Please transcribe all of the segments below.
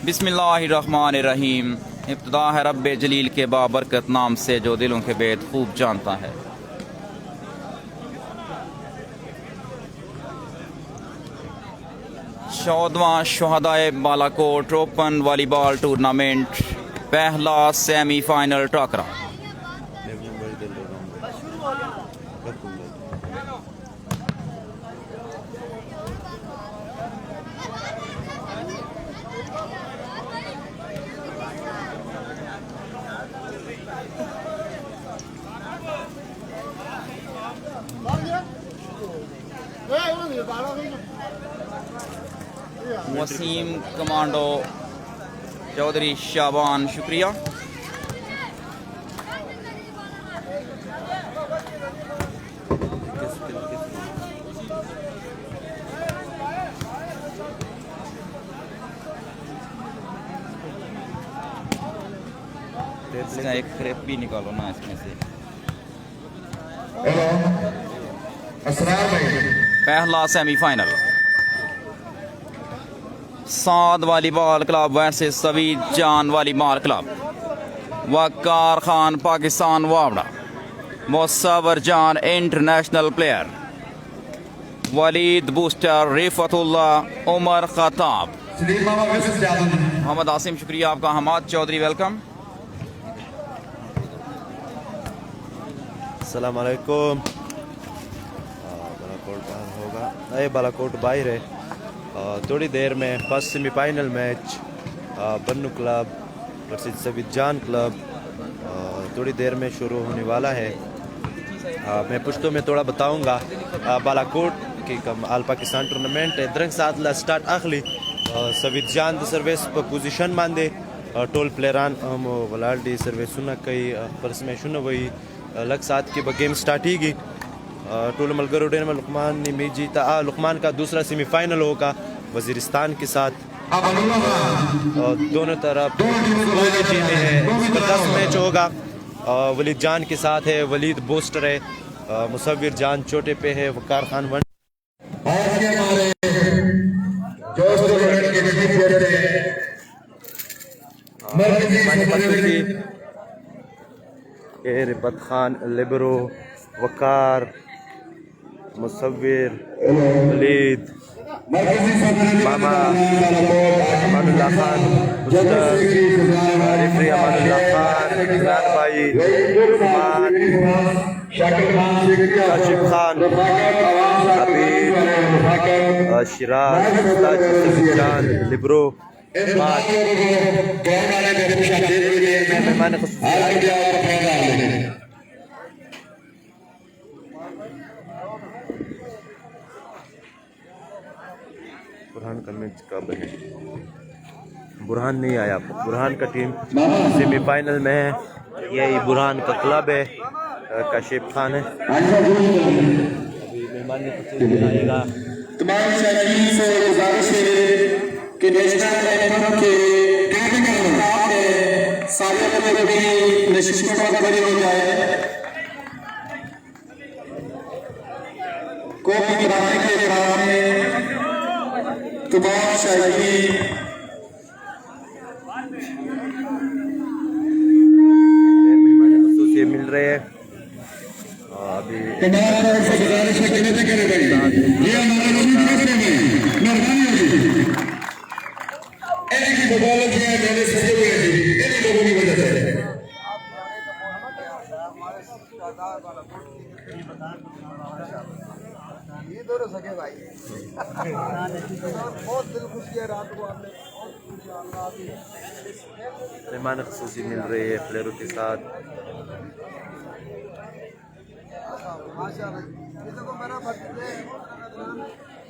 बिस्मिल्लाहिर्रहमानिर्रहीम। इब्तिदा है रब्बे जलील के बाबरकत नाम से जो दिलों के भेद खूब जानता है। 14वां शुहदाए बालाकोट ओपन वॉलीबॉल टूर्नामेंट पहला सेमीफाइनल टकरा। वसीम कमांडो चौधरी शाबान शुक्रिया। इसका एक क्रेप भी निकालो ना इसमें से। पहला semifinal Saad volleyball club versus Saveed Jan volleyball club. Waqar Khan Pakistan वावड़ा, Musawwar Jan international player, Waleed booster, Riffatullah, Umar Khattab, Mohammad Asim शुक्रिया आपका। हमाद चौधरी वेलकम। अस्सलाम वालेकुम। बालाकोट बाहर होगा, अरे बालाकोट बाहर है। थोड़ी देर में फर्स्ट सेमीफाइनल मैच बन्नू क्लब वर्सेस सवीद जान क्लब थोड़ी देर में शुरू होने वाला है। मैं पुश्तो में थोड़ा बताऊंगा। बालाकोट की आल पाकिस्तान टूर्नामेंट द्रंग साथ स्टार्ट आखली सवीद जान सर्विस पर पोजीशन मांदे टोल प्लेयरान हम वलाडी सर्विस सुना कई परस में शुन वही लग साथ की गेम स्टार्ट ही गई। टोल मलगरोडेन में लुकमान ने मैच जीता। लुकमान का दूसरा सेमीफाइनल होगा वजीरिस्तान के साथ। दोनों तरफ दो टीमें हैं। जबरदस्त मैच होगा। वलीद जान के साथ है वलीद बोस्टर है, मुसव्विर जान चोटे पे है, वकार खान वन। रिपत खान लिबरो, वकार, मुसव्विर, वलीद, मामा अमानुल्लाह खान, रेफरी अमानुल्लाह खान, इमरान भाई, काशिफ खान, हबीब, शिराज, जान, लिब्रो, मेहमान बुरहान का मैच कब है? बुरहान नहीं आया। बुरहान का टीम सेमीफाइनल में है। यही बुरहान का क्लब है, काशिफ खान है। अभी मेहमान आएगा। तमाम शहरीन से गुजारिश है कि नेशनल एंथम के सारे अपनी नशिस्तों पर खड़े हो जाए। कौमी गिराने के दौरान तमाम शहरीन मिल रहे हैं। अभी गुजारिश है कि करे भाई ये हमारा मेहरबानी होगी। एक ही बदौलत है मैंने सजे हुए थे इन लोगों की वजह से। ये दोनों सके भाई बहुत दिल खुश किया रात को आपने। मेहमान खुसूसी मिल रही है प्लेयरों के साथ। माशाल्लाह ये देखो मेरा भतीजा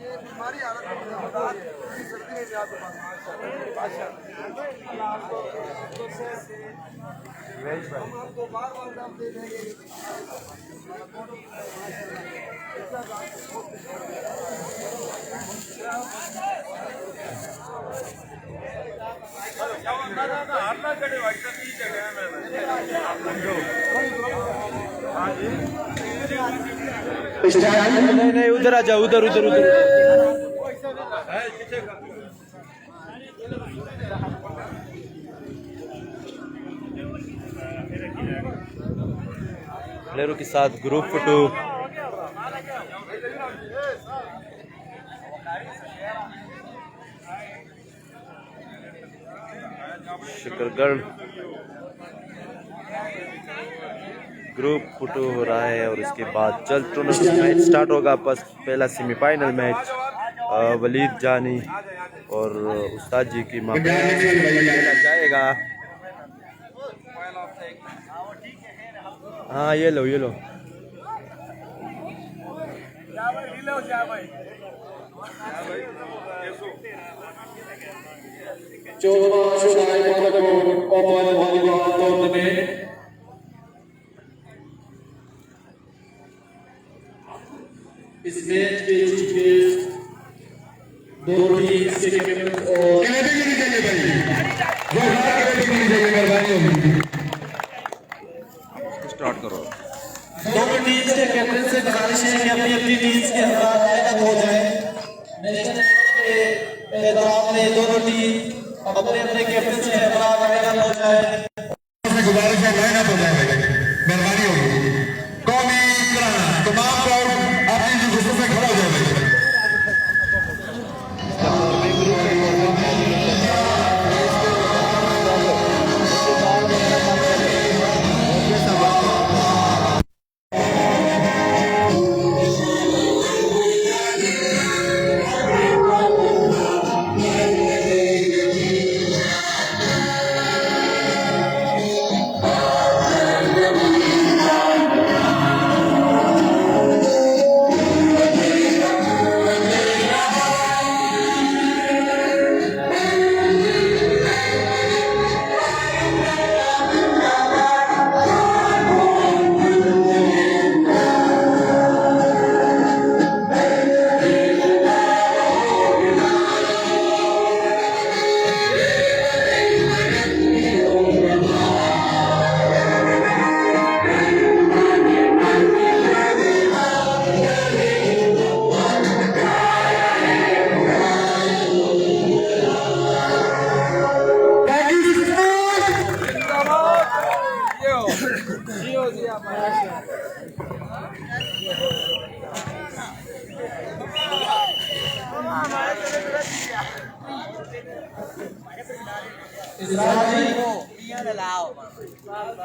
ये बीमारी हालत में सर्दी में आपके पास माशाल्लाह हम आपको बार-बार दाम दे देंगे। माशाल्लाह नहीं नहीं, उधर आ जाओ, उधर उधर उधर। प्लेयरों के साथ group photo. Shakargarh group photo हो रहा है और उसके बाद जल्द टूर्नामेंट मैच स्टार्ट होगा। पहला सेमीफाइनल मैच वलीद जानी और उस्ताद जी की मां खेला जाएगा। हाँ ये लो ये लो। इस मैच के चीफ गेस्ट दोनों टीम के कैप्टन और स्टार्ट करो। दोनों टीम के कैप्टन से गुजारिश है कि अपनी अपनी टीम्स के हज़रात लाइनअप हो जाए। नेशनल के एहतराम में दोनों टीम अपने अपने कैप्टन से हज़रात लाइनअप हो जाए। गुजारिश है लाइनअप हो जाए, मेहरबानी होगी। कौमी तमाम क्राउड अपनी गुस्से से खड़ा हो जाए।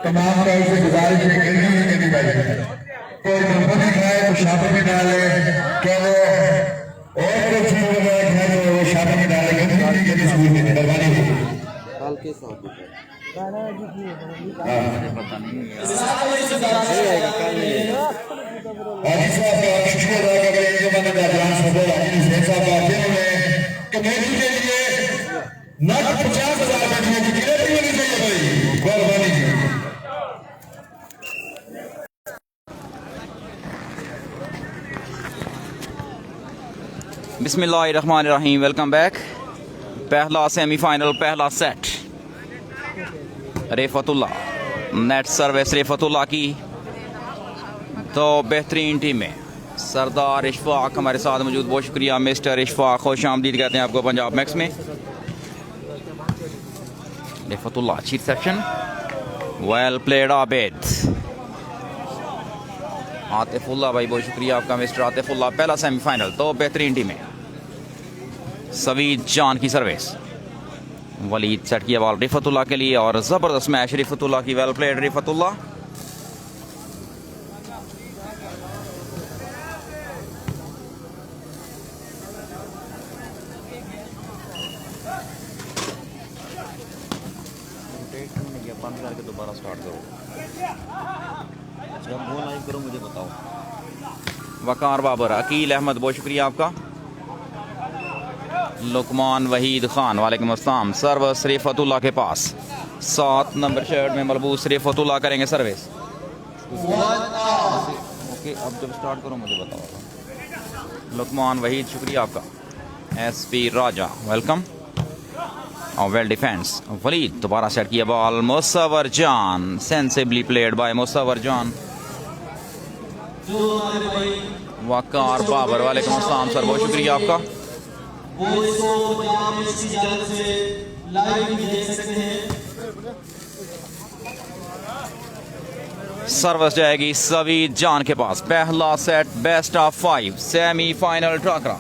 तमाम लोगों से गुजारिश है कि भाई कोई नंबर खाए तो शादी में डाले, क्या वो और कोई चीज वगैरह खाए तो वो शादी में डाले, गंदी स्कूल में मेहरबानी होगी। आज इस बात का शुक्रिया अदा कर रहे हैं जो मैंने दादान सदर आजिज हुसैन साहब आते हैं कमेटी के लिए नट 50,000 रुपये की गिरफ्तारी होनी चाहिए भाई, मेहरबानी। बिस्मिल्लाहिर्रहमानिर्रहीम। Welcome back. पहला सेमीफाइनल, पहला सेट रेफतुल्ला, नेट सर्विस रेफतुल्ला की। तो बेहतरीन टीमें, सरदार इशफाक हमारे साथ मौजूद, बहुत शुक्रिया मिस्टर इशफाक, खुश आमदीद कहते हैं आपको पंजाब मैक्स में। रेफतुल्ला अच्छी रिसेप्शन, वेल प्लेड आबिद। आतिफुल्ला भाई बहुत शुक्रिया आपका मिस्टर आतिफुल्ला। पहला सेमीफाइनल, तो बेहतरीन टीमें। सवीद जान की सर्विस, वलीद सेट किया बॉल रिफतुल्ला के लिए और ज़बरदस्त मैच रिफतुल्ला की, वेल प्लेड रिफतुल्ला। बंद करके दोबारा स्टार्ट करो, जब वो लाइव करो मुझे बताओ। वकार बाबर, अकील अहमद बहुत शुक्रिया आपका। लुकमान वहीद खान वालेकुम अस्सलाम। सर्विस रिफतुल्ला के पास, 7 नंबर शर्ट में मलबूस रिफतुल्ला करेंगे सर्विस। ओके अब जब स्टार्ट करो मुझे बताओ। लुकमान वहीद शुक्रिया आपका। SP राजा वेलकम और वेल डिफेंस। वलीद दोबारा सेट किया ball, Musavvar Jan, sensibly played by Musawwar जान। वकार बाबर, वालेकुम अस्सलाम सर, बहुत शुक्रिया आपका। वो इसको पंजाब इसकी जानिब से लाइव भी देख सकते हैं। सर्विस जाएगी सवीद जान के पास। पहला सेट बेस्ट ऑफ 5 सेमीफाइनल टाकरा।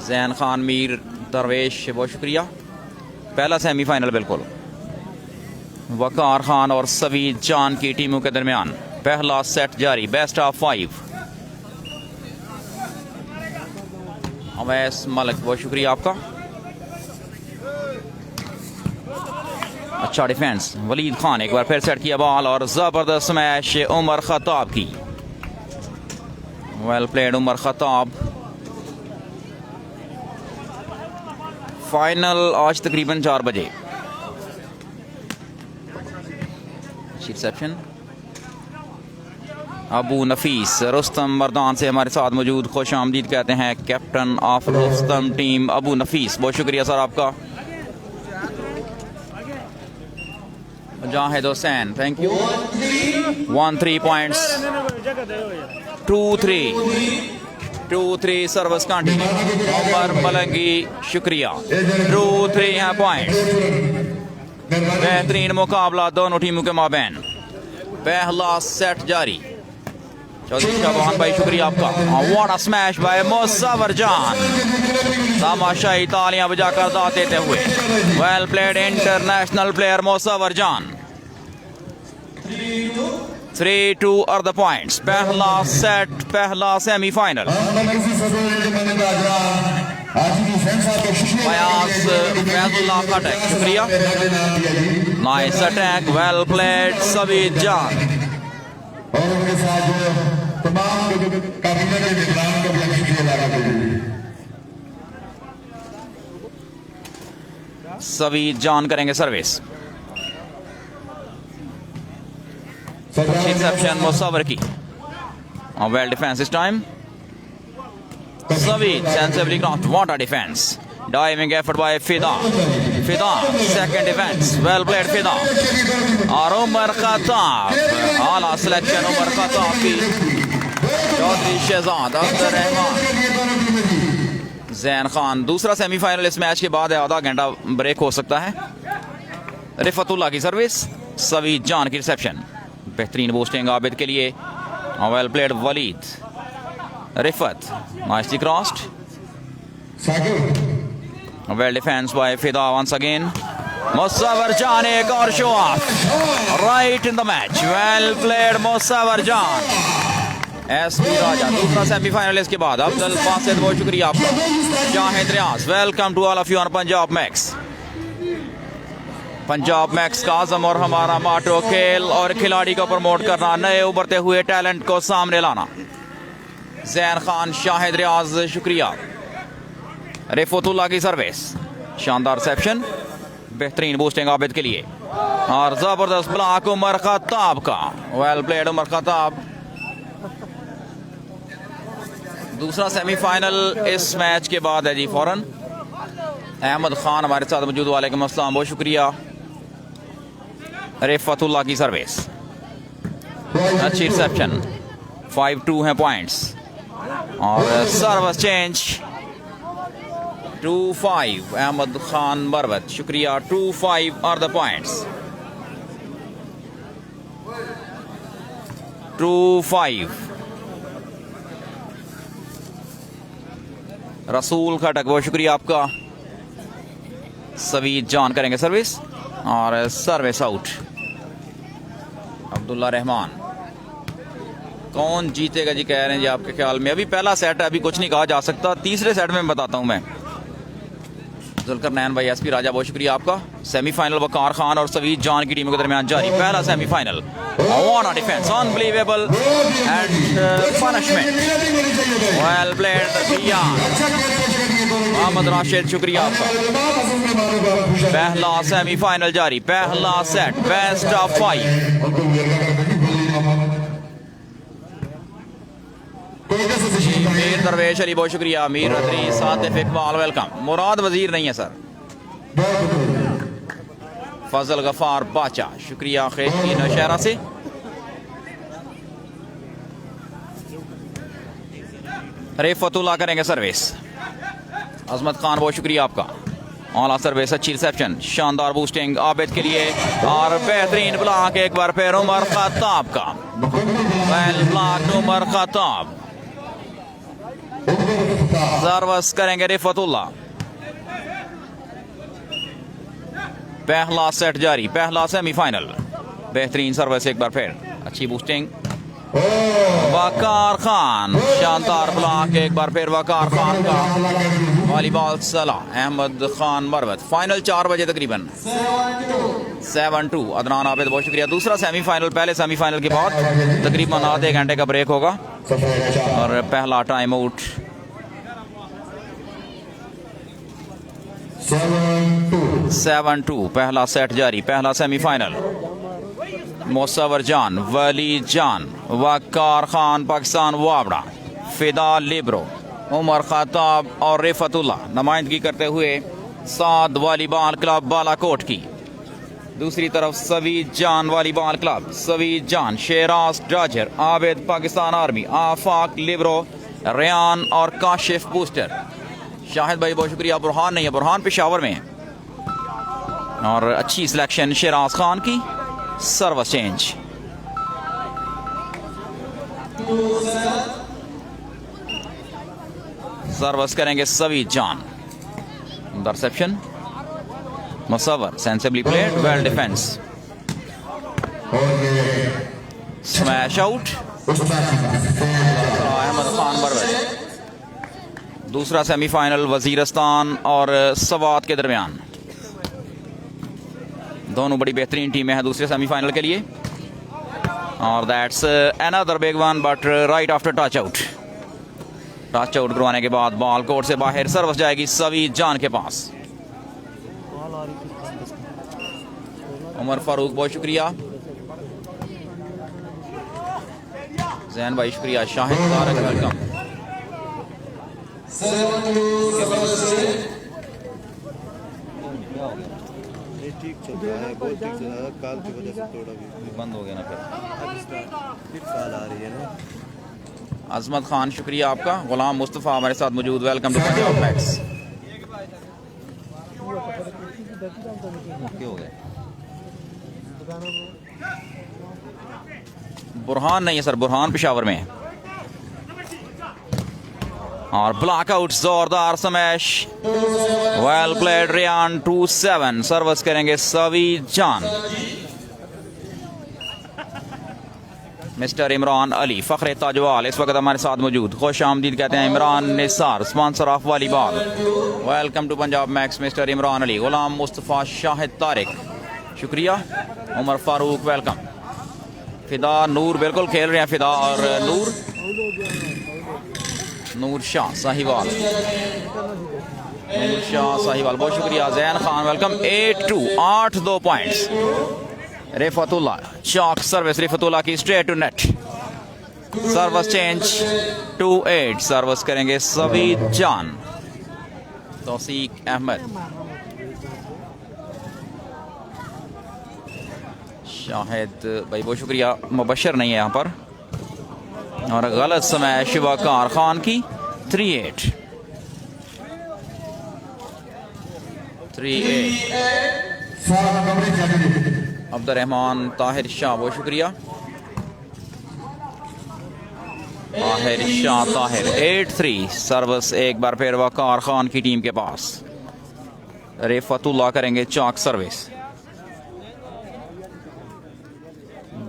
जैन खान मीर दरवेश, बहुत शुक्रिया। पहला सेमीफाइनल बिल्कुल। वकार खान और सवीद जान की टीमों के दरमियान पहला सेट जारी, बेस्ट ऑफ 5। अवैस मलिक, बहुत शुक्रिया आपका। अच्छा डिफेंस वलीद खान, एक बार फिर सेट किया बॉल और जबरदस्त स्मैश उमर खताब की। Well played Umar Khattab. Final आज तकरीबन 4 बजे। रिसेप्शन अबू नफीस रुस्तम मर्दान से हमारे साथ मौजूद, खुश आमदीद कहते हैं captain of Rustam team Abu Nafees, बहुत शुक्रिया सर आपका। Zahid Hussain, thank you. 1-3 points, 2-3 service कांटी। उमर मलंगी, शुक्रिया। 2-3 हैं पॉइंट्स। बेहतरीन मुकाबला दोनों टीमों के माबैन। पहला सेट जारी। चौधरी शाहबहान भाई, शुक्रिया आपका। What a smash by Musawwar Jan, तमाशाई तालियां बजाकर दाद देते हुए। Well played international player Musawwar Jan. 3-2 are the points. पहला सेट, पहला सेमीफाइनल। फयाज फैजुल्लाह खटक, शुक्रिया। Nice attack, well played Saveed Jan. और उनके साथ जो तमाम काबीना के निगरान को भी शुक्रिया अदा करते हैं। सवीद जान करेंगे सर्विस। रिसेप्शन मुसव्वर की। वेल डिफेंस इस time. Saveed sensibly crossed, what a defence. Diving effort by Fida. Second defence, well played Fida. और उमर खताब, आला सिलेक्शन उमर खताब की। चौधरी शहजाद, अख्तर रहमान, जैन खान। दूसरा सेमीफाइनल इस मैच के बाद है, आधा घंटा ब्रेक हो सकता है। रिफतुल्लाह की सर्विस, सवीद जान की रिसेप्शन। बेहतरीन बूस्टिंग आबिद के लिए। Well played Waleed. Riffat nicely crossed. Well defence by Fida once again. Musawwar Jan, एक और show off right in the match. Well played Musawwar Jan. SP Raja. दूसरा सेमीफाइनल इसके बाद। अब्दुल बासित, बहुत शुक्रिया आपका। Zahid Riaz, welcome to all of you on Punjab Max. Punjab Max का आज़म और हमारा माटो खेल और खिलाड़ी को प्रमोट करना, नए उभरते हुए टैलेंट को सामने लाना। जैन खान, शाहिद रियाज, शुक्रिया। रिफतुल्लाह की सर्विस, शानदार रिसेप्शन, बेहतरीन बूस्टिंग आबिद के लिए। और जबरदस्त ब्लॉक उमर खताब का। Well played Umar Khattab. दूसरा सेमीफाइनल इस मैच के बाद है जी फौरन। अहमद खान हमारे साथ मौजूद, वालेकुम अस्सलाम, बहुत शुक्रिया। रिफतुल्लाह की सर्विस, अच्छी रिसेप्शन। 5-2 हैं पॉइंट्स। और सर्विस चेंज 2-5 अहमद खान मरवत, शुक्रिया। 2-5 आर द पॉइंट्स। 2-5 रसूल खटक, बहुत शुक्रिया आपका। सवीद जान करेंगे सर्विस और सर्विस आउट। अब्दुल्ला रहमान। कौन जीतेगा जी, कह रहे हैं जी आपके ख्याल में? अभी पहला सेट है, अभी कुछ नहीं कहा जा सकता। तीसरे सेट में बताता हूं मैं। जुल्करनैन भाई, एसपी राजा, बहुत शुक्रिया आपका। सेमीफाइनल वकार खान और सवीद जान की टीमों के दरमियान जारी। पहला semifinal, what a defence, unbelievable and punishment, well played Mohammad Rashid, शुक्रिया आपका। पहला सेमीफाइनल जारी, पहला सेट, बेस्ट ऑफ 5। मीर दरवेश अली, बहुत शुक्रिया। मीर रदरी, सातिफ इकबाल, वेलकम। मुराद वजीर नहीं है सर। फजल गफार बाचा, शुक्रिया खेत की नौशहरा से। रेफतुल्ला करेंगे सर्विस। अजमत खान, बहुत शुक्रिया आपका। ऑला सर्विस, अच्छी रिसेप्शन, शानदार बूस्टिंग आबिद के लिए और बेहतरीन ब्लॉक एक बार फिर उमर खत्ताब का। Well block Umar Khattab. Service करेंगे रिफतुल्ला। पहला सेट जारी, पहला सेमीफाइनल। बेहतरीन सर्विस एक बार फिर, अच्छी बूस्टिंग। वकार खान, शानदार ब्लॉक एक बार फिर वकार खान का। वॉलीबॉल सलाह अहमद खान मरवत। फाइनल 4 बजे तकरीबन 7-2। अदनान आबिद, बहुत शुक्रिया। दूसरा सेमीफाइनल, पहले सेमीफाइनल के बाद तकरीबन आधे घंटे का ब्रेक होगा और पहला टाइम आउट। 7-2 पहला सेट जारी, पहला सेमीफाइनल। मोसवर जान, वली जान, वकार खान पाकिस्तान वाबड़ा, फिदा लिब्रो, उमर खताब और रिफतुल्ला नुमाइंदगी करते हुए साद वॉलीबॉल क्लब बालाकोट की। दूसरी तरफ सवीद जान वॉलीबॉल क्लब, सवीद जान, शेराज डाजर, आबिद पाकिस्तान आर्मी, आफाक लिब्रो, रेयान और काशिफ बूस्टर। शाहिद भाई, बहुत शुक्रिया। बुरहान नहीं है, बुरहान पेशावर में है। और अच्छी सिलेक्शन शेराज खान की। सर्विस चेंज, सर्विस करेंगे Saveed Jan. Interception, Musawwar, sensibly played, well defence. Smash out, Ahmad Khan Barwat. दूसरा सेमीफाइनल वजीरस्तान और सवात के दरमियान। दोनों बड़ी बेहतरीन टीमें हैं दूसरे सेमीफाइनल के लिए। और that's another big one, but right after touch out. Touch out करवाने के बाद बॉल कोर्ट से बाहर, सर्विस जाएगी सवीद जान के पास। उमर फारूक, बहुत शुक्रिया। जैन भाई, शुक्रिया। शाहिद तारक, वेलकम। ठीक चल रहा है, बहुत ठीक चल रहा है। काल की वजह से थोड़ा भी बंद हो गया ना, फिर काल आ रही है ना। अजमत खान, शुक्रिया आपका। गुलाम मुस्तफ़ा हमारे साथ मौजूद, वेलकम टू पंजाब मैक्स। क्या हो गया? बुरहान नहीं है सर, बुरहान पेशावर में है। और ब्लॉकआउट, जोरदार smash, well played Rayan. 2-7 service करेंगे सवीद जान। मिस्टर इमरान अली, फखरे ताजवाल इस वक्त हमारे साथ मौजूद। खुश आमदीद कहते हैं Imran Nisar, sponsor of volleyball. Welcome to Punjab Max mister Imran Ali. Ghulam Mustafa, Shahid Tariq, शुक्रिया। उमर फारूक, वेलकम। फिदा नूर, बिल्कुल खेल रहे हैं फिदा और नूर शाह साहिवाल, नूर शाह साहिवाल, बहुत शुक्रिया। जैन खान, वेलकम। 8-2, 8-2 पॉइंट्स। रिफतुल्ला, चौक सर्विस रिफतुल्ला की, straight to net. Service change, 2-8 service करेंगे सवीद जान। तौसीक अहमद, शाहिद भाई, बहुत शुक्रिया। मुबशर नहीं है यहाँ पर। और गलत समय शिवाकार खान की। 3-8 अब्दुर्रहमान ताहिर शाह, बहुत शुक्रिया। ताहिर शाह, ताहिर। 8-3 सर्विस एक बार फिर वकार खान की टीम के पास। रिफतुल्ला करेंगे चौक सर्विस।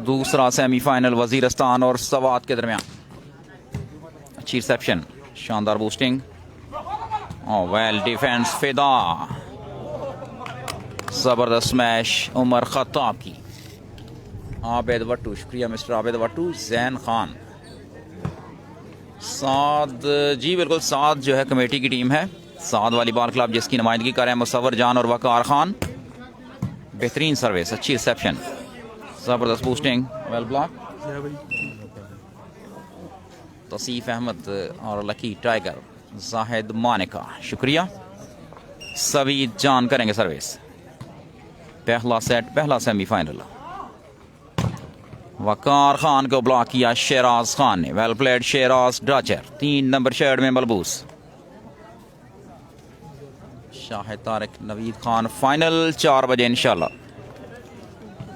दूसरा सेमीफाइनल वजीरस्तान और सवात के दरमियान। अच्छी रिसेप्शन, शानदार बूस्टिंग, वेल डिफेंस फिदा, जबरदस्त स्मैश उमर खत्ताब की। आबिद वट्टू, शुक्रिया मिस्टर आबिद वट्टू। जैन खान साद, जी बिल्कुल, साद जो है कमेटी की टीम है, साद वॉलीबॉल क्लब, जिसकी नुमाइंदगी कर रहे हैं मुसव्वर जान और वकार खान। बेहतरीन सर्विस, अच्छी रिसेप्शन, ज़बरदस्त बूस्टिंग, वेल ब्लॉक। तसीफ अहमद और लकी टाइगर, जाहिद मानिका, शुक्रिया। सवीद जान करेंगे सर्विस। पहला सेट, पहला सेमीफाइनल। वकार खान को ब्लॉक किया शेराज खान ने, well played शेराज Dacher, 3 number shirt में मलबूस। शाहिद तारिक, नवीद खान, फाइनल 4 बजे इंशाल्लाह।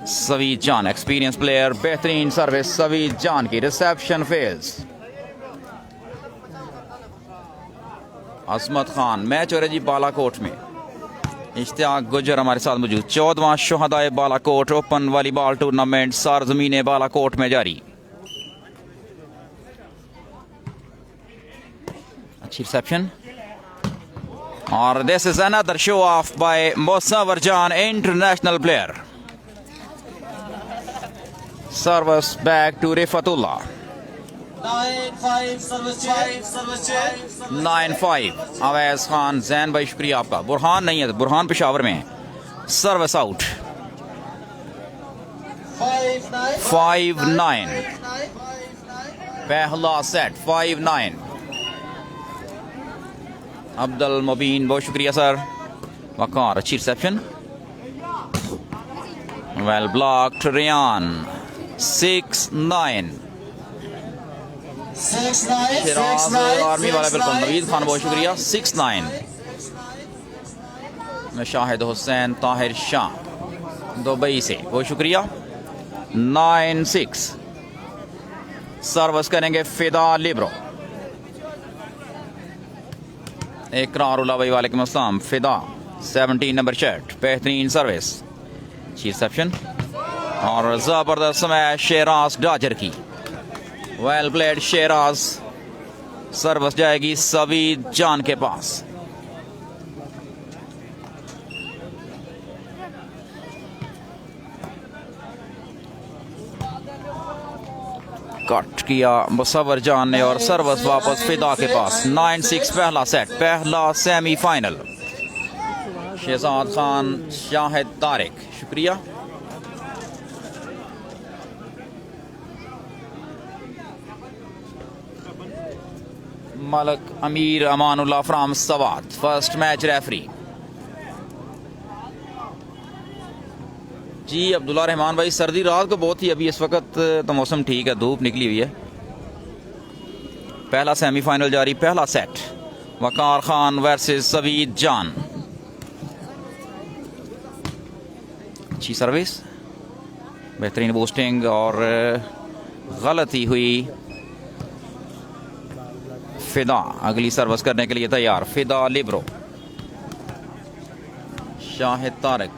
सवीद जान एक्सपीरियंस प्लेयर, बेहतरीन सर्विस सवीद जान की। रिसेप्शन फेज, असमत खान, मैच हो रहा जी बालाकोट में। इश्तियाक गुजर हमारे साथ मौजूद। 14वां शुहदाए बालाकोट ओपन वॉलीबॉल टूर्नामेंट सारजमीन बालाकोट में जारी। अच्छी रिसेप्शन, और this is another show off by Musawwar Jan, international player. Service back to Riffatullah. 9-5 Awais Khan, Zain भाई शुक्रिया आपका। बुरहान नहीं है, बुरहान पेशावर में है। Service out. 5-9 पहला सेट, 5-9। अब्दुल मुबीन, बहुत शुक्रिया सर। वकार, अच्छी reception, well blocked. Riyan, 6-9। Army वाला बिल्कुल, नवीद खान, बहुत शुक्रिया। 6-9 में शाहिद हुसैन ताहिर शाह दुबई से, बहुत शुक्रिया। 9-6 सर्विस करेंगे फिदा लिब्रो। इकरारुल्लाह भाई, वालेकुम अस्सलाम। फिदा 17 नंबर शर्ट, बेहतरीन सर्विस, अच्छी रिसेप्शन, और जबरदस्त स्मैश शेराज डाजर की। Well played शेराज। सर्विस जाएगी सवीद जान के पास। कट किया मुसव्वर जान ने, और सर्विस वापस फिदा के पास। 9-6 पहला सेट, पहला सेमीफाइनल। शहजाद खान, शाहिद तारिक, शुक्रिया। Malak Amir Amanullah from Swat, first match referee. जी अब्दुल्ला रहमान भाई, सर्दी रात को बहुत ही, अभी इस वक्त तो मौसम ठीक है, धूप निकली हुई है। पहला सेमीफाइनल जारी, पहला सेट, वकार खान वर्सेस सवीद जान। अच्छी सर्विस, बेहतरीन बूस्टिंग, और गलती हुई। फिदा अगली सर्विस करने के लिए तैयार। फिदा लिब्रो, शाहिद तारिक,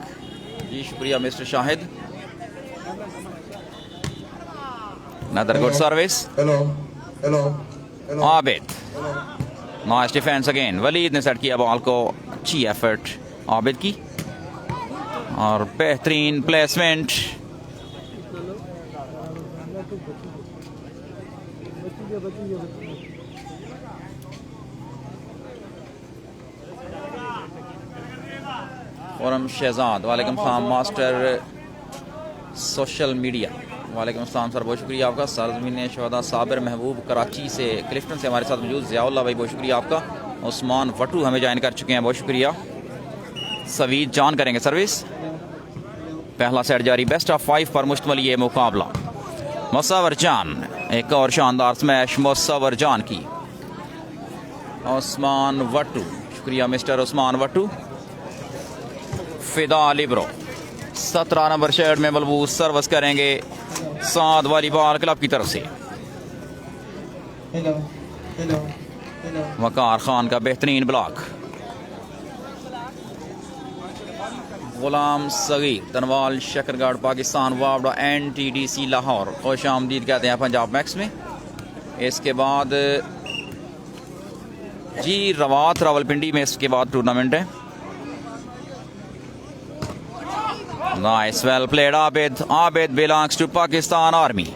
जी शुक्रिया mister Shahid. Another good service. Abid, nice defence again. Waleed ने सेट किया बॉल को, अच्छी एफर्ट आबिद की, और बेहतरीन प्लेसमेंट। फॉरम शहजाद, वालेकुम सलाम। मास्टर सोशल मीडिया, वालेकुम सलाम सर, बहुत शुक्रिया आपका। सरजमीन शहदा साबिर महबूब कराची से, क्लिफ्टन से हमारे साथ मौजूद। ज़ियाउल्लाह भाई, बहुत शुक्रिया आपका। उस्मान वटू हमें ज्वाइन कर चुके हैं, बहुत शुक्रिया। सवीद जान करेंगे सर्विस। पहला सेट जारी, बेस्ट ऑफ 5 पर मुश्तमिल ये मुकाबला। मुसव्वर जान, एक और शानदार स्मैश मुसव्वर जान की। उस्मान वटू, शुक्रिया मिस्टर उस्मान वटू। फिदा लिब्रो 17 नंबर शर्ट में मलबूस, सर्विस करेंगे साद वॉलीबॉल क्लब की तरफ से। वकार खान का बेहतरीन ब्लॉक, गुलाम सगीर तनवाल शकरगढ़ पाकिस्तान वावड़ा NTDC लाहौर खुश आमदीद कहते हैं पंजाब मैक्स में। इसके बाद जी रवात रावलपिंडी में इसके बाद टूर्नामेंट है। Nice well played Abid. Abid belongs to Pakistan Army.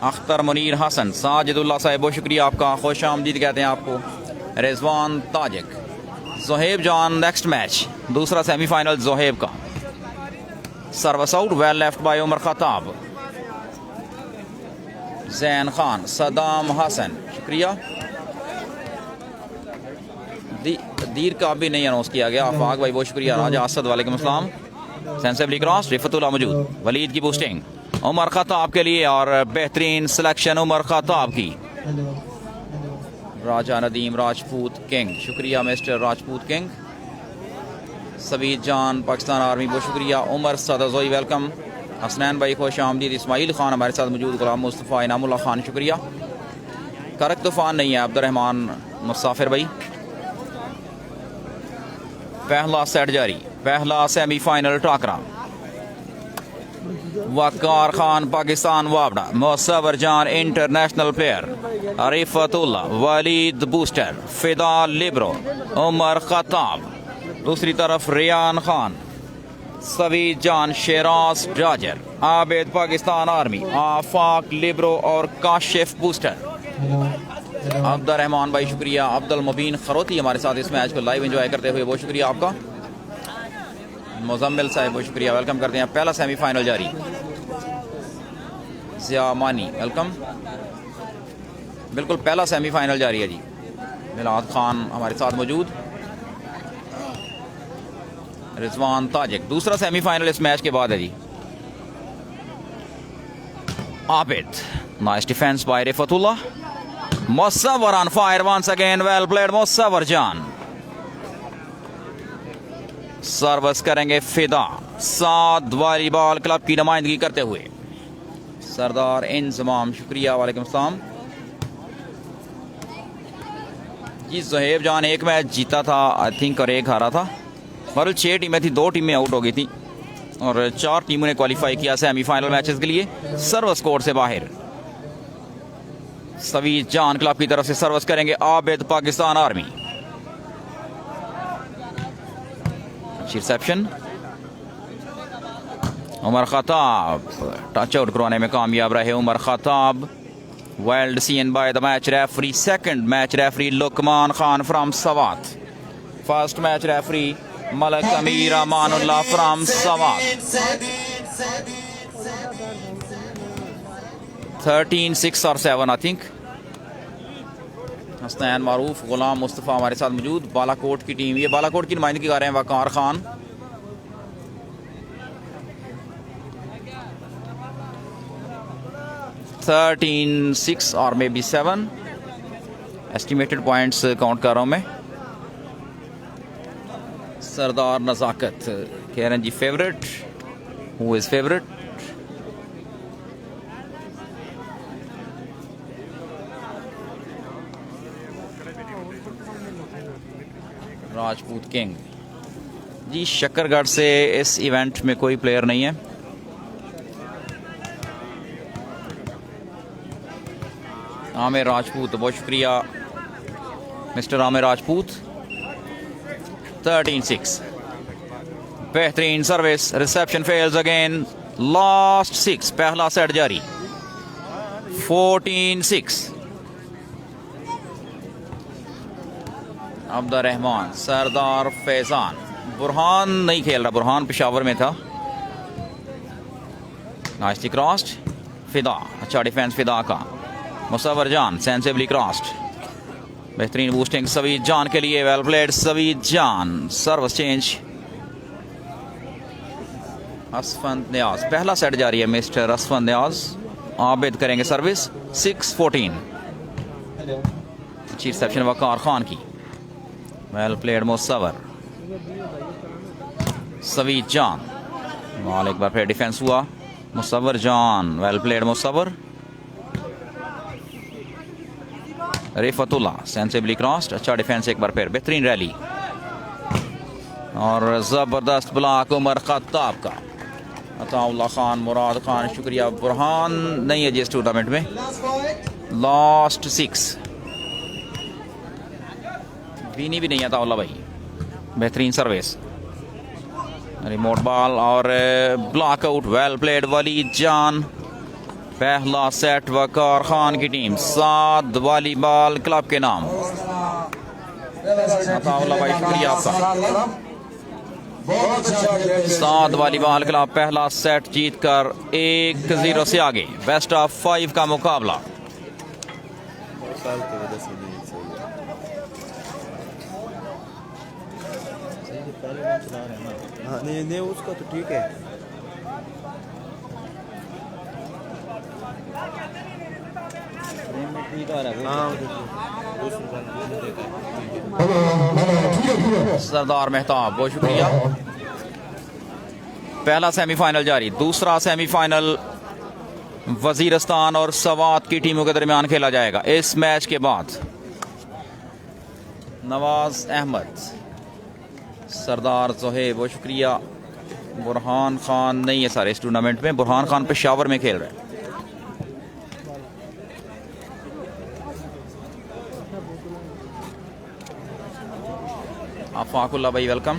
Akhtar Munir Hassan Sajidullah Sahib बहुत शुक्रिया आपका, खुश आमदीद कहते हैं आपको। रिजवान ताजिक जोहेब जान नेक्स्ट मैच दूसरा सेमीफाइनल जोहेब का। Service out well left by Umar Khattab. Zain Khan Saddam Hassan शुक्रिया। दीर का भी नहीं अनाउंस किया गया। आफाक भाई बहुत शुक्रिया। राजा असद वालेकुम अस्सलाम। सेंसिबली क्रॉस रिफतुल्ला मौजूद। वलीद की बूस्टिंग उमर खताब के लिए और बेहतरीन सिलेक्शन उमर खताब की। राजा नदीम राजपूत किंग शुक्रिया मिस्टर राजपूत किंग। सवीद जान पाकिस्तान आर्मी बहुत शुक्रिया। उमर सदाजोई वेलकम। हसनैन भाई खुश आमदीद। इस्माइल खान हमारे साथ मौजूद। गुलाम मुस्तफ़ा इनामुल्लाह खान शुक्रिया। करक तूफान नहीं है। अब्दुर्रहमान मुसाफिर भाई। पहला सेट जारी। पहला सेमीफाइनल टाकरा। वकार खान पाकिस्तान वावड़ा Musawwar Jan international player. रिफतुल्ला Waleed booster फिदा लिब्रो उमर खताब। दूसरी तरफ रियान खान सवीद जान शेराज डाजर आबिद पाकिस्तान आर्मी आफाक लिब्रो और काशिफ बूस्टर। अब्दुर्रहमान भाई शुक्रिया। अब्दुल मुबीन खरोती हमारे साथ इस मैच को लाइव एंजॉय करते हुए बहुत शुक्रिया आपका। मुजम्मिल साहब बहुत शुक्रिया वेलकम करते हैं। पहला सेमीफाइनल जारी। जिया मानी वेलकम। बिल्कुल पहला सेमीफाइनल जारी है जी। मिलाद खान हमारे साथ मौजूद। रिजवान ताजिक दूसरा सेमीफाइनल इस मैच के बाद है जी। Abid nice defence by Riffatullah. Musawwar on fire once again well played Musawwar Jan. Service करेंगे फिदा साद वॉलीबॉल क्लब की नुमाइंदगी करते हुए। सरदार इंजमाम शुक्रिया वालेकुम सलाम जी। जोहेब जान एक मैच जीता था आई थिंक और एक हारा था। बहरहाल 6 टीमें थी, 2 टीमें आउट हो गई थी और 4 टीमों ने क्वालिफाई किया सेमीफाइनल मैचेस के लिए। सर्विस कोर्ट से बाहर सवीद जान क्लब की तरफ से सर्विस करेंगे Abid Pakistan Army. Reception Umar Khattab touch out करवाने में कामयाब रहे Umar Khattab. Well seen by the match referee. Second match referee Luqman Khan from Swat. First match referee Malak Amir Amanullah from Swat. 13, 6 और 7 आई थिंक। हसनैन मारूफ गुलाम मुस्तफ़ा हमारे साथ मौजूद। बालाकोट की टीम, ये बालाकोट की नुमाइंदगी कर रहे हैं वकार खान। थर्टीन 6 और may be 7 estimated points count कर रहा हूं मैं। सरदार नजाकत कह रहे हैं जी favourite. Who is favourite? Rajput King ji. Shakargarh से इस इवेंट में कोई प्लेयर नहीं है। आमिर राजपूत बहुत शुक्रिया मिस्टर आमिर राजपूत। 13-6 बेहतरीन service. Reception fails again. Last 6 पहला सेट जारी। 14-6 अब्दुर्रहमान सरदार फैजान। बुरहान नहीं खेल रहा, बुरहान पेशावर में था। नाइसली क्रॉस्ड फिदा। अच्छा डिफेंस फिदा का। Musawwar Jan sensibly crossed. बेहतरीन बूस्टिंग सवीद जान के लिए well played Saveed Jan. Service change Asfand Niaz. पहला सेट जारी है मिस्टर असफंद न्याज। आबिद करेंगे सर्विस। 6-14 अच्छी रिसेप्शन वकार खान की। वेल प्लेड मुसव्वर सवीद जान। बॉल एक बार फिर डिफेंस हुआ। Musawwar Jan well played Musawwar. Riffatullah sensibly crossed. अच्छा डिफेंस एक बार फिर। बेहतरीन रैली और ज़बरदस्त ब्लॉक उमर खत्ताब का। अताउल्लाह खान, मुराद खान, शुक्रिया। बुरहान नहीं है जी इस टूर्नामेंट में। लास्ट 6 बीनी भी नहीं है अताउल्लाह भाई। बेहतरीन सर्विस, रिमोट बॉल और block out. Well played Waleed Jan. पहला सेट वकार खान की टीम 7 वॉलीबॉल क्लब के नाम। अताउल्लाह भाई शुक्रिया आपका। 7 वॉलीबॉल क्लब पहला सेट जीतकर 1-0 से आगे। बेस्ट ऑफ 5 का मुकाबला। साल की वजह से नहीं सही है। पहले मैच चला रहे हैं ना। हाँ नहीं उसका तो ठीक है। सरदार मेहताब बहुत शुक्रिया। पहला सेमीफाइनल जारी। दूसरा सेमीफाइनल वजीरस्तान और सवात की टीमों के दरमियान खेला जाएगा। इस मैच के बाद नवाज अहमद, सरदार जोहेब बहुत शुक्रिया। बुरहान खान नहीं है सारे इस टूर्नामेंट में। बुरहान खान पेशावर में खेल रहे हैं। आफाकुल्ला भाई वेलकम।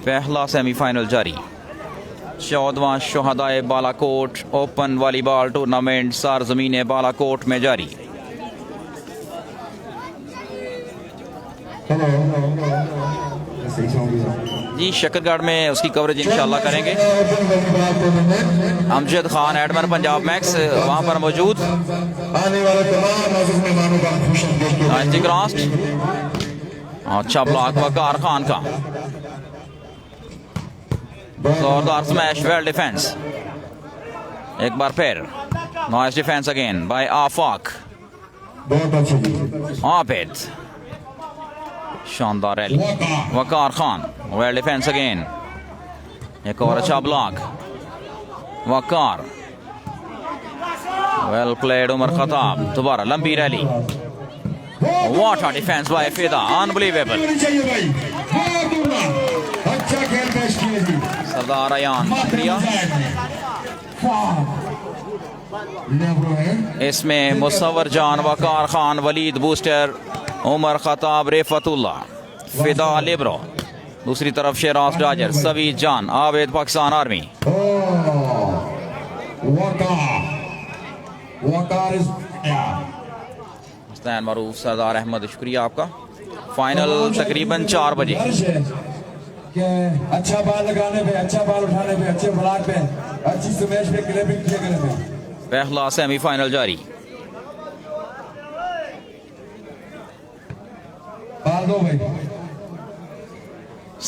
पहला सेमीफाइनल जारी। 14वां शोहदाए बालाकोट ओपन वॉलीबॉल टूर्नामेंट सारजमीन बालाकोट में जारी। जी शकरगढ़ में उसकी कवरेज इंशाल्लाह करेंगे। अमजद खान एडमन पंजाब मैक्स वहां पर मौजूद। अच्छा ब्लॉक वकार खान का। जोरदार स्मैश, वेल डिफेंस। एक बार फिर नाइस डिफेंस अगेन बाय आफाक। आबिद, शानदार रैली। वकार खान, वेल डिफेंस अगेन। एक और अच्छा ब्लॉक। वकार, वेल प्लेड उमर खताब। दोबारा लंबी rally. What a defense by Fida, unbelievable. सरदार अयान शुक्रिया। इसमें मुसव्वर जान, वकार खान, वलीद बूस्टर, उमर खताब, रेफतुल्ला, फिदा लिब्रो। दूसरी तरफ शेराज डाजर, सवीद जान, आबिद पाकिस्तान आर्मी। मुस्तैन मरूफ, सरदार अहमद शुक्रिया आपका। फाइनल तकरीबन 4 बजे। अच्छा बॉल लगाने पे, अच्छा बॉल उठाने पे, अच्छे ब्लॉक पे, अच्छी स्मैश पे, क्लैपिंग किए करने पे। पहला सेमीफाइनल जारी। बॉल दो भाई।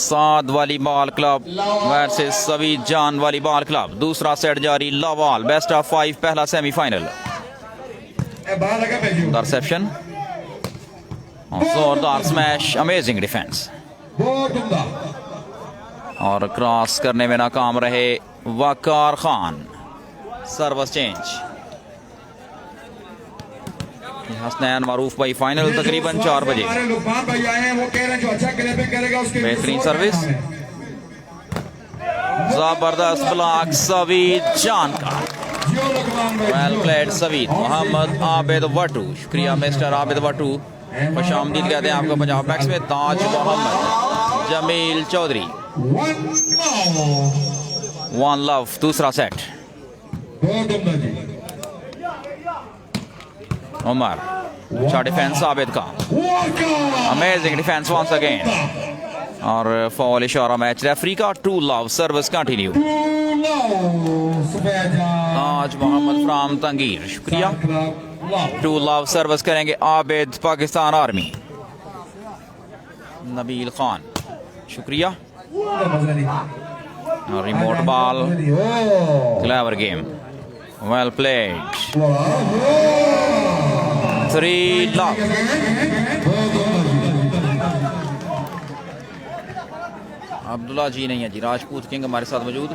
7 volleyball club versus Saveed Jan volleyball club. दूसरा सेट जारी। लावाल बेस्ट ऑफ 5 पहला सेमीफाइनल। इंटरसेप्शन, जोरदार स्मैश, अमेजिंग डिफेंस और क्रॉस करने में नाकाम रहे वकार खान। Service change. हसनैन मारूफ भाई फाइनल तकरीबन 4 बजे। बेहतरीन सर्विस, जबरदस्त ब्लॉक सवीद जान का। Well played Saveed. मोहम्मद आबिद वटू, शुक्रिया मिस्टर आबिद वटू। खुशामदीद कहते हैं आपको पंजाब मैक्स में। ताज मोहम्मद, जमील चौधरी। 1 लव दूसरा सेट। उमर, अच्छा डिफेंस आबिद का। Amazing defence once again. और फॉल इशारा मैच रेफरी का। 2 love service continue. Taj Mohammad from Tangir शुक्रिया। 2 लव सर्विस करेंगे आबिद पाकिस्तान आर्मी। नबील खान शुक्रिया। Remote ball, clever game, well played. 3 love. Abdullah ji नहीं है जी। राजपूत किंग हमारे साथ मौजूद।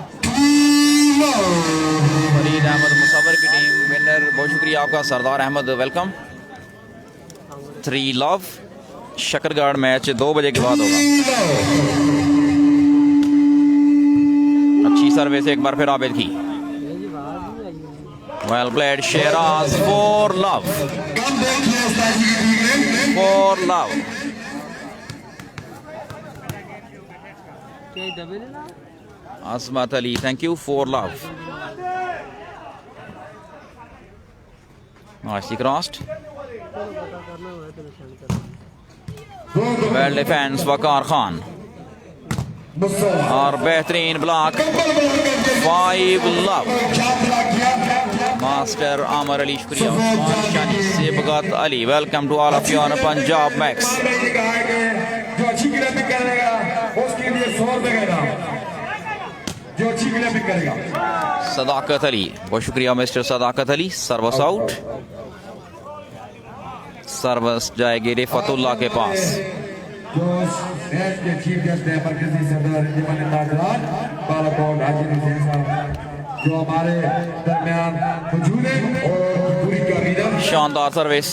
फरीद अहमद मुसव्वर की टीम विनर, बहुत शुक्रिया आपका। Sardar Ahmad welcome. 3 love Shakargarh match 2 बजे के बाद होगा। अच्छी सर्विस एक बार फिर आबिद की। Well played Sheraz four love, four love. Azmat Ali thank you four love. Nicely crossed. Well defence Waqar Khan और बेहतरीन block. 5 love. Master Aamir Ali शुक्रिया। Shani Sibghat Ali welcome to all of you on Punjab Max. जो अच्छी ग्राफिक करेगा उसके लिए 100 रुपए का, जो अच्छी ग्राफिक करेगा। सदाकत अली बहुत शुक्रिया mister Sadaqat Ali. Service out. Service जाएगी रिफतुल्लाह के पास। जो मैच के चीफ गेस्ट हैं मरकजी सदर रिजवान नाजरान बालाकोट हाजी हुसैन साहब जो हमारे दरमियान मौजूद हैं और पूरी काबीना। शानदार सर्विस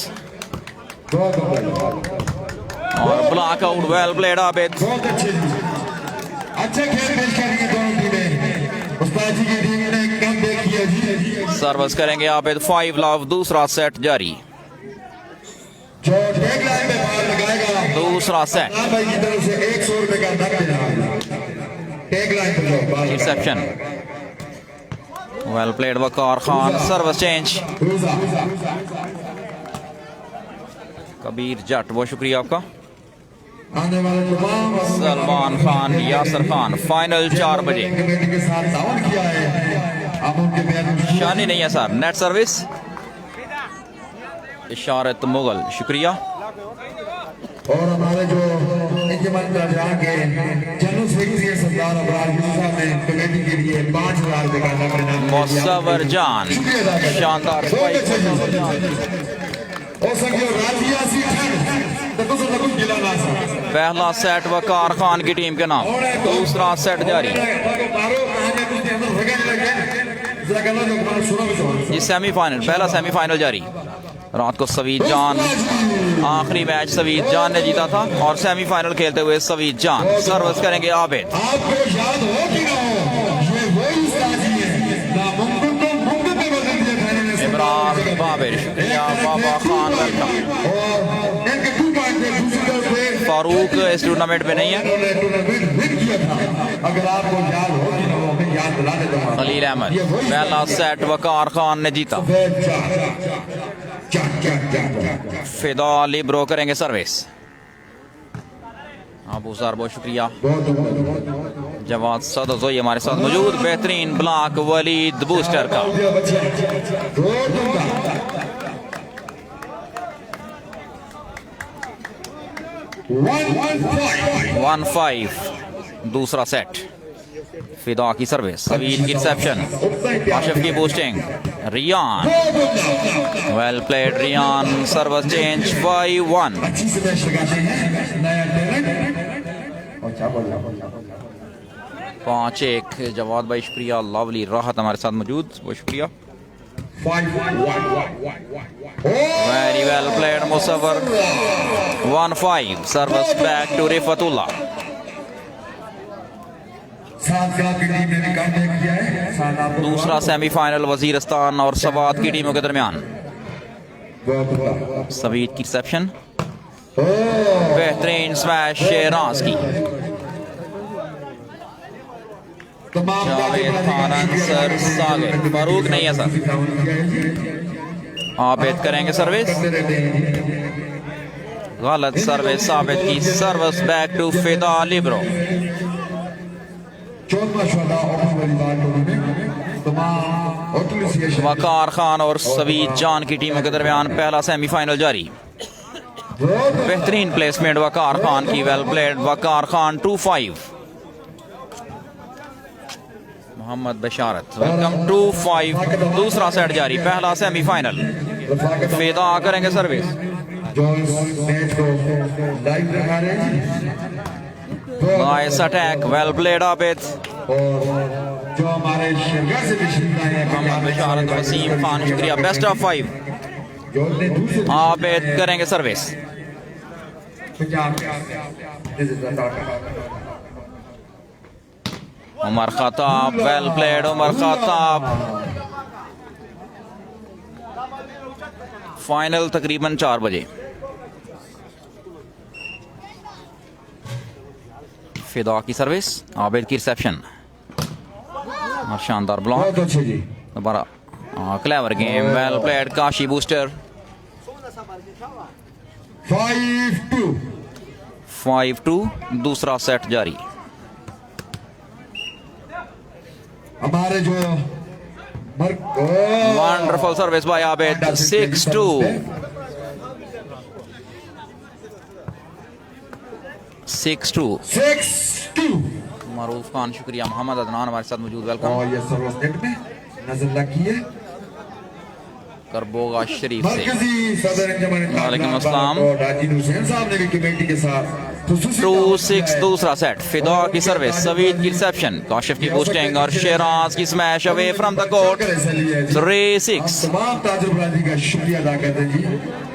और block out. Well played Abid. बहुत अच्छे खेल पेश करेंगे दोनों टीमें। उस्ताद जी की टीम ने कम देखी है जी। सर्विस करेंगे आबिद। 5 लव। दूसरा सेट जारी। जो टैग लाइन में बाहर लगाएगा दूसरा सेट। भाई की तरफ से 100 रुपए का नकद देना। टैग लाइन पर जाओ। Reception. Well played Waqar Khan. Service change. Kabir Jat बहुत शुक्रिया आपका। आने वाले तमाम सलमान खान यासर खान। फाइनल 4 बजे। कमेटी के साथ ताउन किया है। अब उनके बयान शानी नहीं है sir. Net service. Ishrat Mughal शुक्रिया। और हमारे जो इंजमन दरमियान के जनरल सेक्रेटरी सरदार अबरार यूसुफ साहब ने कमेटी के लिए 5000 रुपए का नकद इनाम दिया। मुसव्वर जान शानदार और संख्या राजिया सी ठंड तो कुछ न कुछ गिला ना सा। पहला सेट वकार खान की टीम के नाम। दूसरा सेट जारी। ये सेमीफाइनल। पहला सेमीफाइनल जारी। रात को सवीद जान। आखिरी मैच सवीद जान ने जीता था और सेमीफाइनल खेलते हुए सवीद जान। सर्विस करेंगे आबिद। आपको याद हो कि ना हो, ये वही उस्ताद जी हैं, नामुमकिन को मुमकिन में बदल दिया मैंने। इमरान बाबिर शुक्रिया। बाबा खान वेलकम। और इनके 2 पॉइंट थे दूसरी तरफ से फारूक इस टूर्नामेंट में नहीं है। टूर्नामेंट विन किया था। अगर आपको याद हो कि ना हो, हमें याद दिला देता हूं। खलील अहमद। पहला सेट वकार खान ने जीता। फिदा लिब्रो करेंगे सर्विस। अबू सर बहुत शुक्रिया। जवाद सदोई हमारे साथ मौजूद। बेहतरीन ब्लॉक वलीद बूस्टर का। 1-5 दूसरा सेट। फिदा की सर्विस। सवीद की रिसेप्शन। आशिफ की posting. Rayan well played. Rayan service change. 5-1। 5-1 जवाद भाई शुक्रिया। लवली राहत हमारे साथ मौजूद बहुत शुक्रिया। Very well played Musawwar. 1-5 service back to Riffatullah. दूसरा सेमीफाइनल वजीरस्तान और सवात की टीमों के दरमियान। सवीद की रिसेप्शन। बेहतरीन स्मैश शेराज की। जावेद खान अंसर सागिर। फारूक नहीं है सर। आबिद करेंगे सर्विस। गलत सर्विस। आबिद की सर्विस बैक टू फिदा लिब्रो। वकार खान और सवीद जान की टीमों के दरमियान पहला सेमीफाइनल जारी। बेहतरीन प्लेसमेंट वकार खान की। Well played Waqar Khan. 2-5 मोहम्मद बशारत वेलकम। 2-5 दूसरा सेट जारी। पहला सेमीफाइनल। फिदा करेंगे service. Nice attack. Well played Abid. जो हमारे शिरगा से मोहम्मद बशारत वसीम खान शुक्रिया। बेस्ट ऑफ 5 आबिद करेंगे service. Umar Khattab, well played Umar Khattab. Final तकरीबन 4 बजे। फिदा की सर्विस, आबिद की रिसेप्शन और शानदार ब्लॉक। दोबारा clever game, well played Kashi booster. 5-2 दूसरा सेट जारी। हमारे जो वंडरफुल सर्विस बाय आबिद। 6-2 मारूफ खान, शुक्रिया। मोहम्मद अदनान हमारे साथ मौजूद, वेलकम। और ये सर्विस नेट में नजर लगी है करबोगा शरीफ से। मरकजी सदर अंजुमन वालेकुम अस्सलाम। राजीव हुसैन साहब ने भी कमेटी के साथ 2-6 दूसरा सेट। फिदा की सर्विस, सवीद की रिसेप्शन, काशिफ की बूस्टिंग और शेराज की smash away from the court. 3-6 तमाम ताजुर बरादरी का शुक्रिया अदा करते हैं जी।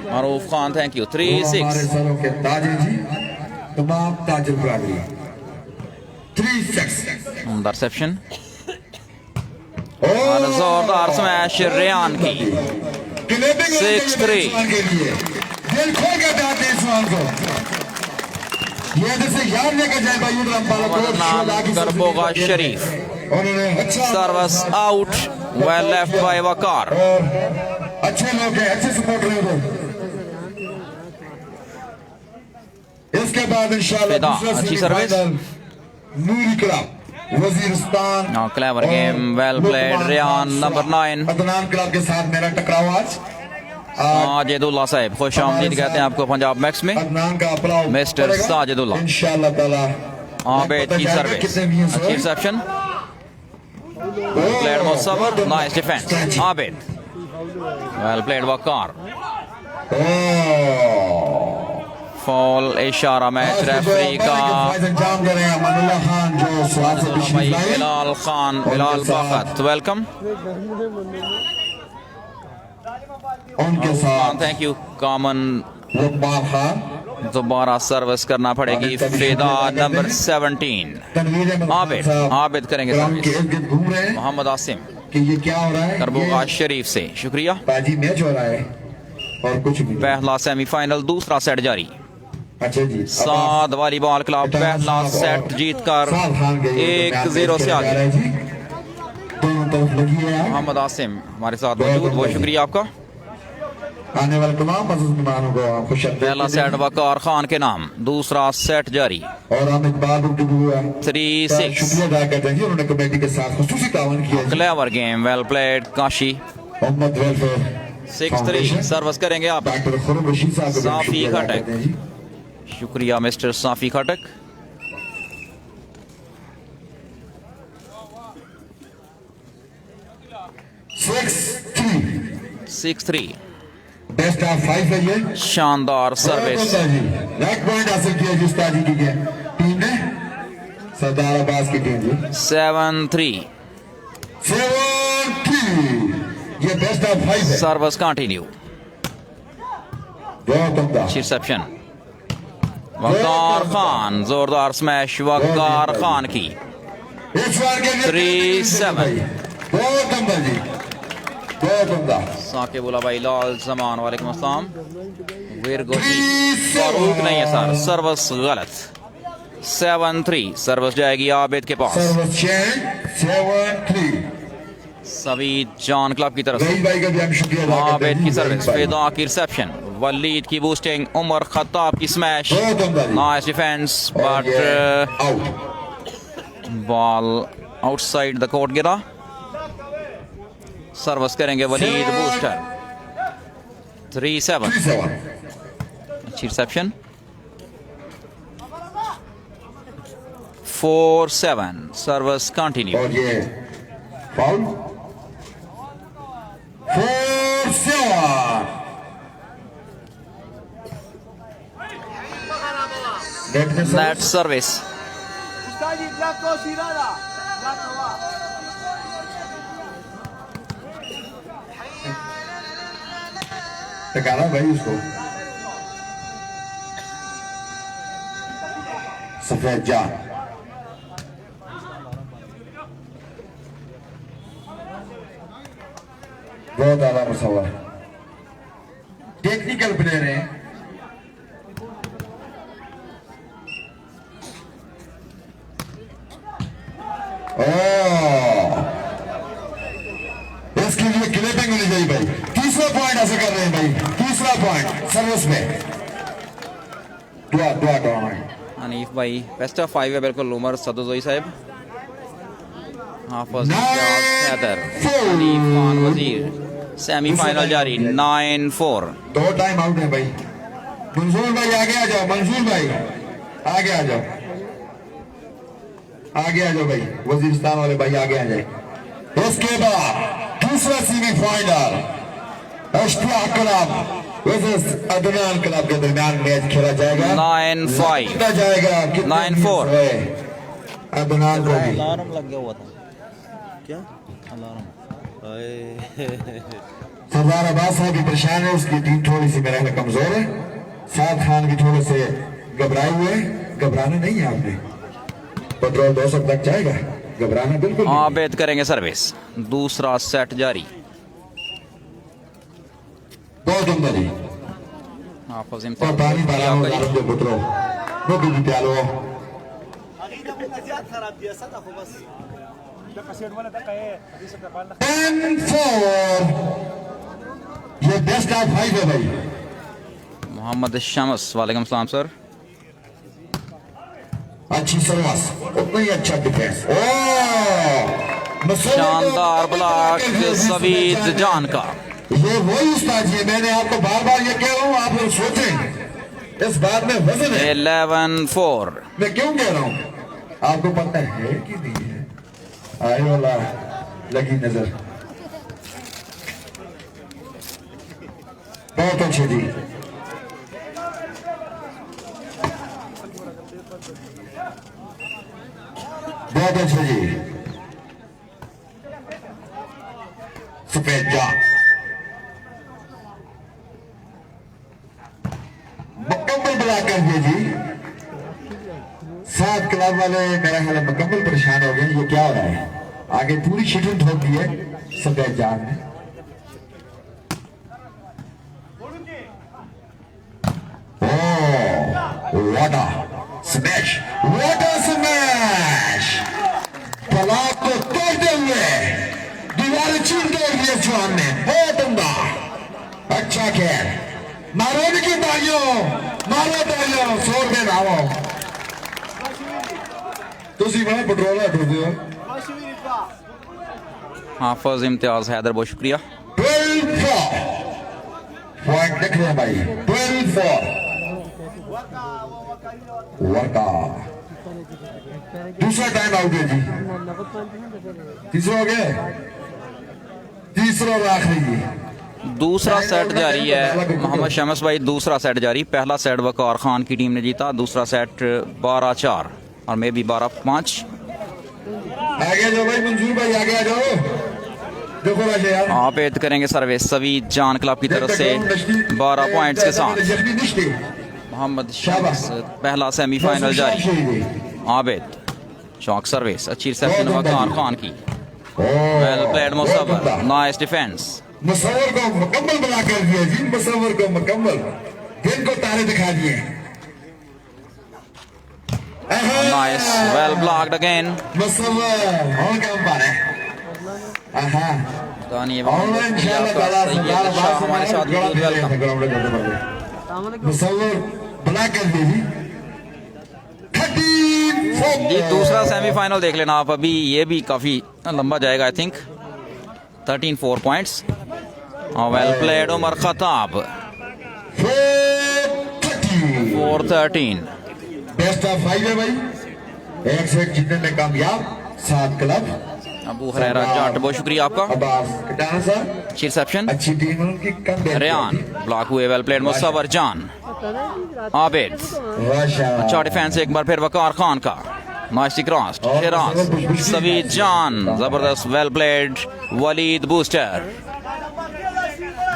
मारूफ खान, थैंक यू। वो हमारे 3-6 सरों के ताज हैं जी, तमाम ताजुर बरादरी। 3-6 उम्दा रिसेप्शन और जोरदार स्मैश रेयान की। 6-3 दिल खोल के जाते हैं इस को। ये इधर से याद लेकर जाए भाई करबोगा शरीफ। उन्होंने अच्छा service out, well left by Waqar. और अच्छे लोग हैं, अच्छे सपोर्टर हैं उधर। इसके बाद इंशाल्लाह फिदा, दूसरा अच्छी semifinal service. Noori club Waziristan. Clever game, well played Rayan, number 9। Adnan club के साथ मेरा टकराव आज साजिदुल्लाह साहब, खुश आमदीद कहते हैं आपको पंजाब मैक्स में। अदनान का अपलाव मिस्टर साजिदुल्लाह। इंशाल्लाह ताला। आबिद की सर्विस, अच्छी reception, played Musawwar, nice defence. Abid, well played Waqar. Foul इशारा मैच रेफरी का। अंजाम दे रहे हैं अमानुल्लाह खान जो स्वाद से भाई बिलाल खान, बिलाल बाखत, वेलकम। उनके साथ थैंक यू। कॉमन लुकमान खान, दोबारा सर्विस करना पड़ेगी। फिदा नंबर 17। तनवीर अहमद आबिद, साहब आबिद करेंगे ग्राउंड के सर्विस। इर्द गिर्द घूम रहे हैं मोहम्मद आसिम, कि ये क्या हो रहा है। करबोगा ये शरीफ से, शुक्रिया। बाजी मैच हो रहा है और कुछ नहीं। पहला सेमीफाइनल दूसरा सेट जारी। अच्छा जी, साद वॉलीबॉल क्लब पहला सेट जीतकर 1-0 से आगे। दोनों तरफ लगी है। मोहम्मद आसिम हमारे साथ मौजूद, बहुत शुक्रिया आपका। आने वाले तमाम मज़ीद मेहमानों को खुश पहला सेट वकार खान के नाम, दूसरा सेट जारी। और हम इकबाल उर्दू 3-6 शुक्रिया अदा करते हैं जी, उन्होंने कमेटी के साथ खुसूसी तावन किया जी। Clever game, well played Kashi. Mohammad welfare 6-3 service करेंगे आप। डॉक्टर खुरम रशीद साहब को भी साफी शुक्रिया अदा खटक। करते हैं जी। शुक्रिया mister Safi Khattak. 6-3 best of 5 है ये। शानदार सर्विस। राइट पॉइंट हासिल किया जी उस्ताद जी की टीम ने, सरदार अब्बास की टीम जी। 7-3 ये बेस्ट ऑफ 5 है। सर्विस कंटिन्यू, बहुत उम्दा। अच्छी रिसेप्शन। वकार खान, जोरदार स्मैश वकार खान की। इस बार के लिए 3-7 बहुत उम्दा जी, बहुत उम्दा। साकिबुल्लाह भाई लाल जमान, वालेकुम अस्सलाम। वीर गोशी फारूक नहीं है सर, सर्विस गलत। 7-3 सर्विस जाएगी आबिद के पास। सर्विस चेंज 7-3 सवीद जान क्लब की तरफ से। रईस भाई का भी हम शुक्रिया अदा करते आबिद हैं की जी, सर्विस, रईस भाई। फिदा की रिसेप्शन, वलीद की बूस्टिंग, उमर खत्ताब की स्मैश, बहुत उम्दा जी। नाइस डिफेंस और बट ये out. Ball outside the court गिरा। सर्विस करेंगे वलीद बूस्टर। 3-7 3-7 अच्छी रिसेप्शन। 4-7 service continue. और ये फाउल। 4-7 नेट में नेट सर्विस। टकारा भाई उसको। सफेद जान। बहुत आला मुसव्वर, टेक्निकल प्लेयर हैं। इसके लिए क्लिपिंग होनी चाहिए भाई। तीसरा पॉइंट ऐसे कर रहे हैं भाई, तीसरा पॉइंट सर्विस में। दुआ दुआ दुआ हनीफ भाई बेस्ट ऑफ 5 है बिल्कुल। उमर सदुजोई साहब, हाफिज हैदर, हनीफ खान वजीर। सेमीफाइनल जारी 9-4। 2 टाइम आउट है भाई। मंजूर भाई आगे आ जाओ, मंजूर भाई आगे आ जाओ, आगे आ जाओ भाई, वजीरिस्तान वाले भाई आगे आ जाए। उसके बाद दूसरा semifinal Ishtiaq club versus Adnan club के दरमियान मैच खेला जाएगा। 9-5 जाएगा 9-4। अदनान को भी अलार्म लग गया हुआ था क्या? अलार्म सरदार अब्बास साहब भी परेशान है, उसकी टीम थोड़ी सी मेरा कमजोर है। साद खान भी थोड़े से घबराए हुए हैं। घबराना नहीं है आपने, पेट्रोल 200 तक जाएगा, घबराना बिल्कुल नहीं। आबेद करेंगे सर्विस। दूसरा सेट जारी। बहुत उम्दा जी हाफिज और इम्तियाज पानी शुक्रिया बाला आपका जी। जो पुत्रो वो भी प्यालो 10-4। ये बेस्ट ऑफ 5 है भाई। मोहम्मद शम्स, वालेकुम सलाम सर। अच्छी सर्विस, उतना ही अच्छा डिफेंस। शानदार ब्लॉक सवीद जान का। ये वही उस्ताद जी, मैंने आपको बार बार ये कह रहा हूँ, आप लोग सोचें इस बात में वजन है। 11-4। मैं क्यों कह रहा हूँ, आपको पता है कि नहीं है? आए वाला लगी नजर। बहुत अच्छे जी। बहुत अच्छे जी। सफेद जान मुकम्मल ब्लॉक कर दिए जी। 7 क्लब वाले मेरा ख्याल मुकम्मल परेशान हो गए। ये क्या हो रहा है? आगे पूरी शिटिंग ठोक दी है सफेद जान ने। Smash, water smash. ब्लॉक को तोड़ते हुए दीवारें चीर तोड़ दिए जवान ने। बहुत उम्दा, अच्छा खेल। मारो की तालियों, मारो तालियों, 100 रुपए लाओ। तुसी बड़ा पेट्रोल हटो दियो। हाफिज इम्तियाज हैदर, बहुत शुक्रिया। 12-4 पॉइंट देख रहे हैं भाई। 12-4 वर्का। दूसरा टाइम आउट है जी। तीसरा हो गया, तीसरा और आखिरी जी। दूसरा सेट जारी है मोहम्मद शम्स भाई। दूसरा सेट जारी। पहला सेट वकार खान की टीम ने जीता। दूसरा सेट 12-4 और मे भी 12-5। आगे जाओ भाई, मंजूर भाई आगे आ जाओ। देखो राजे यार, आबेद करेंगे सर्विस सवीद जान क्लब की तरफ से 12 पॉइंट्स के साथ। मोहम्मद शम्स, पहला सेमीफाइनल जारी। आबेद चौक सर्विस, अच्छी रिसेप्शन वकार खान की। Well played Musawwar, nice defence. Musavvar को मुकम्मल बना कर दिया जी। मुसव्वर को मुकम्मल दिन को तारे दिखा दिए। Nice, well blocked again. Musavvar और काम पर है। दानिश ऑनलाइन सैयद शाह हमारे साथ मौजूद। वेलकम। मुसव्वर बना कर दिया जी। 34 जी दूसरा सेमीफाइनल देख लेना आप। अभी ये भी काफी लंबा जाएगा I think. 13-4 points. Well played Umar Khattab. 4-13। Best of 5 है भाई। एक से एक जीतने में कामयाब 7 क्लब। अबू हरेरा जाट, बहुत शुक्रिया आपका। अब्बास कटाना सर, अच्छी रिसेप्शन। अच्छी टीम है उनकी। कम रेयान ब्लॉक हुए। वेल प्लेड मुसव्वर जान। आबिद, अच्छा डिफेंस एक बार फिर वकार खान का। Nice cross. शिराज, सवीद जान, जबरदस्त वेल प्लेड। वलीद बूस्टर,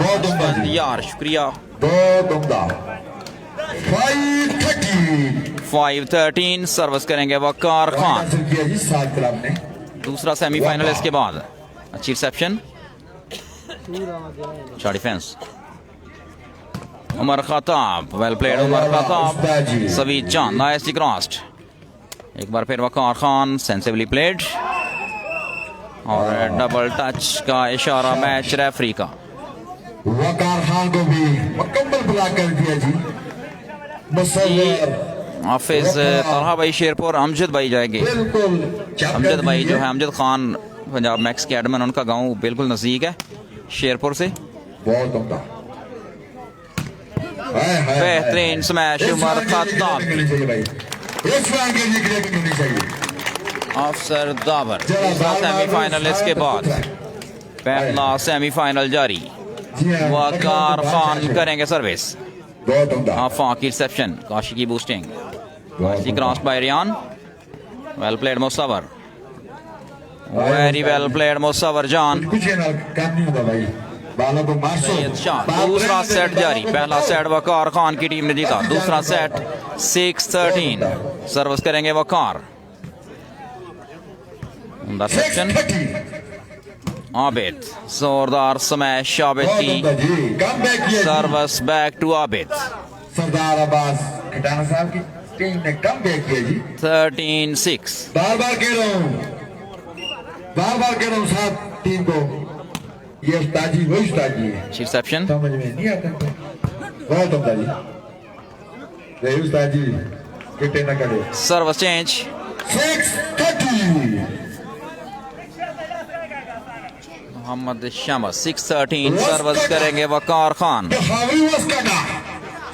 बहुत उम्दा जी। यार शुक्रिया। बहुत उम्दा। 5-30 5-13 सर्विस करेंगे वकार खान। हासिल किया जी सात क्लब ने। दूसरा सेमीफाइनल इसके बाद। अच्छी रिसेप्शन, अच्छा defence. Umar Khattab, well played Umar Khattab. Saveed Jan nicely crossed. एक बार फिर वकार खान, सेंसिबली प्लेड और डबल टच का इशारा मैच रेफरी का। वकार खान को भी मुकम्मल ब्लॉक कर दिया जी। मुसव्वर हाफिज तलहा भाई शेरपुर, अमजद भाई जाएंगे। बिल्कुल अमजद भाई जो है, अमजद खान पंजाब मैक्स के एडमिन, उनका गांव बिल्कुल नज़दीक है शेरपुर से। बहुत उम्दा बेहतरीन स्मैश उमर खताब। अफसर दाबर। दूसरा सेमीफाइनल इसके बाद। पहला सेमीफाइनल जारी। वकार खान करेंगे सर्विस। आफा की रिसेप्शन, काशी की boosting, cross by Riyan. Well played Musawwar, very well played Musawwar Jan. कुछ काम नहीं होगा भाई, बालों को मार सो। दूसरा सेट जारी। पहला सेट वकार खान की टीम ने जीता। दूसरा सेट 6-13 सर्विस करेंगे वकार। सेक्शन आबिद, जोरदार स्मैश आबिद की। Service back to Abid. Sardar Abbas Khatana Sahib की टीम ने कम बैक किया जी। 13-6। बार बार कह रहा हूँ साहब टीम को, ये उस्तादी वही उस्तादी है। रिसेप्शन समझ में नहीं आता बहुत उम्दा जी। रही उस्तादी कितने न करे। Service change. 6-30 Mohammad Shams. 6-13 service करेंगे वकार खान।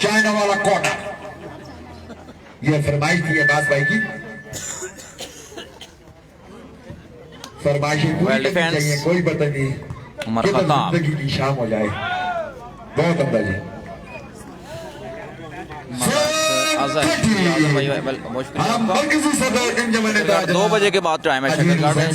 चाइना वाला कोटा, ये फरमाइश थी अब्बास भाई की। फरमाइशें पूरी करनी चाहिए, कोई पता नहीं उमर खताब। जिंदगी की शाम हो जाए। बहुत उम्दा जी। हम मरकजी सदर इंजमन 2 बजे के बाद टाइम है।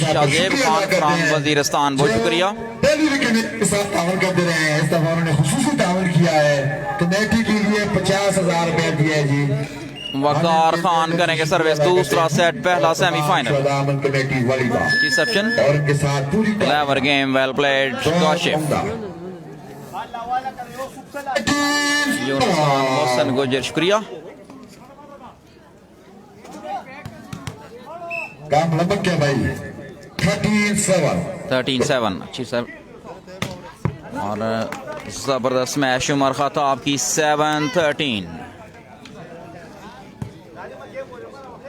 शाहजेब खान फ्राम वजीरिस्तान, बहुत शुक्रिया। के साथ तावन करते रहे हैं। इस दफा उन्होंने खुसूसी तावन किया है, कमेटी के लिए 50,000 रुपए दिए है जी। वकार खान करेंगे सर्विस। दूसरा सेट, पहला सेमीफाइनल। कमेटी वलीबा रिसेप्शन, और उनके साथ पूरी clever game, well played Kashif. यूनुसान मोहसन गुजर, शुक्रिया। काम लंबक क्या भाई। 13-7 अच्छी सब। और जबरदस्त मैच उमर खताब की। 7-13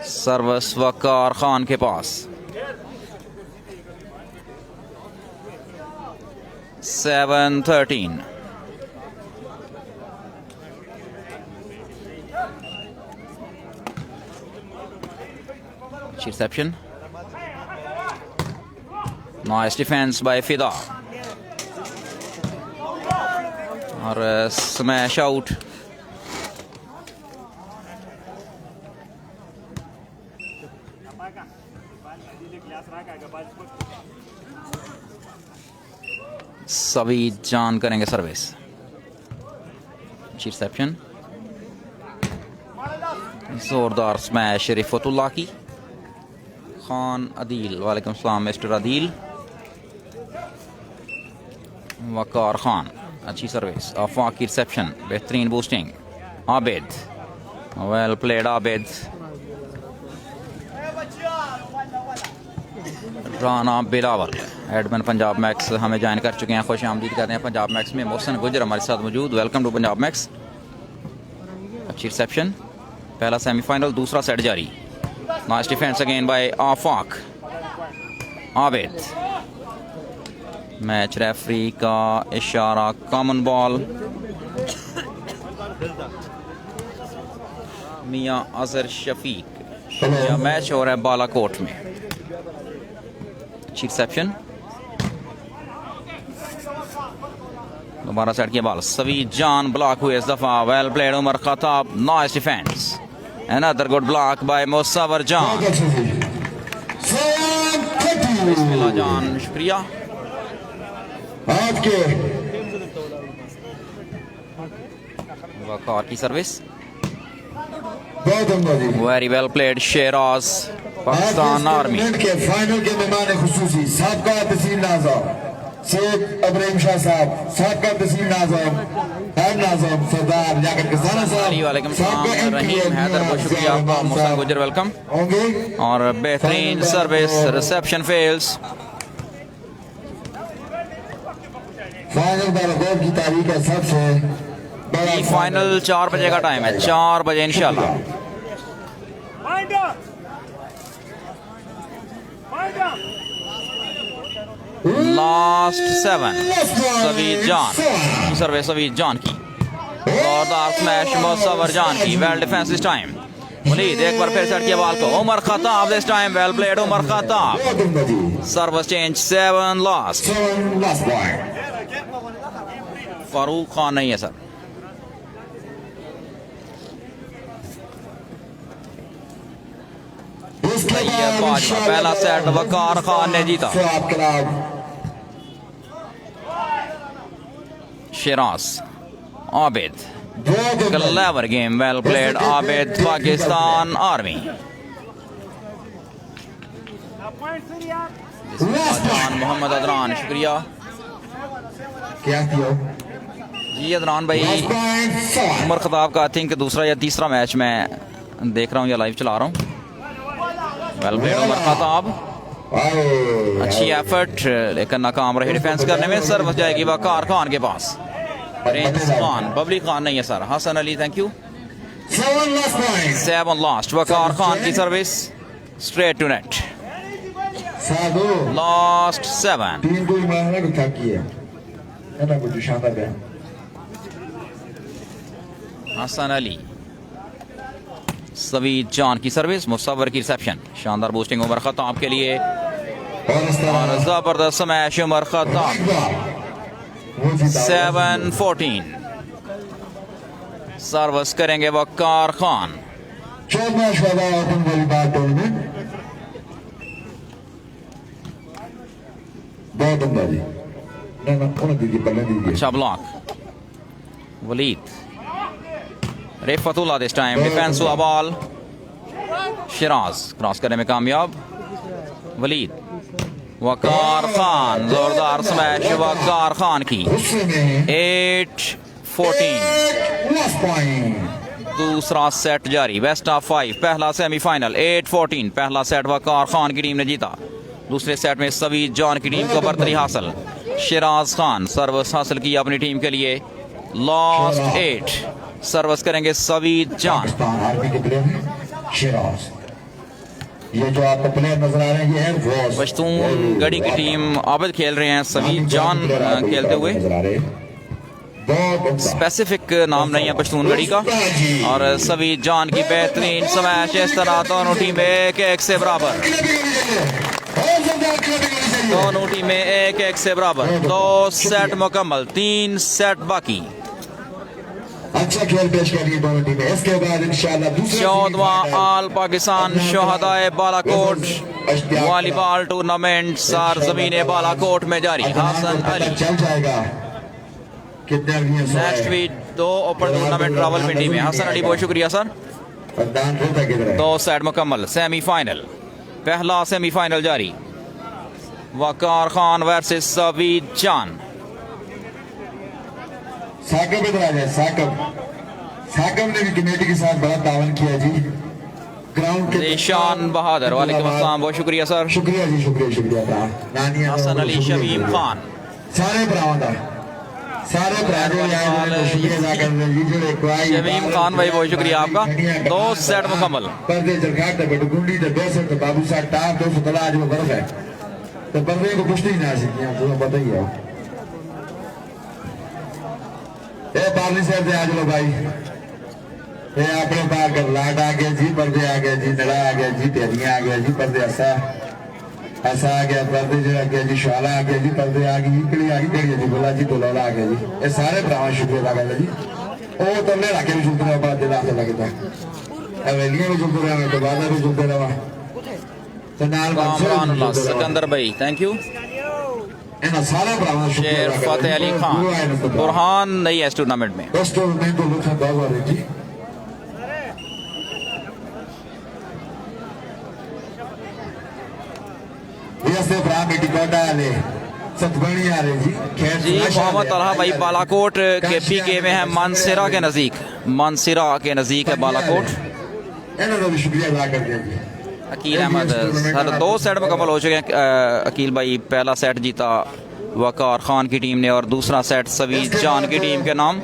सर्विस वकार खान के पास। 7-13 रिसेप्शन, नाइस डिफेंस बाय फिदा और स्मैश आउट। सवीद जान करेंगे सर्विस। रिसेप्शन, जोरदार स्मैश रिफतुल्लाह की। खान अदील, वालेकुम सलाम मिस्टर अदील। वकार खान, अच्छी सर्विस। आफाक की रिसेप्शन, बेहतरीन boosting. Abid, well played Abid. Rana Bilawal, admin Punjab max हमें ज्वाइन कर चुके हैं। खुश आमदीद कहते हैं पंजाब मैक्स में। मोहसन गुजर हमारे साथ मौजूद, वेलकम टू पंजाब मैक्स। अच्छी रिसेप्शन, पहला सेमीफाइनल, दूसरा सेट जारी। नाइस डिफेंस अगेन बाय आफाक। आबिद, मैच रेफरी का इशारा, कॉमन बॉल। मियां अजहर शफीक, यह मैच हो रहा है बालाकोट में। अच्छी रिसेप्शन, दोबारा सेट किया बॉल। सवीद जान ब्लॉक हुए इस दफा। Well played Umar Khattab, nice defence. Another good block by Musawwar Jan. Bismillah Jan, शुक्रिया। वकार की सर्विस। बहुत उम्दा जी। Very well played Sheraz Pakistan Army. के फाइनल के मेहमान खुसूसी साबका तहसील नाज़म शेख इब्राहिम शाह साहब, साबका तहसील नाज़म हेड नाज़म सरदार लियाकत खजाना साहब, वालेकुम सलाम रहीम हैदर, बहुत शुक्रिया आपका। मोहसिन गुजर वेलकम। होंगे और बेहतरीन service reception fails. Final Balakot की तारीख है सबसे बड़ा फाइनल 4 बजे का टाइम है, 4 बजे इंशाल्लाह। लास्ट 7 सवीद जान की सर्विस, सवीद जान की जोरदार स्मैश मुसव्वर जान की। Well defence this time. Waleed एक बार फिर सेट किया बॉल को। Umar Khattab this time well played Umar Khattab. Service change 7 last. Farooq Khan नहीं है सर। पहला सेट वकार खान ने जीता। Shiraz Abid clever game well played Abid Pakistan Army. Mohammad Adnan शुक्रिया क्या किया जी अदनान भाई। उमर खताब का आई थिंक दूसरा या तीसरा मैच मैं देख रहा हूँ या लाइव चला रहा हूँ। वेल प्लेड उमर खताब, अच्छी एफर्ट लेकिन नाकाम रहे डिफेंस करने में। सर्विस जाएगी वकार खान के पास। रेंज खान, बबली खान नहीं है sir. Hasan Ali thank you. 7 last Waqar Khan की service straight to net. Last 7 तीन कोई मारने को थकी है ना कुछ शानदार है। हसन अली, सवीद जान की सर्विस, मुसव्वर की रिसेप्शन। शानदार बूस्टिंग उमर खताब के लिए और जबरदस्त स्मैश उमर खताब। 7-14 सर्विस करेंगे वकार खान। 14 शोधा ओपन वॉलीबॉल टूर्नामेंट बहुत उम्दा जी। ना कौन दीजिए बल्ले दीजिए। अच्छा block Waleed. Rifatullah this time defence हुआ बॉल। शिराज क्रॉस करने में कामयाब। वलीद वकार खान, जोरदार स्मैश वकार खान की। 8-14 दूसरा सेट जारी। बेस्ट ऑफ 5 पहला सेमीफाइनल 8-14 पहला सेट वकार खान की टीम ने जीता। दूसरे सेट में सवीद जान की टीम को बर्तरी हासिल। शिराज खान सर्विस हासिल की अपनी टीम के लिए। लास्ट 8 सर्विस करेंगे सवीद जान। आर्मी के प्लेयर हैं शिराज। ये जो आपको प्लेयर नजर आ रहे हैं ये है पश्तून गढ़ी की टीम आबिद खेल रहे हैं, सवीद जान खेलते हुए। स्पेसिफिक नाम नहीं है पश्तून गढ़ी का। और सवीद जान की बेहतरीन स्मैश। इस तरह दोनों टीमें 1-1 से बराबर। दोनों टीमें 1-1 से बराबर। 2 सेट मुकम्मल, 3 सेट बाकी। अच्छा खेल पेश करेंगी दोनों टीमें। इसके बाद इंशाल्लाह 14वां ऑल पाकिस्तान शोहदाए बालाकोट वॉलीबॉल टूर्नामेंट सरजमीन बालाकोट में जारी। हसन अली चल जाएगा कितने next week 2 open tournament Rawalpindi में। हसन अली बहुत शुक्रिया सर। 2 सेट मुकम्मल। सेमीफाइनल, पहला सेमीफाइनल जारी। वकार खान वर्सेस सवीद जान। साकब इधर आ जाए। साकब ने भी कमेटी के साथ बड़ा तावन किया जी। ग्राउंड के निशान बहादुर वालेकुम अस्सलाम, बहुत शुक्रिया सर। शुक्रिया जी, शुक्रिया। हसन अली, शमीम खान, सारे भरावां दा सारे भरावां शमीम खान भाई बहुत शुक्रिया आपका। 2 सेट मुकम्मल। पर्दे जरघाट ते बटगुंडी ते 200 ते बाबू साहब टाप 200 तला आज वो बर्फ है तो पर्दे को कुछ नहीं ना सीखिए तुम्हें पता ही है। ए पार्ली साहब से आज लो भाई। ये अपने पार कर लाट आ गया जी, पर्दे आ गया जी, नड़ा आ गया जी, टेरियां आ गया जी, पर्दे ऐसा आ गया, पर्दे जो आ गया जी, शाला आ गया जी, पर्दे आ गई, कड़ी आ गई, जी बोला जी, डोला आ गया जी। ये सारे भरावां शुक्रिया अदा करदा जी। ओ तो ले रखे भी सुनते रहो बात दिला से लगता हवेलियां भी सुनते रहो तो बादा भी सुनते रहो तो नाल सिकंदर भाई थैंक यू। इन सारे भरावां शेर फतेह अली खान बुरहान नहीं है इस टूर्नामेंट में। इस टूर्नामेंट को लुत्फ बहुत जी से भरा मिट्टी कोटा वाले सतबणी आ रहे जी खैर जी मोहम्मद तलहा भाई बालाकोट के पीके में है मानसरा के नज़दीक है बालाकोट। इन्होंने भी शुक्रिया अदा कर दिया जी। अकील अहमद सर 2 सेट मुकम्मल हो चुके हैं। अकील भाई पहला सेट जीता वकार खान की टीम ने और दूसरा सेट सवीद जान की टीम के नाम।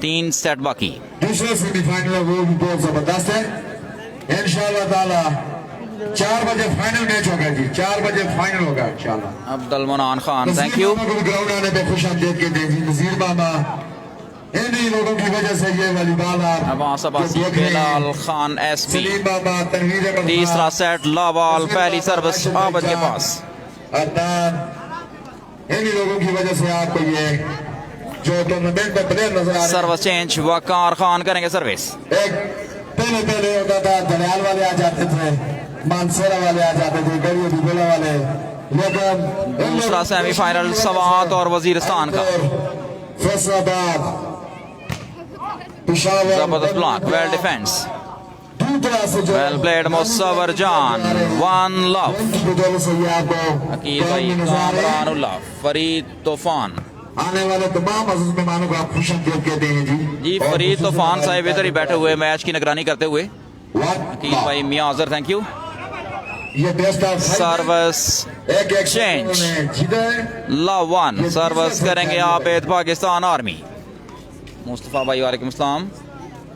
3 सेट बाकी। दूसरा सेमीफाइनल वो भी बहुत जबरदस्त है इंशाल्लाह ताला। 4 बजे फाइनल मैच होगा जी, 4 बजे फाइनल होगा इंशाल्लाह। अब्दुल मनान खान थैंक यू। ग्राउंड आने पे खुश आमदीद कहते हैं जी। नजीर बाबा इन्हीं लोगों की वजह से ये वॉलीबॉल अब्बास अब्बासी बेलाल खान एसपी। सलीम बाबा तनवीर तीसरा सेट लावाल पहली सर्विस आबद के पास। अदनान इन्हीं लोगों की वजह से आपको ये जो टूर्नामेंट में प्लेयर नजर आ रहे हैं। सर्विस चेंज वकार खान करेंगे सर्विस। एक पहले होता था दरियाल वाले आ जाते थे, मानसेरा वाले आ जाते थे, गड़िया दुबला वाले, लेकिन दूसरा सेमीफाइनल सवात और वजीरिस्तान का। फैसलाबाद पिशावर जबरदस्त ब्लॉक वेल डिफेंस दूसरा से जो वेल प्लेड मुसव्वर जान 1 लव। अकील भाई कामरानुल्लाह फरीद तूफान। आने वाले तमाम अजीज मेहमानों को आप खुश आमदीद कहते हैं जी। जी फरीद तूफान साहब इधर ही बैठे हुए मैच की निगरानी करते हुए। अकील भाई मियां अजहर थैंक यू। ये best of service change love 1 service करेंगे आबिद पाकिस्तान आर्मी। मुस्तफ़ा भाई वालेकुम सलाम।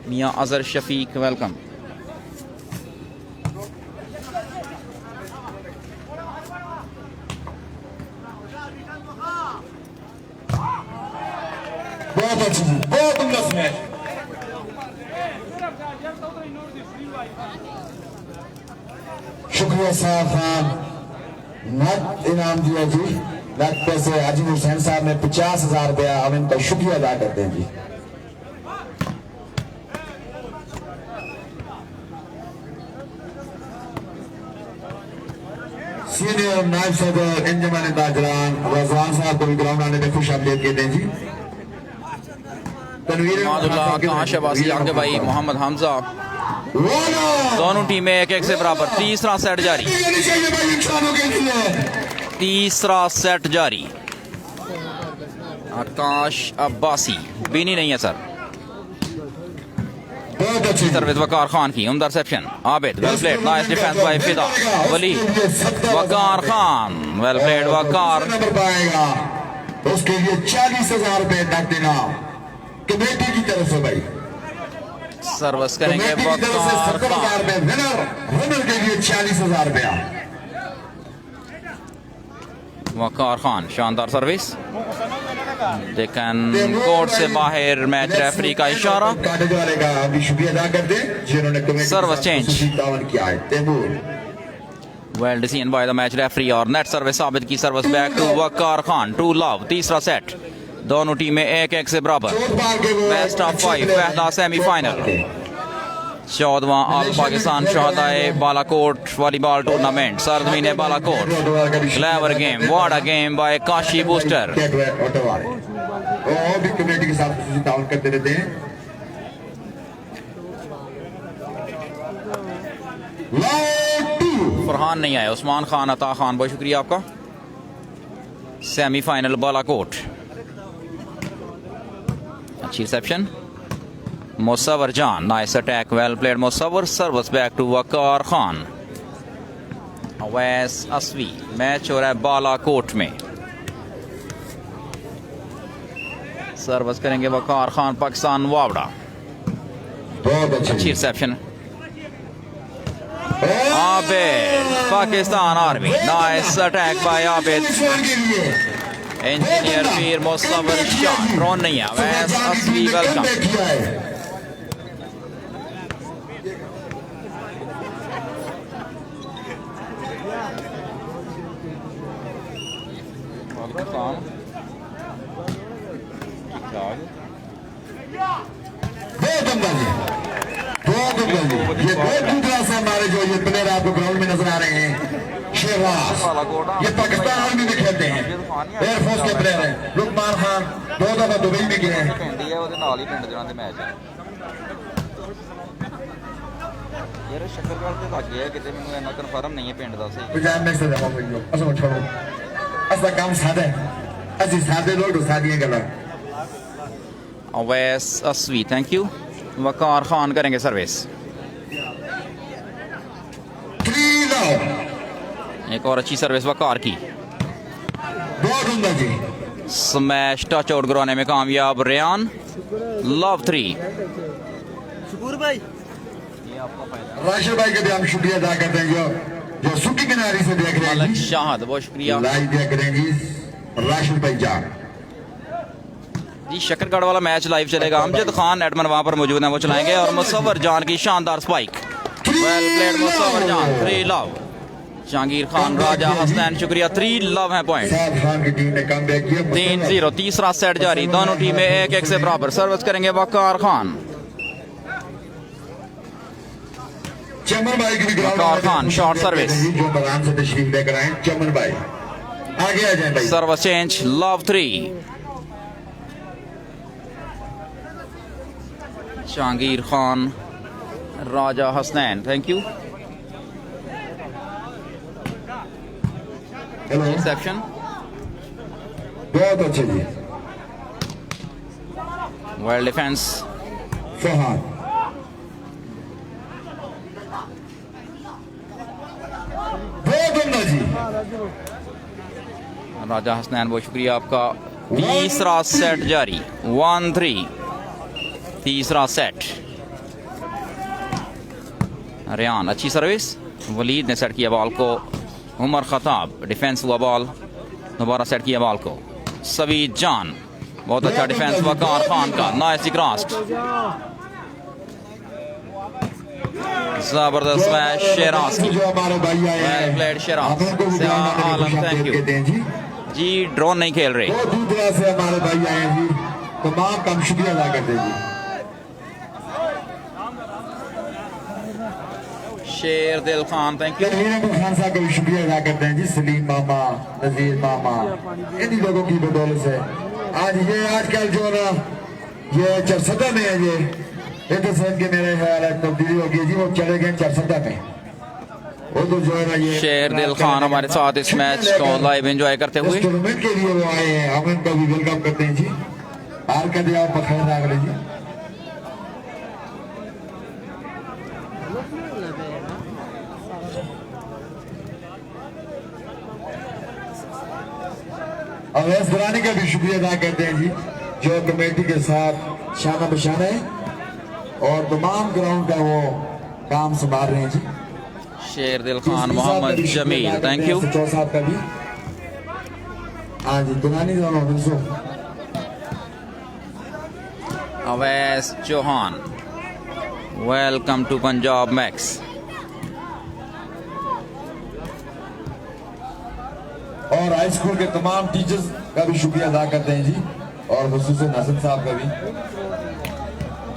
मियां अजहर शफीक वेलकम। बहुत अच्छी जी, बहुत उम्दा मैच। शुक्रिया साहब खान नक इनाम दिया जी। नक पैसे हाजी हुसैन साहब ने 50,000 रुपया हम इनका शुक्रिया अदा करते हैं जी। सीनियर नायब सदर इंजमन ताजरान रजवान साहब को भी ग्राउंड आने में खुश आमदीद कहते हैं जी। कहाँ शहबाजी आगे भाई मोहम्मद हमजा दोनों टीमें 1-1 से बराबर। तीसरा सेट जारी। आकाश अब्बासी बीनी नहीं है सर। बहुत अच्छी सर्विस वकार खान की उम्दा reception Abid well played nice defence by फिदा वली। वकार खान वेल प्लेड वकार नंबर पाएगा उसके लिए 40,000 रुपए नकद इनाम कमेटी की तरफ से भाई। सर्विस करेंगे कमेटी की तरफ से वकार 70,000 खान। रुपए विनर के लिए 40,000 रुपया। वकार खान शानदार सर्विस। लेकिन कोर्ट से बाहर मैच रेफरी का इशारा। काटे वाले का भी शुक्रिया अदा करते हैं जिन्होंने कमेटी सर्विस चेंज तावन किया है। Taimur well decision by the match referee और नेट सर्विस आबिद की service back to Waqar Khan 2 love. तीसरा सेट दोनों टीमें 1-1 से बराबर। बेस्ट ऑफ 5 पहला सेमीफाइनल 14वां ऑल पाकिस्तान शहदाए बालाकोट वॉलीबॉल टूर्नामेंट सरजमीन Balakot. Clever game what a game by Kashi booster. और भी कमेटी के साथ तावन करते रहते हैं। फरहान नहीं आए। उस्मान खान अता खान बहुत शुक्रिया आपका। सेमीफाइनल बालाकोट अच्छी reception. Musawwar Jan nice attack well played Musawwar. Service back to Waqar Khan. Awais असवी मैच हो रहा है बालाकोट में। सर्विस करेंगे वकार खान पाकिस्तान वावड़ा। बहुत अच्छी reception Abid Pakistan army nice attack by Abid. Engineer Pir Musavvar shot drone नहीं है। अवैस असवी वेलकम। ये बहुत दूसरा से हमारे जो ये प्लेयर आपको ग्राउंड में नजर आ रहे हैं शेरवाज ये पाकिस्तान आर्मी में खेलते हैं एयरफोर्स के प्लेयर हैं। लुकमान खान 2 दफा दुबई में गए हैं। ਯਾਰ ਸ਼ੱਕਰਗੜ੍ਹ ਤੇ ਲੱਗ ਗਿਆ ਕਿਤੇ ਮੈਨੂੰ ਇੰਨਾ ਕਨਫਰਮ ਨਹੀਂ ਹੈ ਪਿੰਡ ਦਾ ਸਹੀ ਪੰਜਾਬ ਨੈਕਸਟ ਦਾ ਹੋਵੇ ਅਸਾਂ ਛੋੜੋ ਅਸਾਂ ਕੰਮ ਸਾਦਾ ਹੈ ਅਸੀਂ ਸਾਦੇ ਲੋਕ ਸਾਦੀਆਂ ਗੱਲਾਂ अवैस असवी थैंक यू वकार खान करेंगे सर्विस 3 love एक और अच्छी सर्विस वकार की बहुत उम्दा जी स्मैश टच आउट करवाने में कामयाब रेयान लव 3 राशिद भाई का भी हम शुक्रिया अदा करते हैं जो सुखी किनारे से देख रहे हैं मलक जी। शाहद बहुत शुक्रिया लाइव देख रहे हैं जी राशिद भाई जान जी शक्करगढ़ वाला मैच लाइव चलेगा अमजद खान एडमन वहां पर मौजूद हैं वो चलाएंगे और मुसव्वर जान की शानदार स्पाइक वेल प्लेड मुसव्वर जान 3 लव जहांगीर खान राजा हसनैन शुक्रिया 3 लव है पॉइंट साद खान की टीम ने कम बैक किया 3-0 तीसरा सेट जारी दोनों टीमें 1-1 से बराबर सर्विस करेंगे वकार खान चमन भाई की भी ग्राउंड वकार खान शॉर्ट सर्विस जो मैदान से तशरीफ लेकर आए चमन भाई आगे आ जाए भाई service change love 3 Jahangir Khan Raja Hasnain thank you hello interception बहुत अच्छे जी वेल डिफेंस फहाद बहुत उम्दा जी राजा हसनैन बहुत शुक्रिया आपका तीसरा सेट जारी 1-3 तीसरा सेट रेयान अच्छी सर्विस वलीद ने सेट किया बॉल को उमर खताब डिफेंस हुआ बॉल दोबारा सेट किया बॉल को सवीद जान बहुत अच्छा डिफेंस वकार खान का नाइस क्रॉस्ड जबरदस्त मैच शेराज की जो हमारे भाई आए वेल हैं प्लेड शेराज आप उनको भी सिया ग्राउंड में आलम खुश थैंक आमदीद यू कहते हैं जी जी ड्रोन नहीं खेल रहे बहुत दूर दराज से हमारे भाई आए हैं जी तमाम का हम शुक्रिया अदा करते हैं जी शेर दिल खान थैंक यू तनवीर अहमद खान साहब का भी शुक्रिया अदा करते हैं जी सलीम मामा नजीर मामा इन्हीं लोगों की बदौलत से आज ये आजकल जो ना ये चरसदा में है ये इंटरसेप्ट के मेरे ख्याल है तब्दीली हो गई जी वो चले गए चरसदा में वो तो जो है ना ये शेर दिल खान हमारे साथ इस मैच को लाइव एंजॉय करते हुए इस टूर्नामेंट के लिए वो आए हैं हम इनको भी वेलकम करते हैं जी हार कर दिया आप बखैर आगले जी अवैस दुरानी का भी शुक्रिया अदा करते हैं जी जो कमेटी के साथ शाना बशाना है और तमाम ग्राउंड का वो काम संभाल रहे हैं जी शेर दिल खान मोहम्मद जमील थैंक यू सचिव साहब का भी हाँ जी दुरानी दोनों दोस्तों Awais Chauhan welcome to Punjab max और हाई स्कूल के तमाम टीचर्स का भी शुक्रिया अदा करते हैं जी और खुसूसन नासिर साहब का भी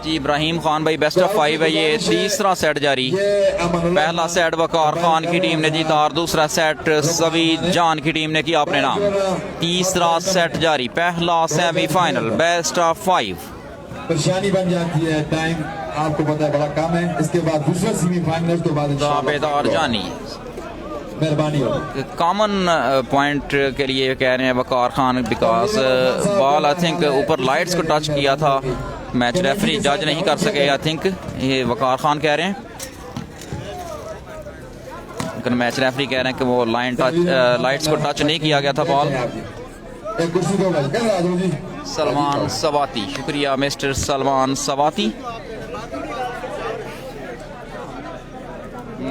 जी इब्राहिम खान भाई बेस्ट ऑफ 5 है ये तीसरा सेट जारी ये अमनुल्लाह पहला सेट वकार खान की टीम ने जीता और दूसरा सेट सवीद जान की टीम ने किया अपने नाम तीसरा सेट जारी पहला सेमीफाइनल बेस्ट ऑफ 5 परेशानी बन जाती है टाइम आपको पता है बड़ा कम है इसके बाद दूसरा सेमीफाइनल के बाद दावेदार जानी मेहरबानी हो कॉमन पॉइंट के लिए कह रहे हैं Waqar Khan because ball I think ऊपर लाइट्स को टच किया था मैच रेफरी जज नहीं कर सके आई थिंक ये वकार खान कह रहे हैं लेकिन मैच रेफरी कह रहे हैं कि वो लाइन टच लाइट्स को टच नहीं किया गया था बॉल एक कुर्सी दो भाई कैसे आ जाओ जी सलमान सवाती शुक्रिया मिस्टर सलमान सवाती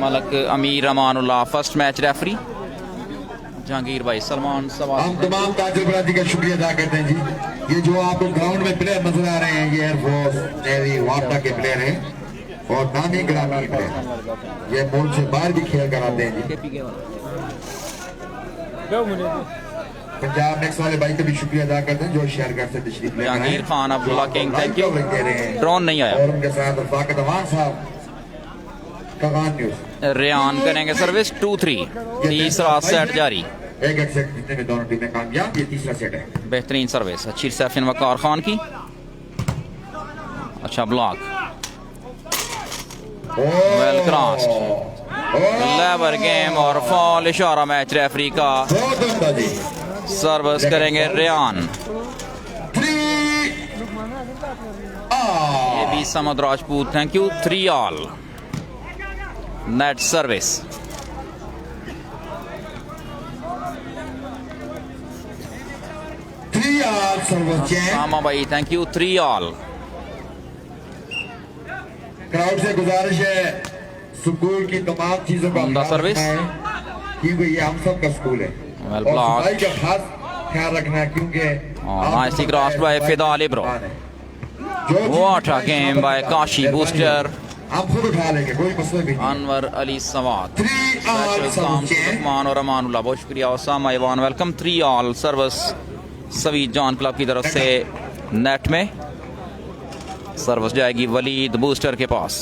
Malak Amir Amanullah first match referee Jahangir भाई सलमान सवाती हम तमाम ताजिर बरादरी का शुक्रिया अदा करते हैं जी ये जो आपको ग्राउंड में प्लेयर नजर आ रहे हैं ये एयरफोर्स नेवी वाटा के प्लेयर हैं और नामी ग्रामीण प्लेयर ये मुल्क से बाहर भी खेल कर आते हैं जी पंजाब नेक्स्ट वाले भाई का भी शुक्रिया अदा करते हैं जो शेयरगढ़ से तशरीफ ले आए Jahangir Khan Abdullah king thank you they रहे हैं ड्रोन नहीं आया और उनके साथ फाकत अमान साहब कगान न्यूज़ रेयान करेंगे सर्विस 2-3 तीसरा सेट जारी एक सेट जीतने में दोनों टीमें कामयाब ये तीसरा सेट है बेहतरीन सर्विस अच्छी रिसेप्शन वकार खान की अच्छा block well crossed, labour game और फॉल इशारा मैच रेफरी का। बहुत उम्दा जी। सर्विस करेंगे रेयान। 3 ये भी Samad Rajput, thank you. 3 all. Net service. सामा भाई थैंक यू। 3 ऑल। क्राउड से गुजारिश है स्कूल की तमाम चीजों का उम्दा ख्याल सर्विस। रखना है, क्योंकि ये हम सब का स्कूल है Well और blocked. सफाई का खास ख्याल रखना है, क्योंकि nicely crossed by Fida Libro. What a game by Kashi Booster. आप खुद उठा लेंगे, कोई मसला भी नहीं। अनवर अली सवात। 3 ऑल रहमान और अमानुल्लाह, बहुत शुक्रिया। Osama Ivan welcome. 3 all. Service Saveed John club की तरफ से नेट में। सर्विस जाएगी वलीद बूस्टर के पास।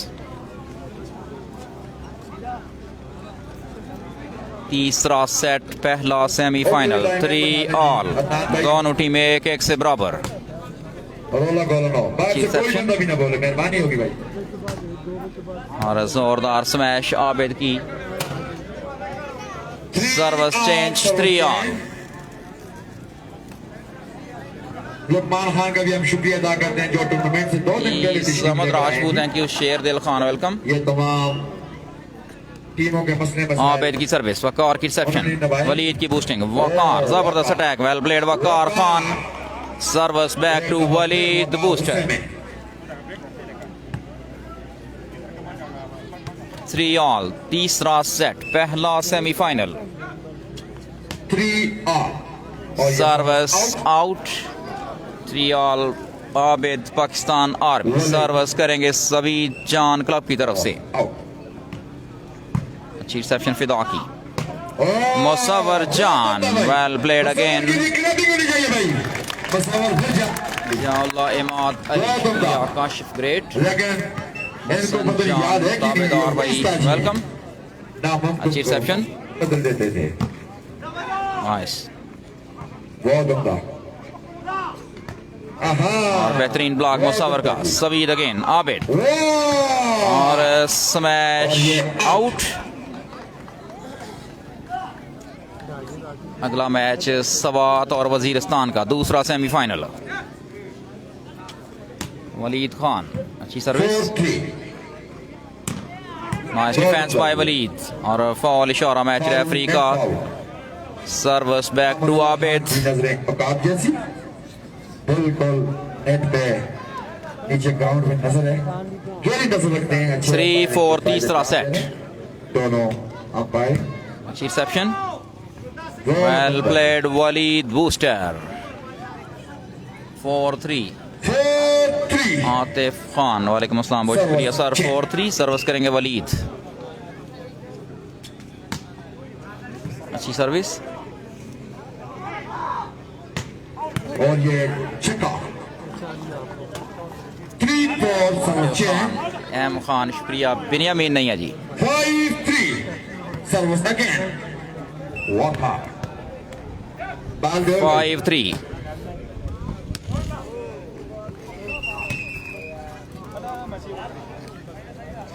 तीसरा सेट, पहला सेमीफाइनल। 3 ऑल। दोनों टीमें 1-1 से बराबर। रोला गोला नो, बाहर से कोई बंदा भी ना बोले, मेहरबानी होगी भाई। और जोरदार स्मैश आबिद की। Service change. 3 all. Luqman Khan का भी हम शुक्रिया अदा करते हैं जो टूर्नामेंट से 2 दिन पहले तशरीफ समद लेकर आए राजपूत हैं। Thank you. शेर दिल खान वेलकम। ये तमाम टीमों के मसले आबिद की सर्विस, वकार की रिसेप्शन, वलीद की बूस्टिंग, वकार जबरदस्त attack, well played Waqar Khan. Service back to Waleed booster. 3 all. तीसरा सेट, पहला semifinal. 3 all. Service out. 3 all. Abid Pakistan army. Service करेंगे सवीद जान क्लब की तरफ से। अच्छी रिसेप्शन फिदा की। Musavvar Jan, well played again. Imad Ali, Kashif great. दावेदार भाई वेलकम। अच्छी रिसेप्शन। बदल देते थे। नाइस। बहुत उम्दा। और बेहतरीन ब्लॉक मुसव्वर का। सवीद अगेन, आबिद और स्मैश आउट। अगला मैच सवात और वजीरिस्तान का, दूसरा सेमीफाइनल। वलीद खान, अच्छी service. Nice defence by Waleed और फॉल इशारा मैच रेफरी का। Service back to Abid. नजरें औकात जैसी बिल्कुल नेट पे नीचे ग्राउंड में नजर है, गहरी नजर रखते हैं। 3-4 तीसरा सेट। दोनों अंपायर। अच्छी reception, well played Waleed booster. 4-3 Atif Khan, वालेकुम अस्सलाम, बहुत शुक्रिया सर। 4-3 सर्विस करेंगे वलीद। अच्छी सर्विस और ये छिका। 3-4 एम खान शुक्रिया। बिनियामीन नहीं है जी। 5-3 सर्विस अगेन। वाका 5-3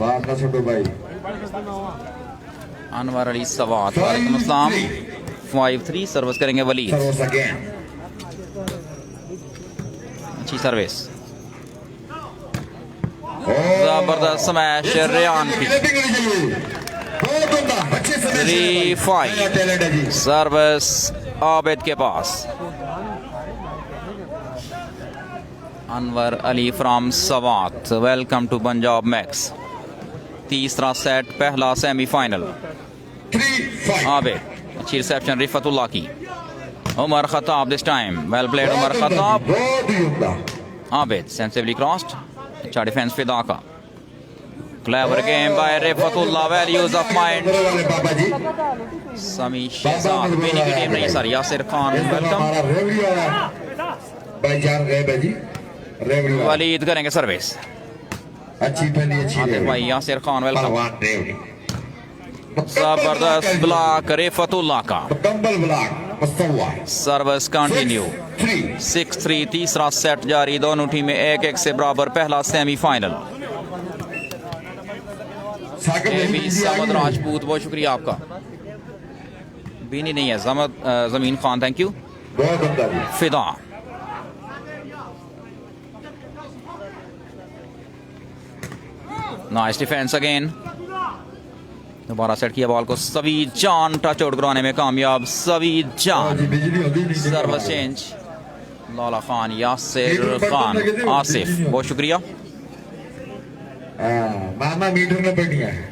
बात ना छोटो भाई। अनवर अली सवात, वालेकुम अस्सलाम। 5-3 सर्विस करेंगे वलीद। Service again. अच्छी सर्विस, जबरदस्त स्मैश रेयान की। 3-5 सर्विस आबिद के पास। Anwar Ali from Swat, welcome to Punjab Max. तीसरा सेट, पहला सेमीफाइनल। 3-5 आबिद, अच्छी रिसेप्शन रिफतुल्लाह की। Umar Khattab this time, well played Umar Khattab. बहुत ही उम्दा। आबिद सेंसिबली क्रॉस्ड, अच्छा डिफेंस फिदा का। Clever game by Rifatullah, well use of mind. Baba ji Sami Shahzad, मेनी की टीम नहीं सर। यासिर खान वेलकम। भाईजान रेब है जी, रेवड़ी वलीद करेंगे सर्विस। अच्छी पहली अच्छी आतिफ रेवड़ी। भाई, यासिर खान वेलकम। पहलवान रेवड़ी। जबरदस्त ब्लॉक रिफतुल्लाह का। मुकम्मल ब्लॉक मुस्तवा। Service continue. 3 6-3 तीसरा सेट जारी, दोनों टीमें 1-1 से बराबर। पहला सेमीफाइनल। साकिब ये भी जी समद आगे। राजपूत, बहुत शुक्रिया आपका। बीनी नहीं है, जमीन खान, थैंक यू। बहुत उम्दा जी। फिदा नाइस डिफेंस अगेन। दोबारा सेट किया बॉल को, सवीद जान टच आउट कराने में कामयाब। सवीद हाँ जान जी, बिजली होती नहीं। Service change. लाला खान, यासिर खान, आसिफ, बहुत शुक्रिया। मामा मीटर ने बढ़िया है।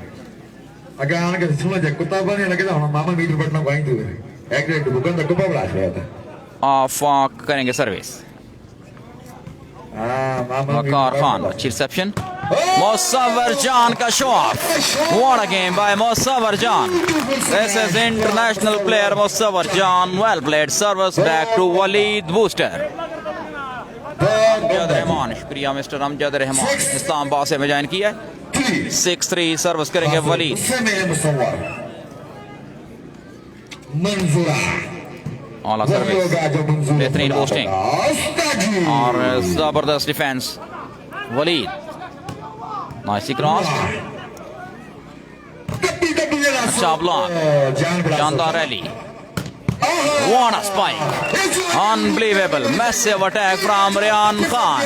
अगर आने के सुनो जब कुत्ता बने लगे तो हम मामा मीटर बढ़ना वहीं दूर है। एक बुकन तक कुप्पा बड़ा रहा था। आफाक करेंगे सर्विस। मामा वकार खान, अच्छी रिसेप्शन। मुसव्वर जान का show off. What a game by Musawwar Jan. This is international player Musawwar Jan. Well played, service back to Waleed booster. Amjad Rehman, शुक्रिया मिस्टर अमजद रहमान, इस्लामाबाद से में ज्वाइन किया है। 6-3 सर्विस करेंगे वलीद। मंजूरा आला सर्विस, बेहतरीन पोस्टिंग और जबरदस्त डिफेंस। वलीद, नाइस क्रॉस, अच्छा ब्लॉक, शानदार rally. What a spike! Unbelievable! Massive attack from Ryan Khan.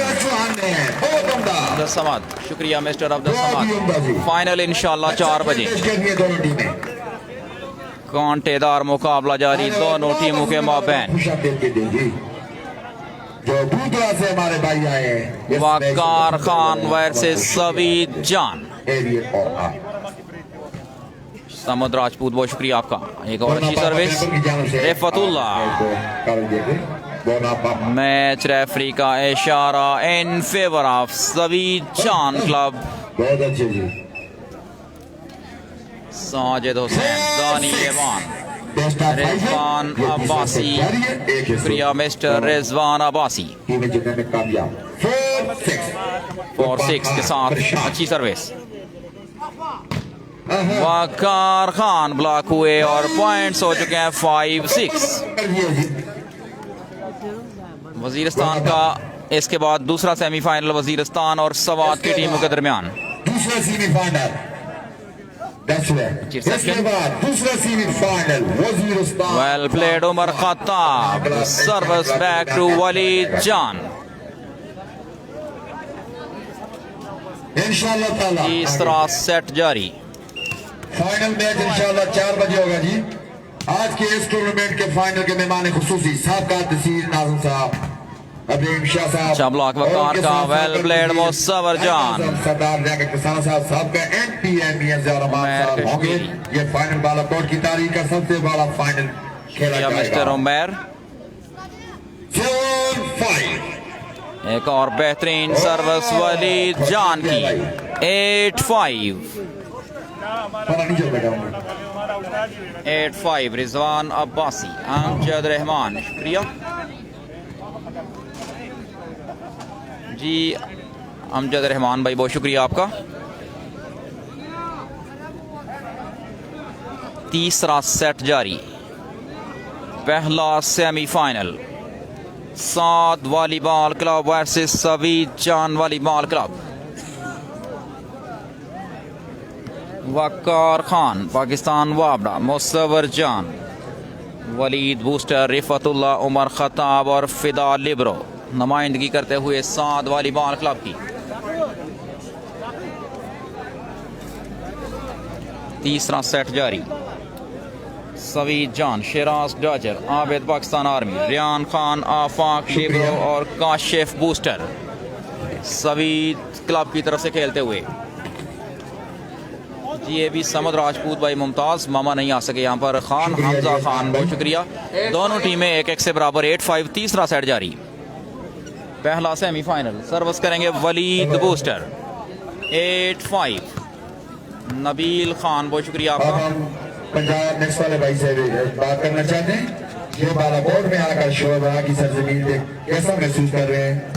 Abdul Samad, शुक्रिया मिस्टर अब्दुल समद। फाइनल इंशाल्लाह 4 बजे। कांटेदार मुकाबला जारी दोनों टीमों के माबैन। जो दूसरा से हमारे भाई आए हैं वकार खान वर्सेस सवीद जान। समद राजपूत, बहुत शुक्रिया आपका। एक और अच्छी सर्विस। रिफतुल्लाह, मैच रेफरी का इशारा इन फेवर ऑफ सवीद जान क्लब। बहुत अच्छे जी। साजिद हुसैन, दानी एवान, रिजवान अब्बासी, शुक्रिया मिस्टर रिजवान अब्बासी। 4-6 के साथ अच्छी सर्विस। वकार खान ब्लॉक हुए और पॉइंट्स हो चुके हैं 5-6। वजीरिस्तान का इसके बाद दूसरा सेमीफाइनल वजीरिस्तान और सवात की टीमों के दरमियान। दूसरा सेमीफाइनल, दूसरा semifinal Waziristan. Well played Umar Khattab, service back to Waleed Jan. इंशाल्लाह ताला तीसरा सेट जारी। फाइनल मैच इंशाल्लाह 4 बजे होगा जी। आज के इस टूर्नामेंट के फाइनल के मेहमान खुसूसी साहब तहसील नाज़िम साहब, अब्दुल शाह साहब, अच्छा ब्लॉक वकार का, वेल प्लेड मुसव्वर जान। सरदार जाकर किसान साहब सबका NPMES होंगे। ये फाइनल बालाकोट की तारीख का सबसे बड़ा फाइनल खेला या मिस्टर जाएगा। उमर, 4-5 एक और बेहतरीन सर्विस वलीद जान की। 8-5 8-5 रिजवान अब्बासी, अमजद रहमान, शुक्रिया जी। अमजद रहमान भाई, बहुत शुक्रिया आपका। तीसरा सेट जारी। पहला semifinal, Saad volleyball club versus Saveed Jan volleyball club. Waqar Khan, Pakistan वाबड़ा, Musavvar जान, वलीद बूस्टर, रिफतुल्लाह, उमर खताब और फिदा लिब्रो नुमाइंदगी करते हुए साद वॉलीबॉल क्लब की। तीसरा सेट जारी। सवीद जान, शिराज डॉजर, आबिद पाकिस्तान आर्मी, रियान खान, आफाक लिब्रो और काशिफ बूस्टर सवीद क्लब की तरफ से खेलते हुए। ये भी समद राजपूत भाई मुमताज, मामा नहीं आ सके यहाँ पर। खान हमजा खान, बहुत शुक्रिया। दोनों टीमें 1-1 से बराबर। 8-5 तीसरा सेट जारी। पहला सेमीफाइनल, सर्विस करेंगे वलीद बूस्टर। 8-5 नबील खान, बहुत शुक्रिया अब आपका। हम पंजाब नेक्स्ट वाले भाई से भी बात करना चाहते हैं। ये बालाकोट में आकर शोभा की सरजमीन पे कैसा महसूस कर रहे हैं?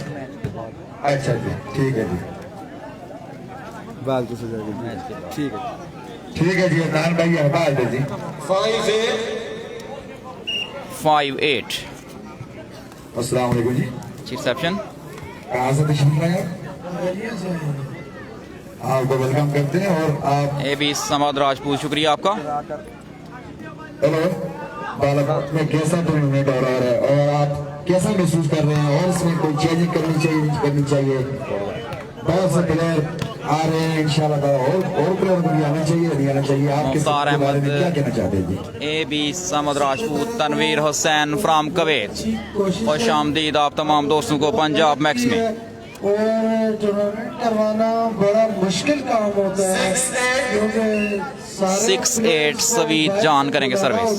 अच्छा जी, ठीक है जी, बाद को सजा ठीक है। ठीक है जी। अदनान भाई हवाल दे जी। 5-8 अस्सलाम वालेकुम जी। रिसेप्शन। कहाँ से तशरीफ लाए आप? आपको वेलकम करते हैं और आप ए बी समाद राजपूत, शुक्रिया आपका। हेलो बालाकोट में कैसा टूर्नामेंट हो रहा है और आप कैसा महसूस कर रहे हैं और इसमें कोई चेंजिंग करनी चाहिए? बहुत से प्लेयर आ रहे हैं इंशाल्लाह और प्लेयर को भी आना चाहिए, नहीं आना चाहिए? आपके मुख्तार बारे में अहमद, क्या कहना चाहते हैं जी? A B Samad Rajput, Tanveer Hussain from Kuwait, खुश आमदीद आप तमाम दोस्तों को पंजाब मैक्स में। और टूर्नामेंट करवाना बड़ा मुश्किल काम होता है क्योंकि 6-8 सवीद जान करेंगे सर्विस।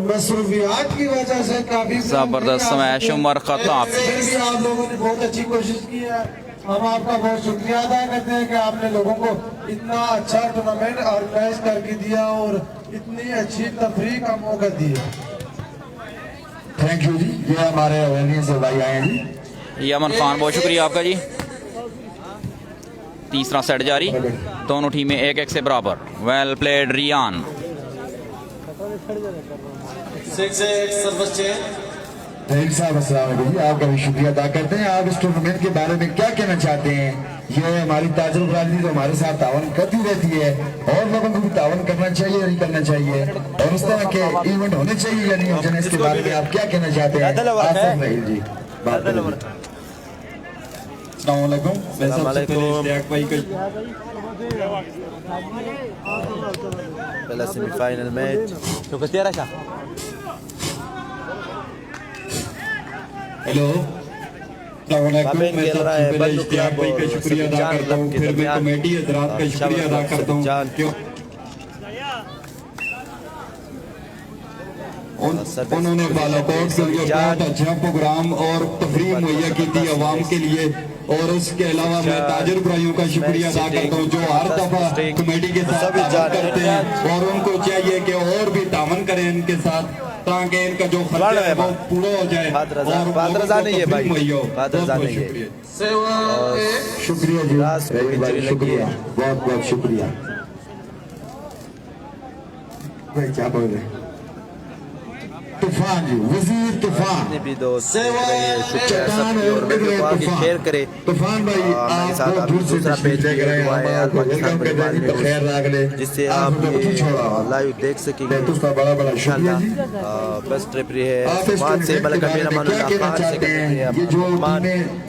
मसरूफियात की वजह से काफी जबरदस्त स्मैश उमर खत्ताब। फिर भी आप लोगों ने बहुत अच्छी कोशिश की है, हम आपका बहुत शुक्रिया अदा करते हैं कि आपने लोगों को इतना अच्छा टूर्नामेंट ऑर्गेनाइज करके दिया और इतनी अच्छी तफरीह का मौका दिया। थैंक यू जी, ये हमारे अवेयरनेस से भाई आए हैं जी। यमन खान, बहुत शुक्रिया आपका जी। तीसरा सेट जारी, दोनों टीमें 1-1 से बराबर। Well played Riyan. 6-8 service change. Tariq साहब अस्सलाम वालेकुम जी, आपका भी शुक्रिया अदा करते हैं। आप इस टूर्नामेंट के बारे में क्या कहना चाहते हैं? ये हमारी ताजुल बरादरी तो हमारे साथ तावन करती रहती है और लोगों को भी तावन करना चाहिए या नहीं करना चाहिए और इस तरह के इवेंट होने चाहिए या नहीं होने चाहिए, इसके बारे में आप क्या कहना चाहते हैं? आसिफ रहील जी, बात करें। अस्सलाम वालेकुम। मैं सबसे पहले इश्तियाक भाई को पहला सेमीफाइनल मैच हेलो कामेन खेल रहा है बल्लू क्लब भाई का शुक्रिया अदा करता हूँ, फिर मैं कमेटी हजरात का शुक्रिया अदा करता हूँ क्यों उन्होंने बालाकोट के लिए बहुत अच्छा प्रोग्राम और तफरीह मुहैया की थी अवाम के लिए। और उसके अलावा मैं ताजर भाइयों का शुक्रिया अदा करता हूँ जो हर दफा कमेटी के साथ तावन करते हैं और उनको चाहिए कि और भी तावन करें इनके साथ ताकि इनका जो खर्चा है वो पूरा हो जाए और शुक्रिया जी, शुक्रिया, बहुत बहुत शुक्रिया भाई। क्या बोल रहे हैं? तूफान जी, वजीर तूफान भी दोस्त शुक्रिया सबकी और वीडियो को आगे शेयर करे। तूफान भाई मेरे साथ आप दूसरा पेज जिससे आप लाइव देख सकेंगे। बड़ा बड़ा शुक्रिया जी। बेस्ट रेफरी है समाज से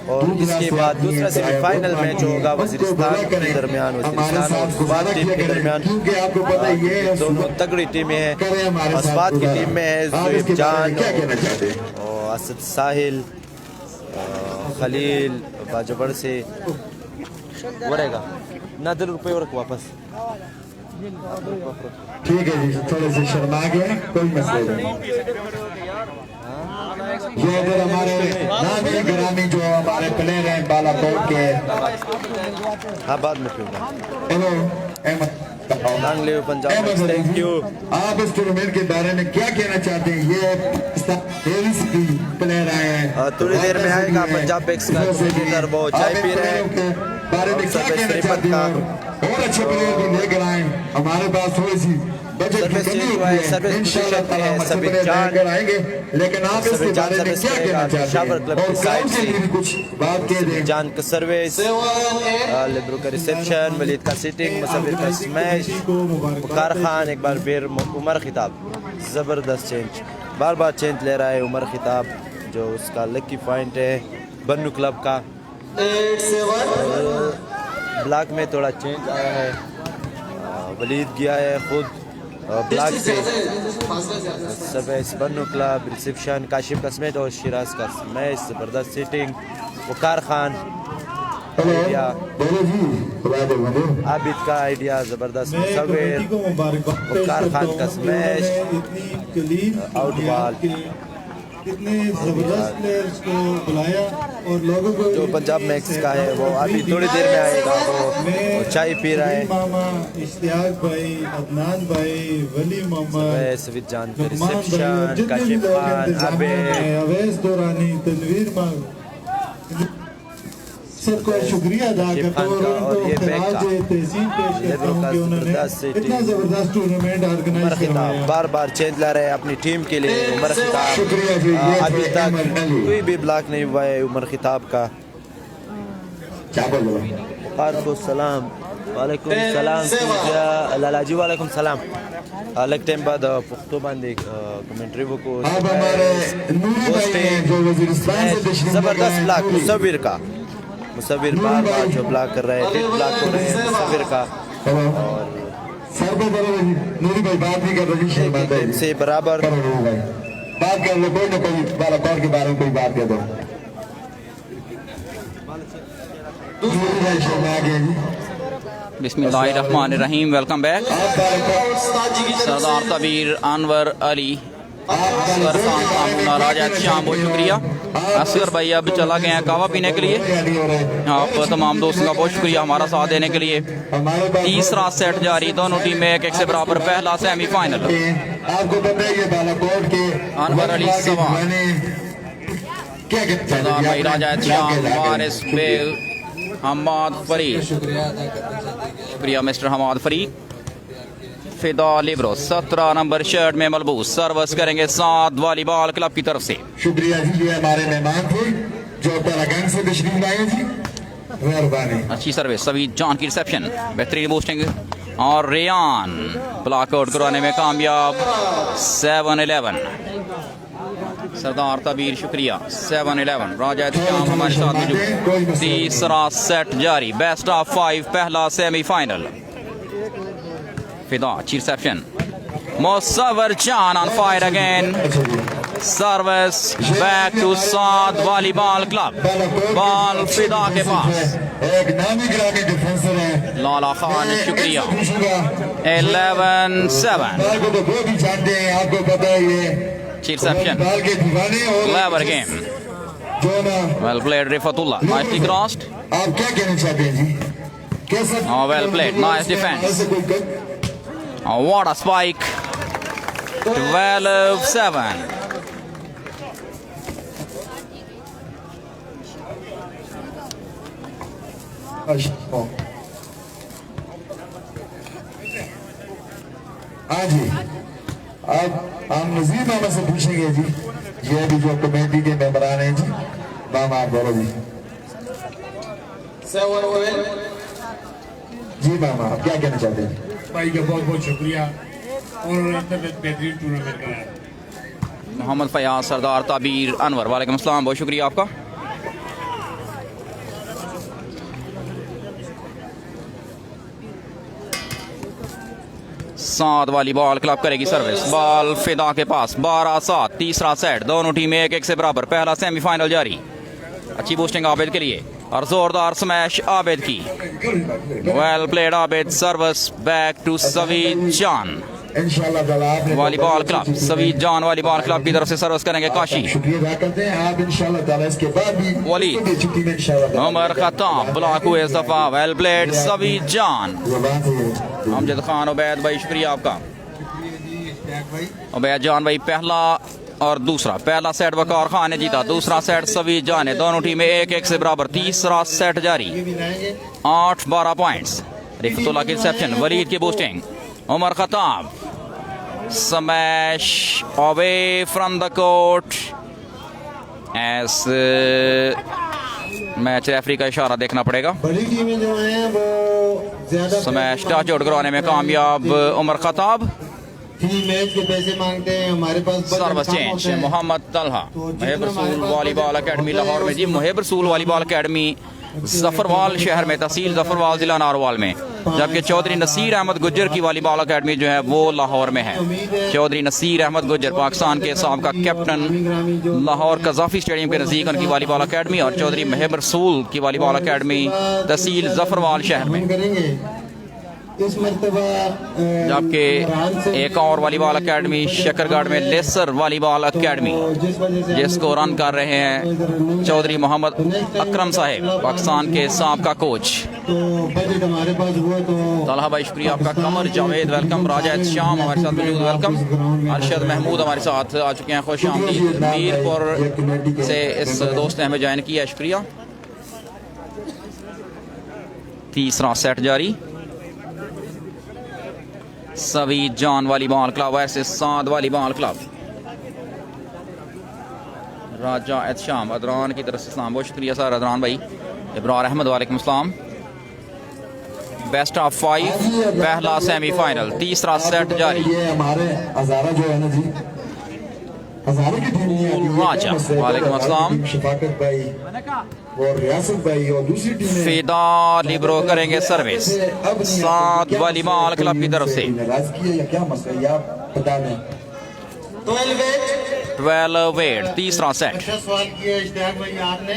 और इसके बाद दूसरा सेमीफाइनल मैच होगा वजीरिस्तान के दरमियान, वजीरिस्तान और अस्बात टीम के दरमियान। आपको पता ही है दोनों तगड़ी टीमें हैं। अस्बात की टीम में है जान और असद साहिल, खलील बाजबड़ से वो रहेगा नादर रुपये और वापस। ठीक है जी, थोड़े से शर्मा गए, कोई मसला नहीं। ये इधर हमारे नामी गिरामी जो हमारे प्लेयर हैं बालाकोट के। हाँ बाद में पीऊंगा। Hello Ahmad Punjab, thank you. आप इस टूर्नामेंट के बारे में क्या कहना चाहते हैं? ये प्लेयर आए हैं, थोड़ी देर में आएगा पंजाब एक्स का क्रिकेटर, वो चाय पी रहे हैं। बारे में क्या कहना चाहते हैं? और अच्छे प्लेयर भी लेकर आए। हमारे पास थोड़ी सी बजट की कमी होती है, इंशाल्लाह हम अच्छे प्लेयर लेकर आएंगे, लेकिन आप इसके बारे में क्या कहना चाहते हैं? और ग्राउंड के लिए भी कुछ बात कह दें। जान का सर्विस, लिब्रो का रिसेप्शन, वलीद का सिटिंग, मुसविर का स्मैश, वकार खान एक बार फिर उमर खिताब, ज़बरदस्त चेंज, बार बार चेंज ले रहा है उमर खिताब जो उसका लकी पॉइंट है बन्नू क्लब का। ब्लॉक में थोड़ा चेंज आया है, वलीद गया है खुद ब्लॉक पे। सर्विस बन्नू क्लब रिसेप्शन, काशिफ का स्मेट और शिराज का स्मैश, ज़बरदस्त सिटिंग, वकार खान आबिद का आइडिया, ज़बरदस्त मुसविर, वकार खान का स्मैश, आउट बॉल। इतने जबरदस्त प्लेयर्स को बुलाया और लोगों को जो पंजाब मैक्स का है वो अभी थोड़ी देर में आएगा, वो चाय पी रहा है। मामा इश्तियाक भाई, अदनान भाई, वली मोहम्मद, सविद जान का रिसेप्शन, काशिफ खान, अवैस दौरानी, तनवीर सबको शुक्रिया अदा करता हूँ और उनको तहसीन पेश करता हूँ कि उन्होंने इतना जबरदस्त टूर्नामेंट ऑर्गेनाइज करवाया। बार बार चेंज ला रहे हैं अपनी टीम के लिए। उमर खिताब अभी तक कोई भी ब्लॉक नहीं हुआ है उमर खिताब का। चापल बोलो सलाम वालेकुम सलाम लालाजी वालेकुम सलाम अलग टाइम बाद पुख्तो बांधे कमेंट्री वो को अब हमारे नूरी भाई हैं जो वजीरिस्तान से तशरीफ जबरदस्त ब्लॉक मुसविर का मुसविर बार बार जो ब्लॉक कर रहे हैं ब्लॉक हो रहे हैं मुसविर का और सर पे करो नूरी भाई बात नहीं कर रही शर्माता है से बराबर करो नूरी भाई बात कर लो कोई ना कोई बालाकोट के बारे में कोई बात कर दो नूरी भाई शर्मा गए जी बिस्मिल्लाहिर्रहमानिर्रहीम। Welcome back. आप बालाकोट सरदार तबीर अनवर अली असगर खान सामूना राजा शाम बहुत शुक्रिया। असगर भाई अब चला गए हैं कावा पीने के लिए। आप तमाम दोस्तों का बहुत शुक्रिया हमारा साथ देने के लिए। तीसरा सेट जारी, दोनों टीमें एक एक से बराबर। पहला सेमीफाइनल आपको पता है ये बालाकोट के अनवर अली सवाल क्या कहते सरदार भाई राजा शाम वारिस बेग हमाद फरीद। शुक्रिया मिस्टर हमाद फरीद। फिदा लिब्रो 17 नंबर शर्ट में मलबूस सर्विस करेंगे साथ वॉलीबॉल क्लब की तरफ से। शुक्रिया जी, ये हमारे मेहमान थे जो पैरागन से तशरीफ लाए जी, मेहरबानी। अच्छी सर्विस सभी जान की रिसेप्शन, बेहतरीन बूस्टिंग और रेयान ब्लॉक आउट करवाने में कामयाब। 7-11 सरदार तबीर शुक्रिया। 7-11 राजा शाम हमारे साथ मौजूद। तीसरा सेट जारी, बेस्ट ऑफ 5 पहला सेमीफाइनल। फिदा अच्छी reception, Musawwar Jan on fire again. Service back to Saad volleyball club. Ball Fida के पास। एक नामी गिरामी डिफेंसर है लाला खान शुक्रिया। 11-7 आपको तो वो भी जानते हैं, आपको पता है ये अच्छी रिसेप्शन, बाल के दीवाने और क्लेवर गेम, जो ना वेल प्लेड रिफतुल्लाह, नाइसली क्रॉस्ड। आप क्या कहना चाहते हैं जी? कैसा वेल प्लेड, नाइस डिफेंस। ऐसे कोई व्हाट अ स्पाइक। 12-7 हाँ जी, अब हम नजीर मामा से पूछेंगे जी, ये भी जो कमेटी के मेंबरान हैं जी, मामा आप बोलो जी। जी मामा, आप क्या कहना चाहते हैं? भाई का बहुत बहुत शुक्रिया और बेहतरीन टूर्नामेंट कराया। मोहम्मद फयाज सरदार ताबीर अनवर वालेकुम अस्सलाम, बहुत शुक्रिया आपका। सात वॉलीबॉल क्लब करेगी सर्विस, बॉल फिदा के पास। 12-7 तीसरा सेट, दोनों टीमें एक एक से बराबर। पहला सेमीफाइनल जारी, अच्छी बूस्टिंग आबिद के लिए और जोरदार स्मैश आबिद की। Well played Abid. Service back to Saveed Jan इंशाल्लाह ताला आपने volleyball club. सवीद Jan volleyball club की तरफ से सर्विस करेंगे काशी। शुक्रिया अदा करते हैं आप इंशाल्लाह ताला इसके बाद भी वली छुट्टी में इंशाल्लाह ताला उमर खत्ताब ब्लॉक हुए इस दफा। वेल प्लेड सवीद जान। ये बात है अमजद खान उबैद भाई शुक्रिया आपका। उबैद जान भाई पहला और दूसरा, पहला सेट वकार खान ने जीता, दूसरा सेट सवीद जान ने। दोनों टीमें एक एक से बराबर। तीसरा सेट जारी, 8-12 पॉइंट्स। रिफतुल्लाह की रिसेप्शन, वलीद की boosting, Umar Khattab smash away from the court. एस मैच रेफरी का इशारा देखना पड़ेगा। बड़ी टीमें जो हैं वो ज्यादा स्मैश टच आउट करवाने में कामयाब उमर खत्ताब। मैच के पैसे मांगते हैं, हमारे पास सर्विस चेंज, मोहम्मद तलहा मुहिब रसूल वॉलीबॉल अकेडमी लाहौर में। जी मुहिब रसूल वॉलीबॉल अकेडमी जफरवाल शहर में, तहसील जफरवाल जिला नारवाल में। जबकि चौधरी नसीर अहमद गुज्जर की वॉलीबॉल अकेडमी जो है वो लाहौर में है। चौधरी नसीर अहमद गुज्जर पाकिस्तान के साबका कैप्टन, लाहौर कजाफी स्टेडियम के नज़दीक उनकी वॉलीबॉल अकेडमी। और चौधरी मुहिब रसूल की वॉलीबॉल अकेडमी तहसील जफरवाल शहर में। करेंगे इस मर्तबा। जबकि एक और वॉलीबॉल अकेडमी शकरगढ़ में लेसर वॉलीबॉल अकेडमी, जिसको रन कर रहे हैं चौधरी मोहम्मद अकरम साहिब, पाकिस्तान के साबका कोच। तो बजट हमारे पास हुआ तो तलहा भाई शुक्रिया आपका। कमर जावेद वेलकम। राजा शाम हमारे साथ मौजूद वेलकम। अरशद महमूद हमारे साथ आ चुके हैं, खुश आमदीद। मीरपुर से इस दोस्त ने हमें ज्वाइन किया, शुक्रिया। तीसरा सेट जारी, सवीद जान वॉलीबॉल क्लब वर्सेस साद वॉलीबॉल क्लब। राजा एहतशाम अदरान की तरफ से इस्लाम, बहुत शुक्रिया सर अदरान भाई। इब्रार अहमद वालेकुम अस्सलाम। बेस्ट ऑफ 5 पहला सेमीफाइनल, तीसरा सेट जारी। ये हमारे हजारा जो है ना जी, हजारे की टीम नहीं आती। राजा वालेकुम अस्सलाम। शफाकत भाई और रियासत भाई और दूसरी टीम फिदा लिब्रो करेंगे सर्विस 7 वाली माल क्लब की तरफ से। नाराज किया या क्या मसला है आप बता दें। 12 वेट, तीसरा सेट। अच्छा सवाल किया इश्तियाक भाई आपने।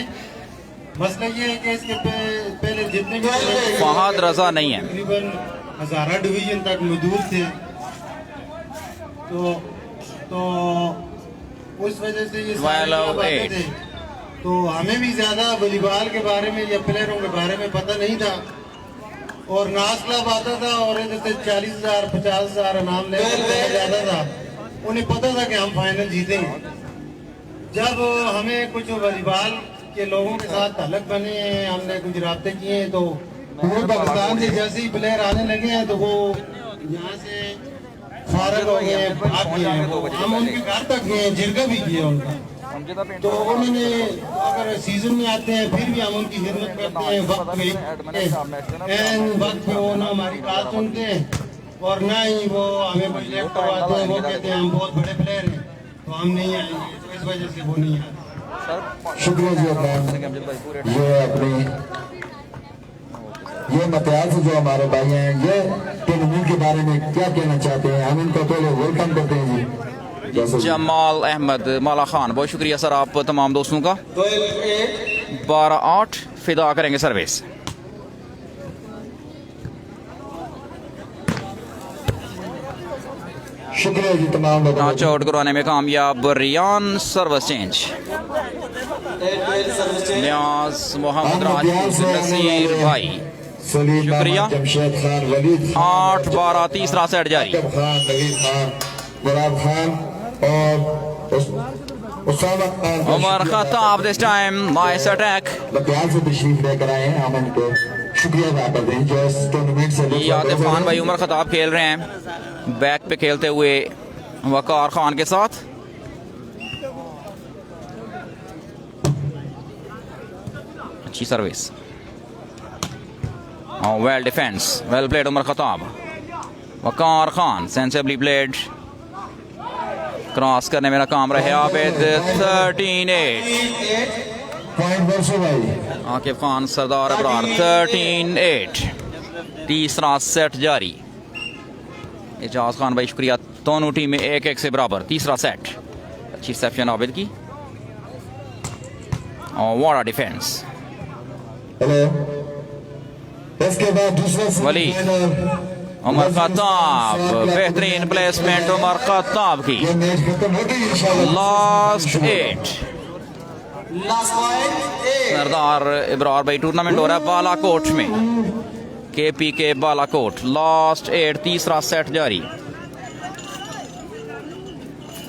मसला ये है कि इसके पहले जितने भी फहद रजा नहीं है। तकरीबन हजारा डिवीजन तक मजदूर थे, तो उस वजह से ये सारी 12 बातें थे। तो हमें भी ज्यादा वॉलीबॉल के बारे में या प्लेयरों के बारे में पता नहीं था, और नाज क्लब आता था और इधर से 40,000 50,000 इनाम लेकर जाता था। उन्हें पता था कि हम फाइनल जीतेंगे। जब हमें कुछ वॉलीबॉल के लोगों के साथ ताल्लुक बने हैं, हमने कुछ राब्ते किए हैं, तो पूरे पाकिस्तान से जैसे ही प्लेयर आने लगे हैं तो वो यहाँ से फारग हो गए हैं, भाग गए हैं। वो हम उनके घर तक गए हैं, जिरगा भी किया उनका। तो उन्होंने अगर सीजन में आते हैं फिर भी हम उनकी खिदमत करते हैं वक्त पे वो ना हमारी बात सुनते हैं और ना ही वो हमें कुछ लेफ्ट करवाते हैं। वो कहते हैं हम बहुत बड़े प्लेयर हैं तो हम नहीं आएंगे, तो इस वजह से वो नहीं आते। शुक्रिया जी अफगान। ये अपनी ये मतियार से जो हमारे भाई हैं, ये टूर्नामेंट के बारे में क्या कहना चाहते हैं, हम इनको पहले वेलकम करते हैं जी। जमाल अहमद माला खान, बहुत शुक्रिया सर आप तमाम दोस्तों का। 12-8 फिदा करेंगे सर्विस। शुक्रिया जी तमाम लोगों नॉच आउट करवाने में कामयाब रियान, सर्विस चेंज। न्याज मोहम्मद राज नसीर भाई, शुक्रिया। जमशेद खान, वलीद 8-12 तीसरा सेट जारी। खान, नवीद खान, मुराद खान और Usama Khan. Umar Khattab this time nice attack. Ladakh से तशरीफ लेकर आए हैं, हम इनको शुक्रिया अदा करते हैं जो इस टूर्नामेंट से। आतिफ खान भाई उमर खत्ताब खेल रहे हैं बैक पे खेलते हुए वकार खान के साथ। अच्छी service, well defence, well played Umar Khattab. Waqar Khan sensibly played, cross करने में नाकाम रहे आबिद। 13-8 पॉइंट वर्षो भाई। आकिब खान, सरदार अबरार। 13-8 तीसरा सेट जारी। एजाज खान भाई शुक्रिया। दोनों टीमें 1-1 से बराबर। तीसरा सेट, अच्छी रिसेप्शन आबिद की और वाड़ा डिफेंस। हेलो, इसके बाद दूसरा वली उमर खत्ताब, बेहतरीन प्लेसमेंट उमर खत्ताब की। ये मैच खत्म हो गई इंशाल्लाह। लास्ट 8 सरदार इब्रार भाई टूर्नामेंट हो रहा है बालाकोट में, KPK बालाकोट। लास्ट 8 तीसरा सेट जारी।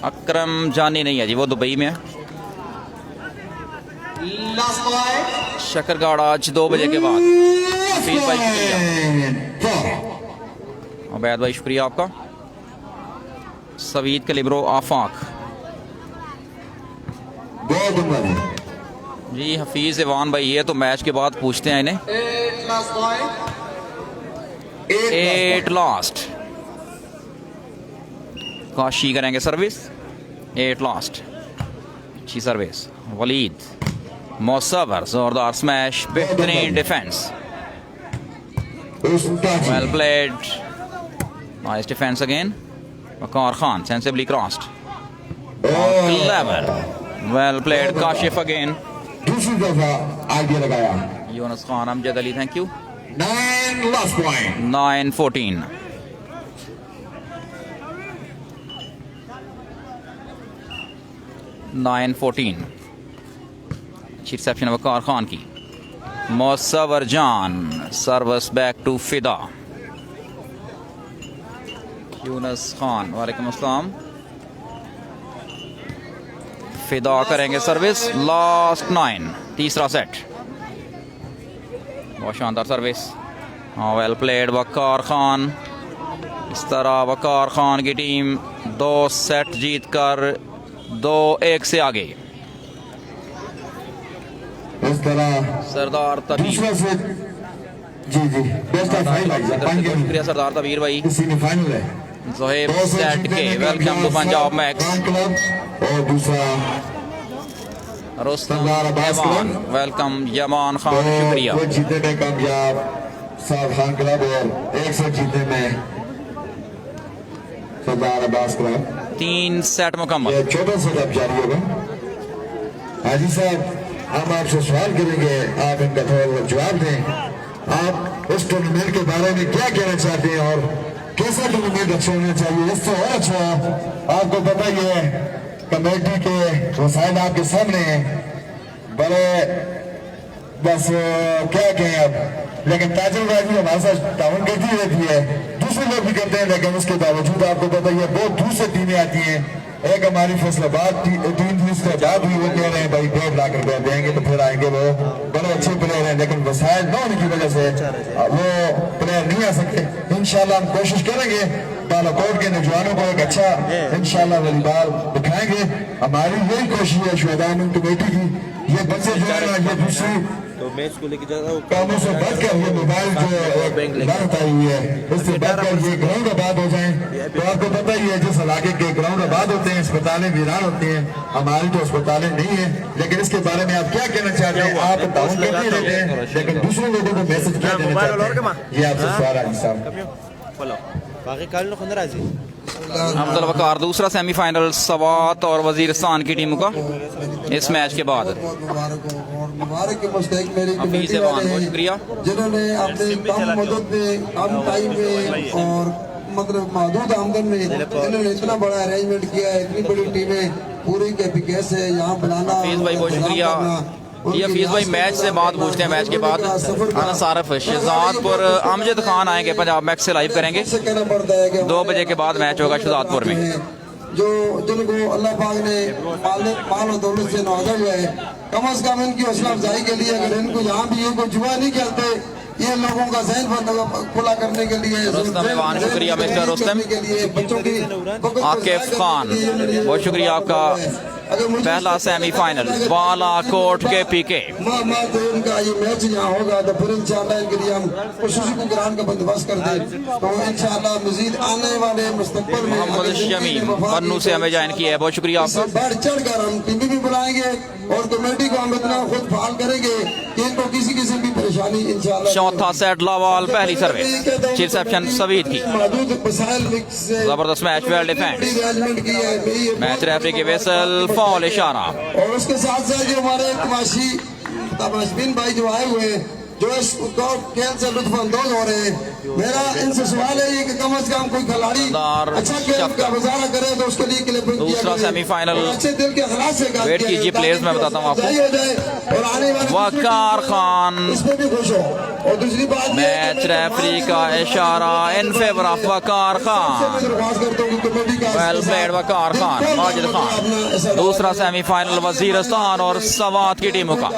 अकरम जानी नहीं है जी, वो दुबई में है। शकरगाड़ा आज 2 बजे के बाद। हफीज भाई शुक्रिया, अवैध भाई शुक्रिया आपका। सवीद कलिब्रो आफाक जी। हफीज इवान भाई ये तो मैच के बाद पूछते हैं इन्हें। 8 लास्ट काशी करेंगे सर्विस। 8 लास्ट, अच्छी सर्विस। वलीद मौसबर, जोरदार स्मैश, बेहतरीन defence, well played, nice defence again. Waqar Khan sensibly crossed, clever, well played. Kashif again, दूसरी दफा आइडिया लगाया। Younis Khan, Amjad Ali, thank you. 9 last point. 9-14 9-14 अच्छी रिसेप्शन वकार खान की। मौसवर जान, सर्विस बैक टू फिदा। यूनुस खान वालेकुम अस्सलाम। फिदा करेंगे सर्विस। लास्ट 9 तीसरा सेट, बहुत शानदार सर्विस। हाँ, वेल प्लेड वकार खान। इस तरह वकार खान की टीम 2 सेट जीतकर 2-1 से आगे। इस तरह सरदार तबीर, दूसरा सेट जी जी बेस्ट ऑफ फाइव भाई बहुत शुक्रिया सरदार तबीर भाई। सेमीफाइनल है जोहेब सेट के welcome to Punjab max. Club और दूसरा रुस्तम सरदार अब्बास यमान क्लब। वेलकम यमान खान शुक्रिया। वो जीतने में कामयाब साद खान क्लब और एक सेट जीतने में सरदार अब्बास क्लब। 3 सेट मुकम्मल। ये छोटा सा अब जारी होगा। हाजी साहब हम आपसे सवाल करेंगे, आप इनका थोड़ा जवाब दें। आप उस टूर्नामेंट के बारे में क्या कहना चाहते हैं और कैसा टूर्नामेंट अच्छा होना चाहिए, इससे और अच्छा। आपको पता ही है कमेटी के वसाइल आपके सामने हैं, बड़े बस क्या कहें अब, लेकिन ताजुर्बाजी हमारे साथ ताउन करती रहती है, दूसरे लोग भी करते हैं, लेकिन उसके बावजूद आपको पता ही है बहुत दूर से टीमें आती हैं। एक हमारी फैसलाबाद टीम थी, उसके बाद भी वो कह रहे हैं भाई 1.5 लाख रुपया देंगे तो फिर आएंगे। वो बड़े अच्छे प्लेयर हैं, लेकिन वसाइल न होने की वजह से वो प्लेयर नहीं आ सकते। इंशाल्लाह हम कोशिश करेंगे बालाकोट के नौजवानों को एक अच्छा इंशाल्लाह वॉलीबॉल दिखाएंगे। हमारी यही कोशिश है शुहदान कमेटी की, ये बच्चे जो है ये दूसरी तो मैच को लेकर जाता हूँ कामों से बढ़कर ये मोबाइल जो लानत आई हुई है, इससे बढ़कर ये ग्राउंड आबाद हो जाए। तो आपको पता ही है जिस इलाके के ग्राउंड आबाद होते हैं, अस्पतालें वीरान होती हैं, हमारी तो अस्पतालें नहीं है। लेकिन इसके बारे में आप क्या कहना चाहते हैं? आप ताउन करते रहते हैं, लेकिन दूसरे लोगों को मैसेज क्या देना चाहते हैं? ये आपसे सवाल है साहब। बाकी काल खंदर आजी अब्दुल वकार दूसरा सेमीफाइनल सवात और वजीरिस्तान की टीमों का इस मैच के बाद। मुबारक हो और मुबारक के मुस्तहिक मेरी हफीज कमेटी अमान, वाले बहुत हैं, शुक्रिया। जिन्होंने अपने कम मदद में कम टाइम में और मतलब महदूद आमदन में इन्होंने इतना बड़ा अरेंजमेंट किया है, इतनी बड़ी टीमें पूरी के पिकेस है यहाँ बुलाना। हफीज भाई बहुत शुक्रिया। ये हफीज भाई मैच से बात पूछते हैं, मैच के बाद अनस आरिफ शहजादपुर अमजद खान आएंगे, पंजाब मैक्स से लाइव करेंगे। 2 बजे के बाद मैच होगा शहजादपुर में। जो जिनको अल्लाह पाक ने माल और दौलत से नवाजा हुआ है, कम से कम इनकी हौसला अफजाई के लिए अगर इनको यहाँ भी ये कोई जुआ नहीं खेलते, ये लोगों का जहन खुला करने के लिए, रुस्तम ईवान शुक्रिया मिस्टर रुस्तम। के लिए बच्चों की आकिफ खान बहुत शुक्रिया आपका। पहला सेमीफाइनल बालाकोट के पीके। तो इनका ये मैच यहाँ होगा तो फिर इंशाल्लाह इनके लिए हम खुशूसी को ग्राउंड का बंदोबस्त कर दें, तो इंशाल्लाह मजीद आने वाले मुस्तकबिल में मोहम्मद शमीम बन्नू से हमें ज्वाइन किया है, बहुत शुक्रिया आपका। बढ़ चढ़ कर हम टीमें भी बुलाएंगे और कमेटी को हम इतना खुद फाल करेंगे कि इनको किसी किस्म की परेशानी इंशाल्लाह। चौथा सेट लावाल पहली सर्विस रिसेप्शन सवीद की। जबरदस्त match, well defence. Match referee की वेसल फॉल इशारा। और उसके साथ साथ जो हमारे तमाशबीन भाई जो आए हुए हैं, जो इस खेल से लुत्फानंदोज हो रहे हैं, मेरा इनसे सवाल है कि कम से कम कोई खिलाड़ी अच्छा खेल का मुजाहरा करे तो उसके लिए क्लिपिंग किया दूसरा करे। सेमीफाइनल और अच्छे दिल के अखलाक से काम वेट किया कीजिए जाए, प्लेयर्स मैं बताता हूँ आपको। हो जाए और आने वाले वकार खान इसमें भी खुश हो। और दूसरी बात मैच रेफरी का इशारा in favour of Waqar Khan. Well played Waqar Khan, Majid Khan. दूसरा सेमीफाइनल वजीरिस्तान और सवात की टीमों का।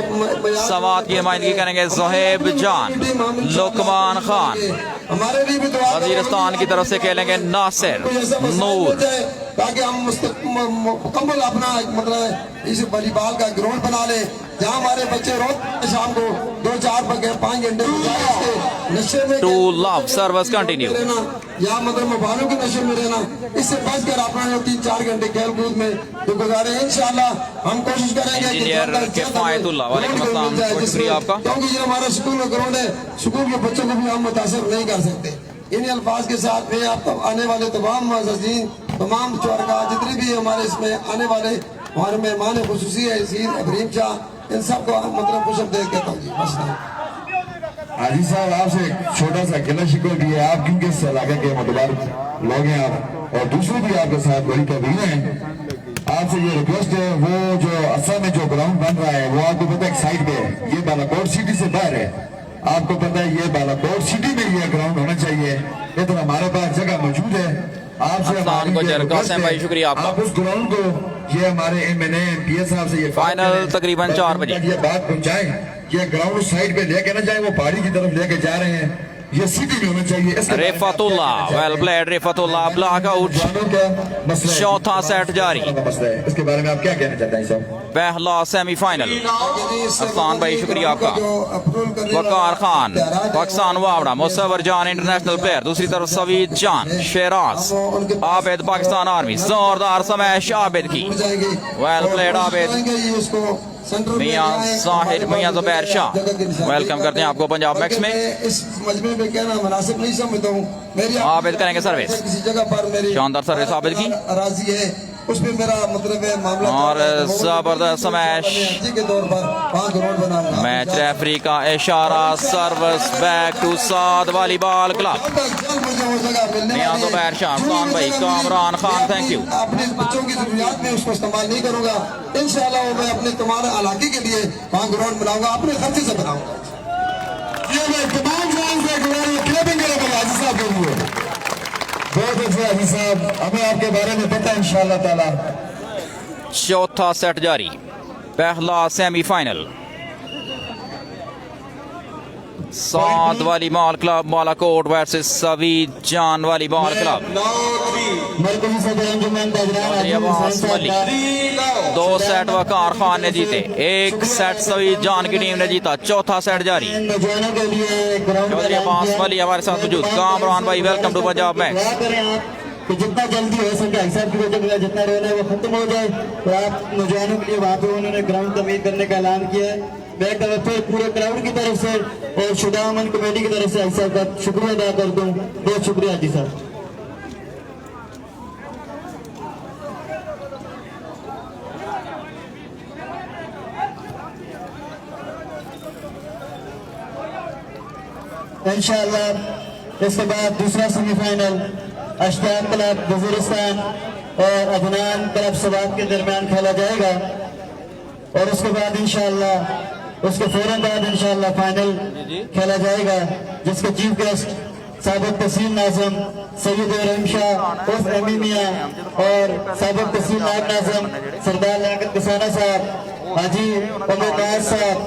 सवात की नुमाइंदगी करेंगे जोहेब जान, लुकमान खान। हमारे लिए भी वजीरिस्तान की तरफ से खेलेंगे नासिर नूर। ताकि हम मुकम्मल अपना मतलब इस वॉलीबॉल का ग्राउंड बना ले, जहाँ हमारे बच्चे रोज शाम को 2-4-5 घंटे नशे में टू लव सर्विस कंटिन्यू। रहना या मतलब मोबाइलों के नशे में रहना, इससे बच कर अपना 3-4 घंटे खेल कूद में तो गुजारे। इंशाल्लाह हम कोशिश करेंगे कि इंजीनियर किफायतुल्लाह, वालेकुम अस्सलाम, बहुत शुक्रिया आपका। क्योंकि ये हमारा स्कूल का ग्राउंड है, स्कूल के बच्चों को भी हम मुतासर नहीं कर सकते। इन अल्फाज के साथ में आप आने वाले तमाम मुअज़्ज़िज़ीन, तमाम शुरका जितने भी हमारे इसमें आने वाले हमारे मेहमान खुसूसी है सीर अबरीम शाह, इन सब को मतलब खुश आमदीद कहता हूँ जी। हाजी साहब आपसे एक छोटा सा गिला शिकवा भी है, आप क्योंकि इस इलाके के मतबार लोग हैं आप, और दूसरे भी आपके साथ बड़ी कबीर हैं। आपसे ये रिक्वेस्ट है, वो जो असल में जो ग्राउंड बन रहा है वो आपको पता है एक साइड पे है, ये बालाकोट सिटी से बाहर है। आपको पता है ये बालाकोट सिटी में ये ग्राउंड होना चाहिए, लेकिन हमारे पास जगह मौजूद है। आपसे हमारी ये रिक्वेस्ट है, भाई शुक्रिया आपका। आप उस ग्राउंड को ये हमारे मैंने PS साहब से ये फाइनल तकरीबन 4 बजे ये बात पहुंचाएं, ये ग्राउंड साइड पे लेके ना जाए, वो पहाड़ी की तरफ लेके जा रहे हैं। ये सिटी में होना चाहिए। इसके बारे में रिफतुल्लाह, वेल प्लेड रिफतुल्लाह, ब्लॉक आउट। जानों का मसला है। चौथा सेट जारी। का मसला है। इसके बारे में आप क्या कहना चाहते हैं साहब? पहला सेमीफाइनल। अफसान भाई शुक्रिया आपका। वकार खान, पाकिस्तान वावड़ा, मुसव्वर जान इंटरनेशनल प्लेयर। दूसरी तरफ सवीद जान, शेराज, आबिद पाकिस्तान आर्मी। जोरदार स्मैश आबिद की, वेल प्लेड आबिद। मियां साहिर, मियां जुबैर शाह, वेलकम करते हैं आपको पंजाब मैक्स में। इस मजमे में कहना मुनासिब नहीं समझता हूँ। मेरी आबिद करेंगे सर्विस, किसी जगह पर मेरी शानदार सर्विस आबिद की, राजी है, उसमें मेरा मतलब है मामला। और जबरदस्त स्मैश। के तौर पर 5 करोड़ बनाऊंगा। मैच रेफरी का इशारा, service back to Saad volleyball club. जल्द मुझे वो जगह मिलने मियां वाली है। जुबैर शाह, खान भाई, कामरान खान, थैंक यू। अपने बच्चों की जरूरियात में उसको इस्तेमाल नहीं करूंगा। इंशाल्लाह वो मैं अपने तुम्हारे इलाके के लिए 5 करोड़ बनाऊंगा, अपने खर्चे से बनाऊंगा। ये मैं तमाम जान से क्लबिंग करेगा हाजी साहब के लिए। बहुत अच्छे हाजी साहब, हमें आपके बारे में पता है इंशाअल्लाह ताला। चौथा सेट जारी। पहला semifinal. Saad volleyball club Balakot versus Saveed Jan volleyball club. मरकजी सदर अंजुमन बजरान अब्बास वली। 2 सेट वकार खान ने जीते, 1 सेट सवीद जान की टीम ने जीता। चौथा सेट जारी। नौजवानों के लिए ग्राउंड चौधरी अब्बास वली हमारे साथ मौजूद। कामरान भाई, वेलकम टू पंजाब मैक्स। कि जितना जल्दी हो सके अक्सर की वजह जितना रोना है वो खत्म हो जाए, तो आप नौजवानों के लिए वहाँ पे उन्होंने ग्राउंड तमीर करने का ऐलान किया है। मैं एक फिर पूरे क्राउड की तरफ से और शुदा अमन कमेटी की तरफ से अक्सर का शुक्रिया अदा करता हूँ। बहुत शुक्रिया जी साहब। इंशाअल्लाह इसके बाद दूसरा सेमीफाइनल अश्ताक क्लब वजीरिस्तान और अदनान क्लब सवाब के दरमियान खेला जाएगा, और उसके बाद इंशाअल्लाह उसके फौरन बाद इंशाअल्लाह फाइनल खेला जाएगा, जिसके चीफ गेस्ट साबिक तहसील नाज़िम सैयद रहीम शाह उर्फ एमी मियां और साबिक तहसील नायब नाज़िम सरदार लियाकत किसाना साहब, हाजी उमर नाज साहब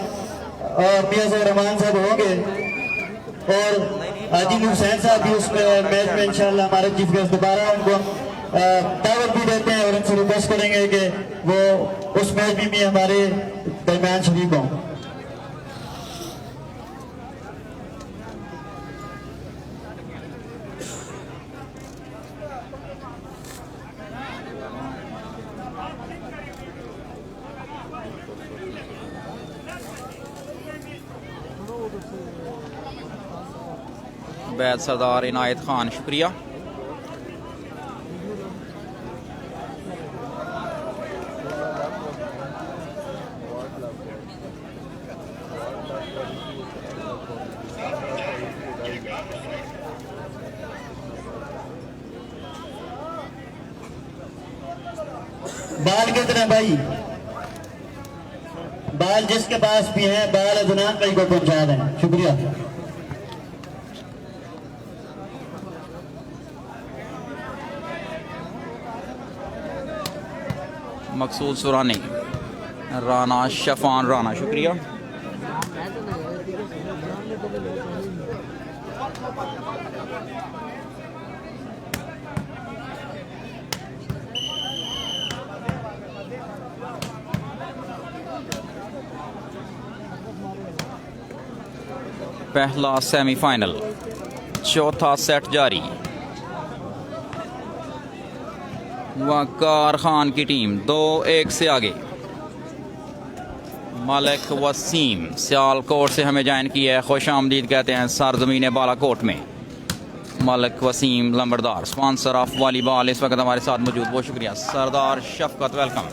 और मियां ज़ोहर रहमान साहब होंगे, और हाजी हुसैन साहब भी उस मैच में इंशाल्लाह हमारे चीफ गेस्ट दोबारा उनको दावत भी देते हैं और उनसे रिक्वेस्ट करेंगे कि वो उस मैच में भी हमारे दरमियान शरीक हों। बैद सरदार इनायत खान, शुक्रिया। बाल कितने भाई, बाल जिसके पास भी है बाल अदनान भाई को पहुंचा दें, शुक्रिया। मकसूद सुरानी, राना शफान राना, शुक्रिया। पहला सेमीफाइनल, चौथा सेट जारी। वकार खान की टीम 2-1 से आगे। मलिक वसीम सियालकोट से हमें ज्वाइन किया है, खुश आमदीद कहते हैं सरजमीन बालाकोट में। मलिक वसीम लंबरदार, स्पॉन्सर ऑफ वॉलीबॉल, इस वक्त हमारे साथ मौजूद, बहुत शुक्रिया। सरदार शफकत, वेलकम।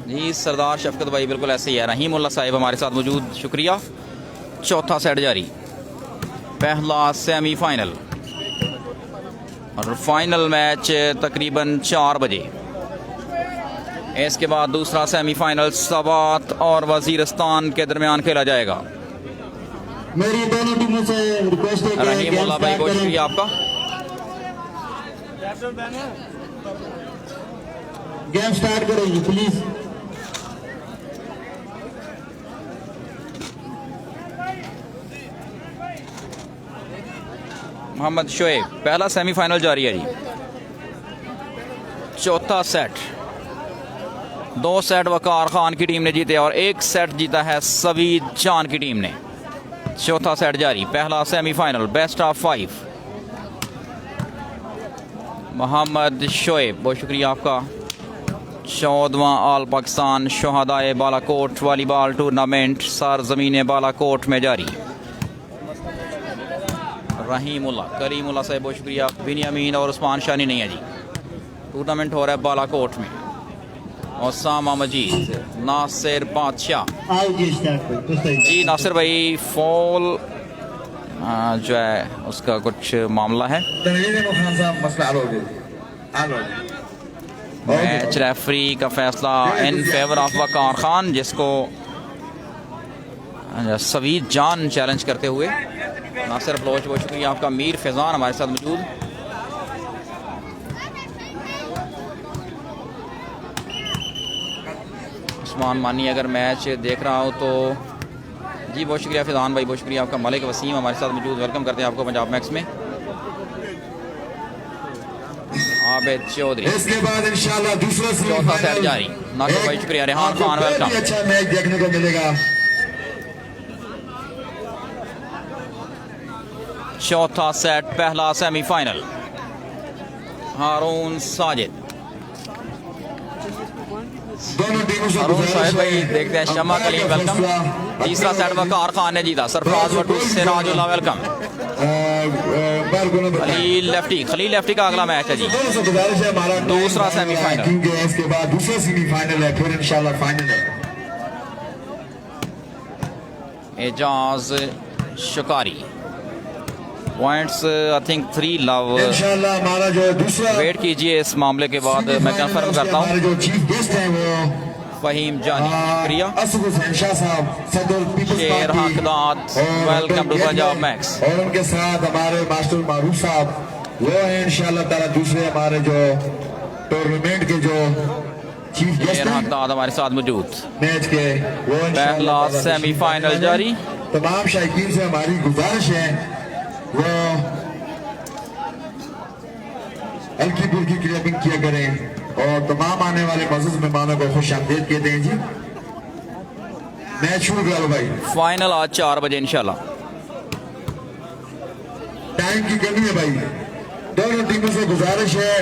जी सरदार शफकत भाई, बिल्कुल ऐसे ही है। रहीमुल्लाह साहिब हमारे साथ मौजूद, शुक्रिया। चौथा सेट जारी। पहला सेमीफाइनल और फाइनल मैच तकरीबन 4 बजे। इसके बाद दूसरा सेमीफाइनल सवात और वजीरिस्तान के दरमियान खेला जाएगा। मेरी दोनों टीमों से रिक्वेस्ट है कि रहीमुल्लाह भाई, बहुत शुक्रिया आपका। गेम स्टार्ट करो जी प्लीज। मोहम्मद शोएब, पहला सेमीफाइनल जारी है जी। चौथा सेट, 2 सेट वकार खान की टीम ने जीते और 1 सेट जीता है सवीद जान की टीम ने। चौथा सेट जारी, पहला semifinal best of 5। Mohammad Shoaib, बहुत शुक्रिया आपका। 14वां ऑल पाकिस्तान शोहदाए बालाकोट वॉलीबॉल टूर्नामेंट सरजमीन बालाकोट में जारी। रहीमुल्ला, करीमुल्ला साहब बहुत शुक्रिया। बिनियामीन और उस्मान शानी नहीं है जी। टूर्नामेंट हो रहा है बालाकोट में। ओसामा मजीद, नासिर बादशाह आओ जी स्टार्ट करो जी। नासिर भाई फॉल जो है उसका कुछ मामला है। मैच रेफरी का फैसला इन फेवर ऑफ वकार खान, जिसको सवीद जान चैलेंज करते हुए। नासिर बलोच बहुत शुक्रिया आपका। मीर फैजान हमारे साथ मौजूद। उस्मान मानी अगर मैच देख रहा हो तो जी बहुत शुक्रिया फैजान भाई, बहुत शुक्रिया आपका। मलिक वसीम हमारे साथ मौजूद, वेलकम करते हैं आपको पंजाब मैक्स में। आबिद चौधरी, इसके बाद इंशाल्लाह दूसरा चौथा सेट जारी। नासिर भाई शुक्रिया। रेहान खान वेलकम। अच्छा मैच देखने को मिलेगा। चौथा सेट, पहला सेमीफाइनल। हारून साजिद, दोनों टीमों से हारून साजिद भाई देखते हैं। शमा कलीम वेलकम। तीसरा सेट वकार खान ने जीता। सरफराज भट्टू, सिराजुल्लाह वेलकम। खलील लेफ्टी का अगला मैच है जी। दूसरा सेमीफाइनल, क्योंकि इसके बाद दूसरा सेमीफाइनल है, फिर इंशाल्लाह फाइनल है। एजाज शिकारी, पॉइंट्स आई थिंक 3 लव। इंशाल्लाह हमारा जो दूसरा वेट कीजिए, इस मामले के बाद मैं कंफर्म करता हमारे हूँ। जो चीफ गेस्ट हैं वो फहीम जानी, शुक्रिया। असद हुसैन शाह साहब, सदर पीपल्स शेर पार्टी, हकदात, और वेलकम टू उनके पंजाब गेस्ट मैक्स। हैं। और उनके साथ हमारे मास्टर मारूफ साहब, वो हैं इंशाल्लाह ताला दूसरे हमारे जो टूर्नामेंट के जो चीफ गेस्ट शेर हैं हकदात हमारे साथ मौजूद। मैच के, वो पहला इंशाल्लाह ताला सेमीफाइनल जारी। तमाम शायकीन से हमारी गुजारिश है वो हल्की फुल्की क्लैपिंग किया करें और तमाम आने वाले मज़ीद मेहमानों को खुश आमदीद कहते हैं जी। मैच शुरू करो भाई। फाइनल आज 4 बजे इंशाल्लाह। टाइम की कमी है भाई, दोनों टीमों से गुजारिश है,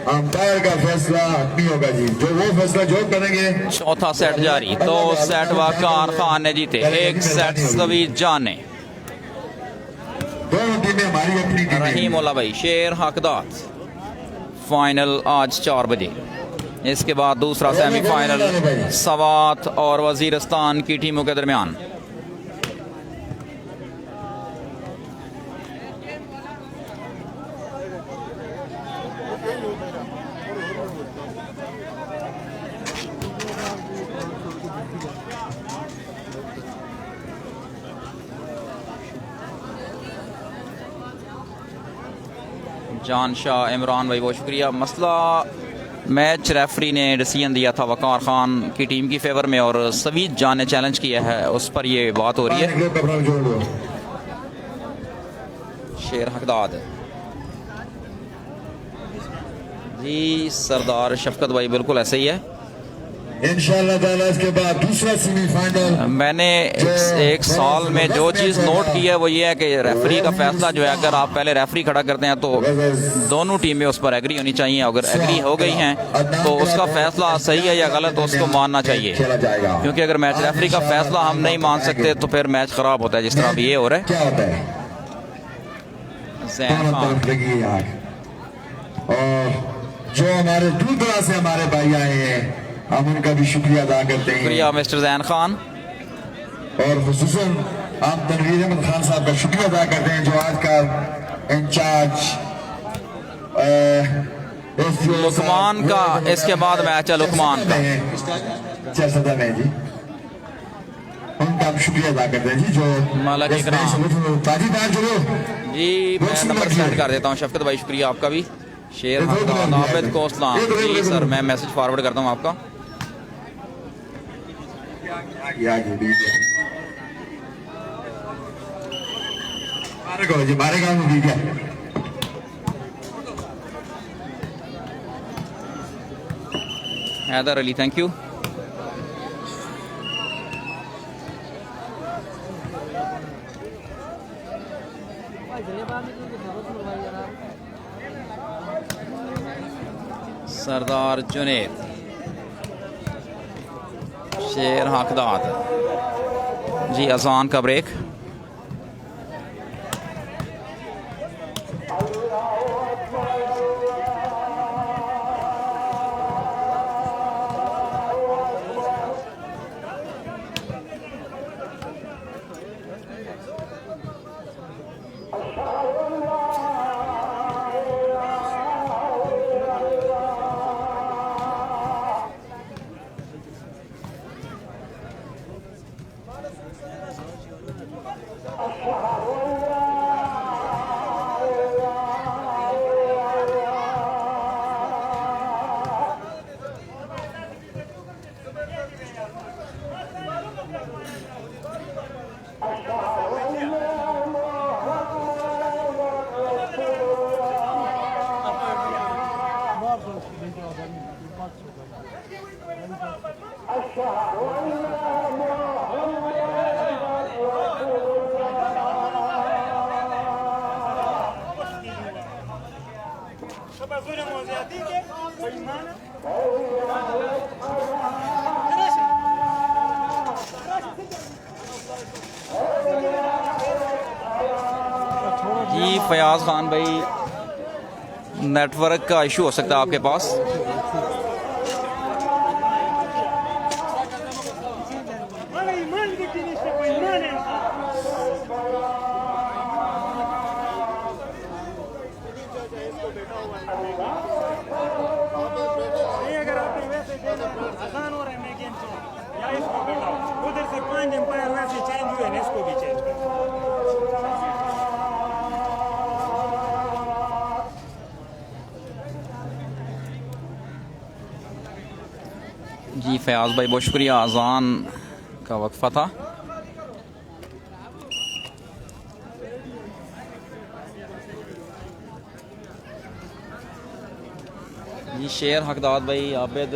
अंपायर का फैसला नहीं होगा जी, जो वो फैसला जो करेंगे। चौथा सेट जारी, 2 सेट वकार खान ने जीते, 1 सेट सवीद जान ने। दोनों टीमें हमारी अपनी टीमें। रहीमुल्ला भाई, शेर हकदात। फाइनल आज 4 बजे। इसके बाद दूसरा सेमीफाइनल सवात और वजीरिस्तान की टीमों के दरमियान। जान शाह, इमरान भाई बहुत शुक्रिया। मसला मैच रेफरी ने डिसीजन दिया था वकार खान की टीम की फेवर में और सवीद जान ने चैलेंज किया है, उस पर ये बात हो रही है। शेर हकदाद जी, सरदार शफकत भाई बिल्कुल ऐसे ही है। इंशाल्लाह ताला इसके बाद दूसरा सेमीफाइनल। मैंने एक साल में जो चीज़ नोट की है वो ये है कि रेफरी का फैसला जो है, अगर आप पहले रेफरी खड़ा करते हैं तो दोनों टीमें उस पर एग्री होनी चाहिए। अगर एग्री हो गई हैं तो उसका फैसला सही है या गलत, उसको मानना चाहिए। क्योंकि अगर मैच रेफरी का फैसला हम नहीं मान सकते तो फिर मैच खराब होता है, जिस तरह अभी ये हो रहा है। क्या होता है जैन खान, लगी आग, और जो हमारे दूर दराज से हमारे भाई आए हैं, हम उनका भी शुक्रिया अदा करते हैं। शुक्रिया मिस्टर जैन खान। और खुसूसन आप तनवीर अहमद खान साहब का शुक्रिया अदा करते हैं, जो आज का इंचार्ज लुकमान का इसके बाद मैच है लुकमान का। सदा में जी, उनका हम शुक्रिया अदा करते हैं जी, जो मालिक इकराम। ताजीदार जो जी मैं नंबर सेंड कर देता हूँ शफकत भाई, शुक्रिया आपका भी। शेर हकदाद आबिद कोसलान। जी सर, मैं मैसेज फॉरवर्ड करता हूँ आपका। Haider Ali, thank you. सरदार जुनेद, शेर हकदाद। जी अजान का ब्रेक। जी फयाज खान भाई, नेटवर्क का इशू हो सकता है आपके पास। उधर से 5 एम्पायर वैसे चेंज हुए ना, इसको भी चेंज कर। जी फयाज भाई बहुत शुक्रिया। अजान का वक्फा था। जी शेर हकदाद भाई, आबिद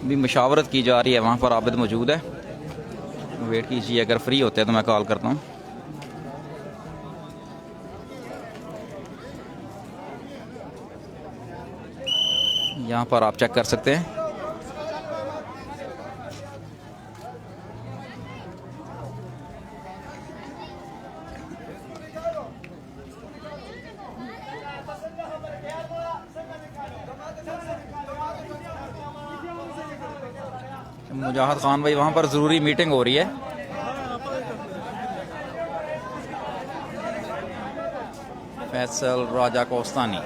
भी मशावरत की जा रही है, वहाँ पर आबिद मौजूद है। वेट कीजिए, अगर फ्री होते हैं तो मैं कॉल करता हूँ। यहाँ पर आप चेक कर सकते हैं। मुजाहिद खान भाई, वहाँ पर ज़रूरी मीटिंग हो रही है। फैसल राजा कोस्तानी।